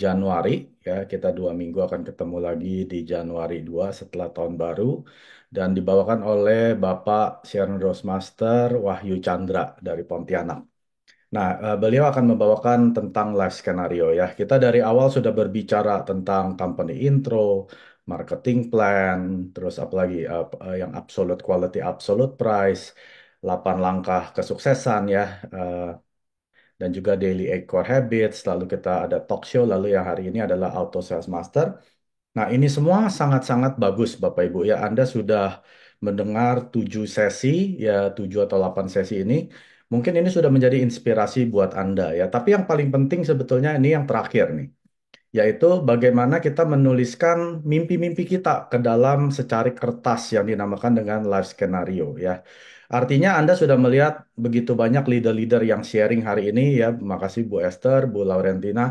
Januari ya kita 2 minggu akan ketemu lagi di Januari 2 setelah tahun baru dan dibawakan oleh Bapak Sharon Roastmaster Wahyu Chandra dari Pontianak. Nah, beliau akan membawakan tentang life scenario ya. Kita dari awal sudah berbicara tentang company intro, marketing plan, terus apalagi yang absolute quality, absolute price, 8 langkah kesuksesan ya, dan juga daily 8 core habits. Lalu kita ada talk show, lalu yang hari ini adalah auto sales master. Nah, ini semua sangat-sangat bagus, Bapak Ibu ya. Anda sudah mendengar 7 sesi, ya 7 atau 8 sesi ini. Mungkin ini sudah menjadi inspirasi buat Anda ya. Tapi yang paling penting sebetulnya ini yang terakhir nih, yaitu bagaimana kita menuliskan mimpi-mimpi kita ke dalam secarik kertas yang dinamakan dengan life scenario ya. Artinya Anda sudah melihat begitu banyak leader-leader yang sharing hari ini ya. Makasih Bu Esther, Bu Laurentina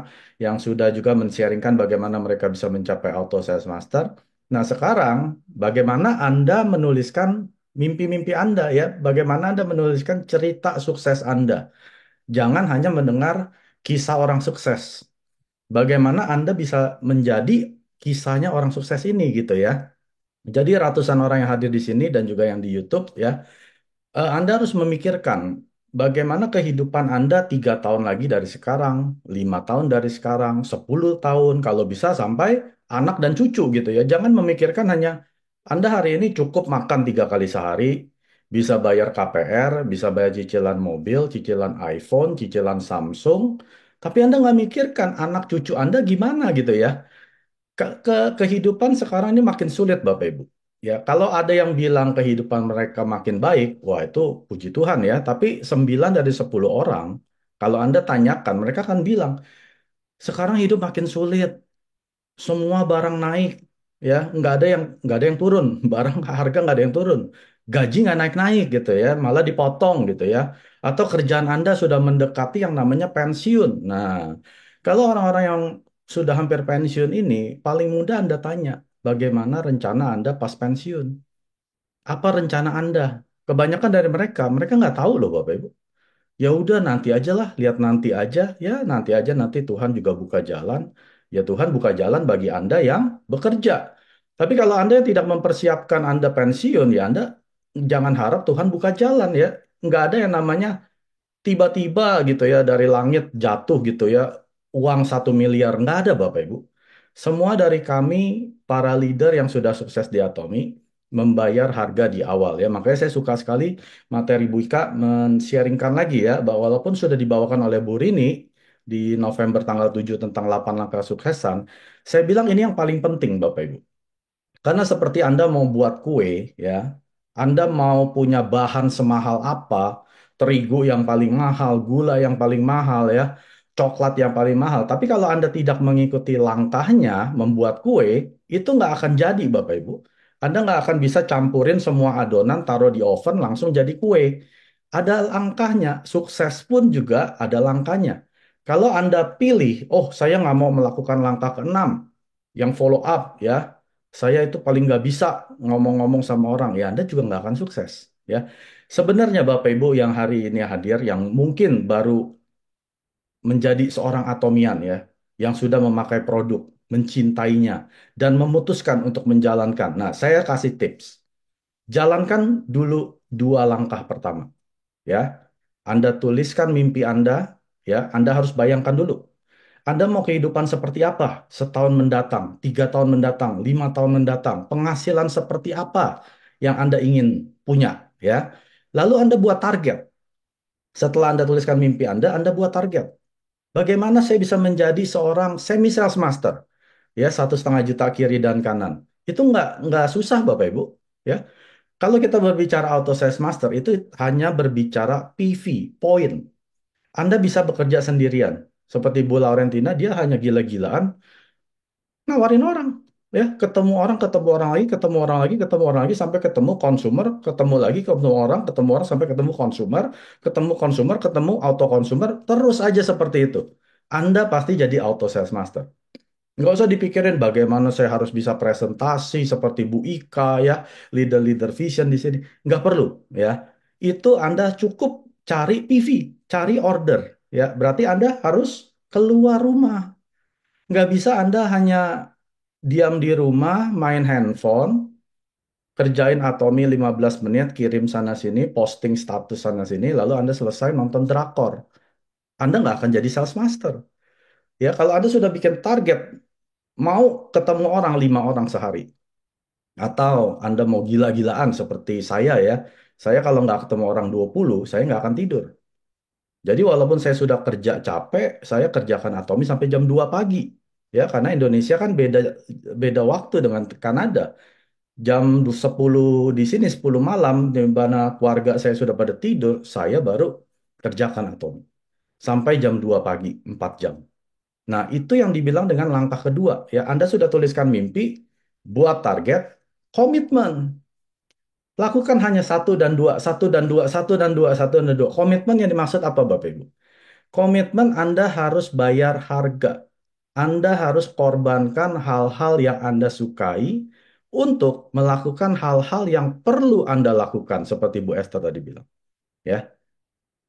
yang sudah juga men-sharingkan bagaimana mereka bisa mencapai auto sales master. Nah, sekarang bagaimana Anda menuliskan mimpi-mimpi Anda ya? Bagaimana Anda menuliskan cerita sukses Anda? Jangan hanya mendengar kisah orang sukses. Bagaimana Anda bisa menjadi kisahnya orang sukses ini gitu ya. Jadi ratusan orang yang hadir di sini dan juga yang di YouTube ya, Anda harus memikirkan bagaimana kehidupan Anda 3 tahun lagi dari sekarang, 5 tahun dari sekarang, 10 tahun, kalau bisa sampai anak dan cucu gitu ya. Jangan memikirkan hanya Anda hari ini cukup makan 3 kali sehari, bisa bayar KPR, bisa bayar cicilan mobil, cicilan iPhone, cicilan Samsung, tapi Anda nggak mikirkan anak cucu Anda gimana gitu ya. Kehidupan sekarang ini makin sulit, Bapak Ibu. Ya, kalau ada yang bilang kehidupan mereka makin baik, wah itu puji Tuhan ya. Tapi 9 dari 10 orang, kalau Anda tanyakan, mereka akan bilang, sekarang hidup makin sulit, semua barang naik, ya, nggak ada yang turun, barang harga nggak ada yang turun, gaji nggak naik-naik gitu ya, malah dipotong gitu ya, atau kerjaan Anda sudah mendekati yang namanya pensiun. Nah, kalau orang-orang yang sudah hampir pensiun ini, paling mudah Anda tanya, bagaimana rencana Anda pas pensiun? Apa rencana Anda? Kebanyakan dari mereka nggak tahu loh Bapak Ibu. Ya udah nanti aja lah, lihat nanti aja, ya nanti aja nanti Tuhan juga buka jalan. Ya Tuhan buka jalan bagi Anda yang bekerja. Tapi kalau Anda yang tidak mempersiapkan Anda pensiun, ya Anda jangan harap Tuhan buka jalan ya. Nggak ada yang namanya tiba-tiba gitu ya dari langit jatuh gitu ya uang 1 miliar. Nggak ada Bapak Ibu. Semua dari kami para leader yang sudah sukses di Atomi membayar harga di awal ya. Makanya saya suka sekali materi Bu Ika men-sharingkan lagi ya bahwa walaupun sudah dibawakan oleh Bu Rini di November tanggal 7 tentang 8 langkah kesuksesan, saya bilang ini yang paling penting Bapak Ibu. Karena seperti Anda mau buat kue, ya, Anda mau punya bahan semahal apa, terigu yang paling mahal, gula yang paling mahal, ya, coklat yang paling mahal. Tapi kalau Anda tidak mengikuti langkahnya membuat kue, itu nggak akan jadi, Bapak Ibu. Anda nggak akan bisa campurin semua adonan, taruh di oven, langsung jadi kue. Ada langkahnya, sukses pun juga ada langkahnya. Kalau Anda pilih, oh saya nggak mau melakukan langkah keenam, yang follow up, ya saya itu paling nggak bisa ngomong-ngomong sama orang, ya Anda juga nggak akan sukses. Ya, sebenarnya Bapak Ibu yang hari ini hadir, yang mungkin baru menjadi seorang atomian ya, yang sudah memakai produk, mencintainya, dan memutuskan untuk menjalankan. Nah, saya kasih tips. Jalankan dulu 2 langkah pertama. Ya, Anda tuliskan mimpi Anda. Ya, Anda harus bayangkan dulu. Anda mau kehidupan seperti apa setahun mendatang, 3 tahun mendatang, 5 tahun mendatang, penghasilan seperti apa yang Anda ingin punya, ya. Lalu Anda buat target. Setelah Anda tuliskan mimpi Anda buat target. Bagaimana saya bisa menjadi seorang semi sales master, ya 1,5 juta kiri dan kanan. Itu nggak susah Bapak Ibu, ya. Kalau kita berbicara auto sales master itu hanya berbicara PV, point. Anda bisa bekerja sendirian. Seperti Bu Laurentina, dia hanya gila-gilaan nawarin orang. Ya, ketemu orang lagi, ketemu orang lagi, ketemu orang lagi, sampai ketemu konsumer, ketemu lagi, ketemu orang, sampai ketemu konsumer, ketemu auto konsumer, terus aja seperti itu. Anda pasti jadi auto sales master. Nggak usah dipikirin bagaimana saya harus bisa presentasi seperti Bu Ika ya, leader-leader vision di sini. Nggak perlu ya. Itu Anda cukup cari PV, cari order ya. Berarti Anda harus keluar rumah. Nggak bisa Anda hanya diam di rumah, main handphone, kerjain Atomi 15 menit, kirim sana sini, posting status sana sini, lalu Anda selesai nonton drakor. Anda nggak akan jadi sales master. Ya, kalau Anda sudah bikin target mau ketemu orang 5 orang sehari, atau Anda mau gila-gilaan seperti saya ya, saya kalau nggak ketemu orang 20, saya nggak akan tidur. Jadi walaupun saya sudah kerja capek, saya kerjakan Atomi sampai jam 2 pagi. Ya, karena Indonesia kan beda beda waktu dengan Kanada. Jam 10 di sini, 10 malam, di mana keluarga saya sudah pada tidur, saya baru kerjakan Atomi. Sampai jam 2 pagi, 4 jam. Nah, itu yang dibilang dengan langkah kedua. Ya, Anda sudah tuliskan mimpi, buat target, komitmen. Lakukan hanya satu dan dua, satu dan dua, satu dan dua, satu dan dua. Komitmen yang dimaksud apa, Bapak Ibu? Komitmen Anda harus bayar harga. Anda harus korbankan hal-hal yang Anda sukai untuk melakukan hal-hal yang perlu Anda lakukan, seperti Bu Esther tadi bilang. Ya,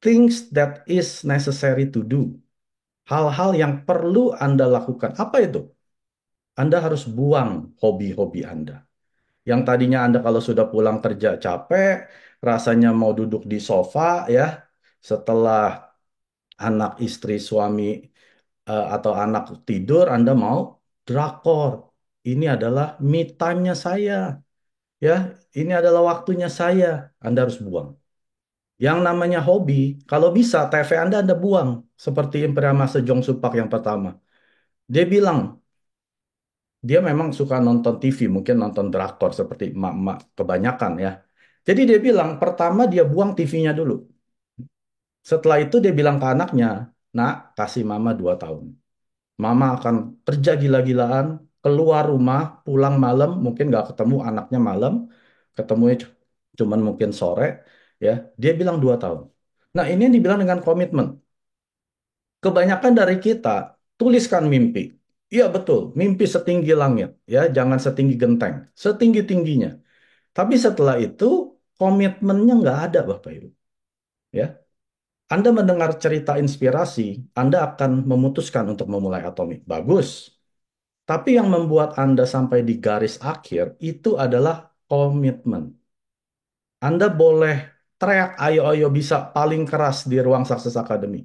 things that is necessary to do. Hal-hal yang perlu Anda lakukan. Apa itu? Anda harus buang hobi-hobi Anda. Yang tadinya Anda kalau sudah pulang kerja capek, rasanya mau duduk di sofa, ya, Setelah anak istri suami atau anak tidur, Anda mau drakor. Ini adalah me time-nya saya, ya. Ini adalah waktunya saya. Anda harus buang. Yang namanya hobi, kalau bisa TV Anda buang. Seperti Imperial Master Jong Supak yang pertama. Dia bilang, dia memang suka nonton TV, mungkin nonton drakor seperti emak-emak kebanyakan ya. Jadi dia bilang, pertama dia buang TV-nya dulu. Setelah itu dia bilang ke anaknya, nak, kasih mama 2 tahun. Mama akan kerja gila-gilaan, keluar rumah, pulang malam, mungkin nggak ketemu anaknya malam, ketemunya cuman mungkin sore, ya. Dia bilang 2 tahun. Nah, ini yang dibilang dengan komitmen. Kebanyakan dari kita tuliskan mimpi. Iya betul, mimpi setinggi langit, ya, jangan setinggi genteng, setinggi-tingginya. Tapi setelah itu komitmennya nggak ada, Bapak Ibu. Ya, Anda mendengar cerita inspirasi, Anda akan memutuskan untuk memulai Atomic. Bagus. Tapi yang membuat Anda sampai di garis akhir itu adalah komitmen. Anda boleh teriak ayo-ayo bisa paling keras di ruang Success Academy.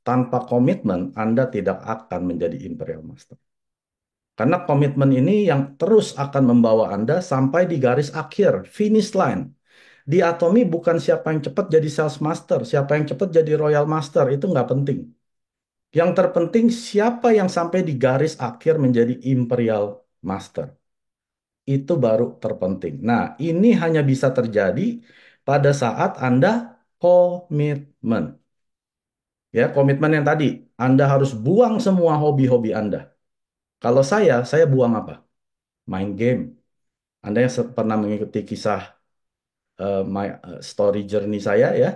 Tanpa komitmen, Anda tidak akan menjadi Imperial Master. Karena komitmen ini yang terus akan membawa Anda sampai di garis akhir, finish line. Di Atomi bukan siapa yang cepat jadi Sales Master, siapa yang cepat jadi Royal Master, itu nggak penting. Yang terpenting siapa yang sampai di garis akhir menjadi Imperial Master. Itu baru terpenting. Nah, ini hanya bisa terjadi pada saat Anda komitmen. Ya, komitmen yang tadi, Anda harus buang semua hobi-hobi Anda. Kalau saya buang apa? Main game. Anda yang pernah mengikuti kisah story journey saya ya,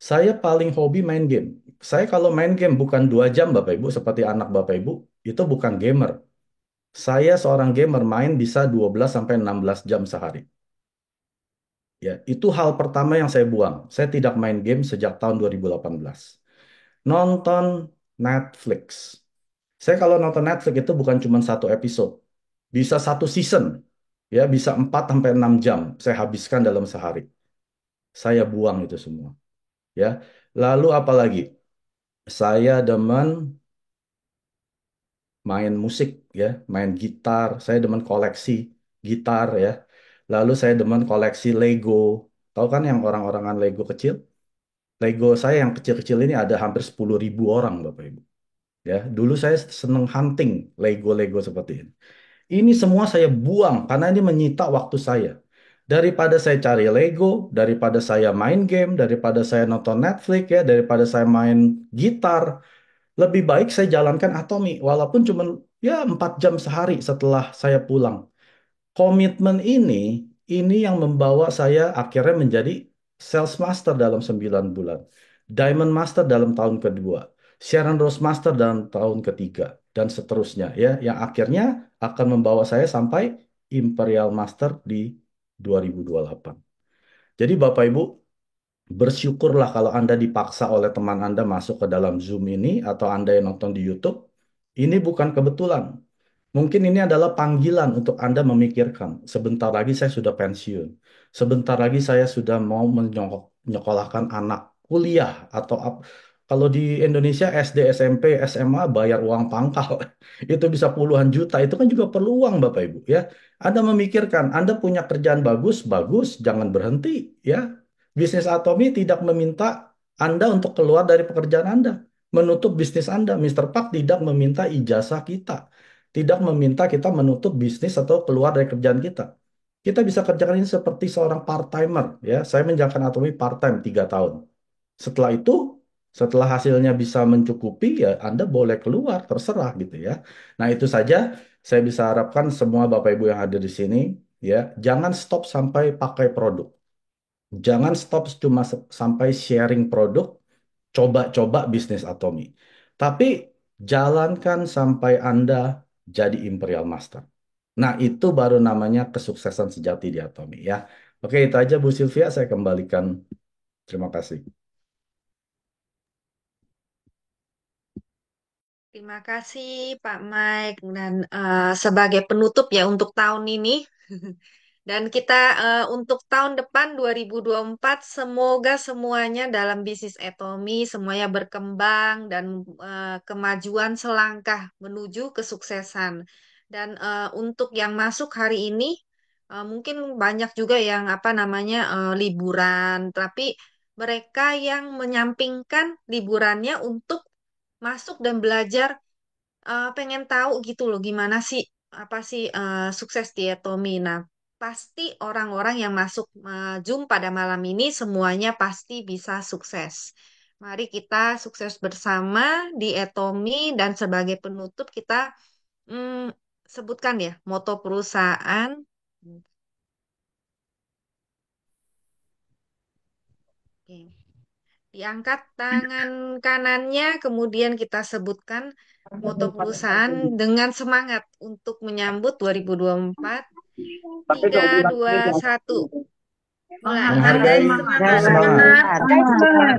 saya paling hobi main game. Saya kalau main game bukan 2 jam Bapak Ibu, seperti anak Bapak Ibu, itu bukan gamer. Saya seorang gamer main bisa 12 sampai 16 jam sehari. Ya, itu hal pertama yang saya buang. Saya tidak main game sejak tahun 2018. Nonton Netflix. Saya kalau nonton Netflix itu bukan cuma satu episode. Bisa satu season. Ya, bisa 4 sampai 6 jam saya habiskan dalam sehari. Saya buang itu semua. Ya. Lalu apa lagi? Saya demen main musik ya, main gitar. Saya demen koleksi gitar ya. Lalu saya demen koleksi Lego. Tahu kan yang orang-orangan Lego kecil? Lego saya yang kecil-kecil ini ada hampir 10.000 orang, Bapak Ibu. Ya, dulu saya seneng hunting Lego-Lego seperti ini. Ini semua saya buang karena ini menyita waktu saya. Daripada saya cari Lego, daripada saya main game, daripada saya nonton Netflix ya, daripada saya main gitar, lebih baik saya jalankan Atomi walaupun cuma ya 4 jam sehari setelah saya pulang. Komitmen ini yang membawa saya akhirnya menjadi Sales Master dalam 9 bulan. Diamond Master dalam tahun kedua. Sharon Rose Master dalam tahun ketiga. Dan seterusnya ya. Yang akhirnya akan membawa saya sampai Imperial Master di 2028. Jadi Bapak Ibu, bersyukurlah kalau Anda dipaksa oleh teman Anda masuk ke dalam Zoom ini atau Anda yang nonton di YouTube. Ini bukan kebetulan. Mungkin ini adalah panggilan untuk Anda memikirkan, sebentar lagi saya sudah pensiun. Sebentar lagi saya sudah mau menyekolahkan anak kuliah atau kalau di Indonesia SD, SMP, SMA bayar uang pangkal. Itu bisa puluhan juta. Itu kan juga perlu uang Bapak Ibu ya. Anda memikirkan, Anda punya kerjaan bagus, bagus, jangan berhenti ya. Bisnis Atomi tidak meminta Anda untuk keluar dari pekerjaan Anda, menutup bisnis Anda. Mister Pak tidak meminta ijazah kita, tidak meminta kita menutup bisnis atau keluar dari kerjaan kita. Kita bisa kerjakan ini seperti seorang part-timer. Ya, saya menjalankan Atomi part-time 3 tahun. Setelah itu, setelah hasilnya bisa mencukupi, ya Anda boleh keluar, terserah gitu ya. Nah itu saja saya bisa harapkan semua Bapak Ibu yang hadir di sini, ya jangan stop sampai pakai produk. Jangan stop cuma sampai sharing produk, coba-coba bisnis Atomi. Tapi jalankan sampai Anda jadi Imperial Master. Nah, itu baru namanya kesuksesan sejati di Atomi ya. Oke, itu aja Bu Sylvia, saya kembalikan. Terima kasih. Terima kasih Pak Mike dan sebagai penutup ya untuk tahun ini Dan kita untuk tahun depan 2024 semoga semuanya dalam bisnis Atomy semuanya berkembang dan kemajuan selangkah menuju kesuksesan. Dan untuk yang masuk hari ini mungkin banyak juga yang apa namanya liburan, tapi mereka yang menyampingkan liburannya untuk masuk dan belajar, pengen tahu gitu loh gimana sih apa sih sukses di Atomy. Nah, pasti orang-orang yang masuk Zoom pada malam ini semuanya pasti bisa sukses. Mari kita sukses bersama di Atomy dan sebagai penutup kita mm, sebutkan ya moto perusahaan. Oke. Diangkat tangan kanannya, kemudian kita sebutkan moto perusahaan dengan semangat untuk menyambut 2024. 3, 2, 1. Mulai. Menghargai semangat,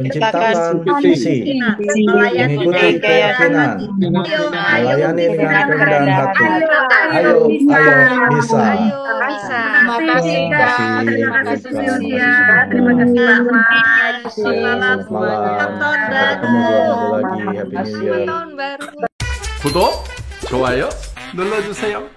menciptakan visi, mengikuti keyakinan, melayani dengan kerendahan hati. Ayo, bisa. Ayo, bisa. Terima kasih Kak. Terima kasih Sylvia. Terima kasih Mbak Mai. Selamat Selamat malam. tahun Sampai ketemu baru. 2 minggu lagi. Happy New Selamat Year. tahun baru. 구독, 좋아요 눌러주세요.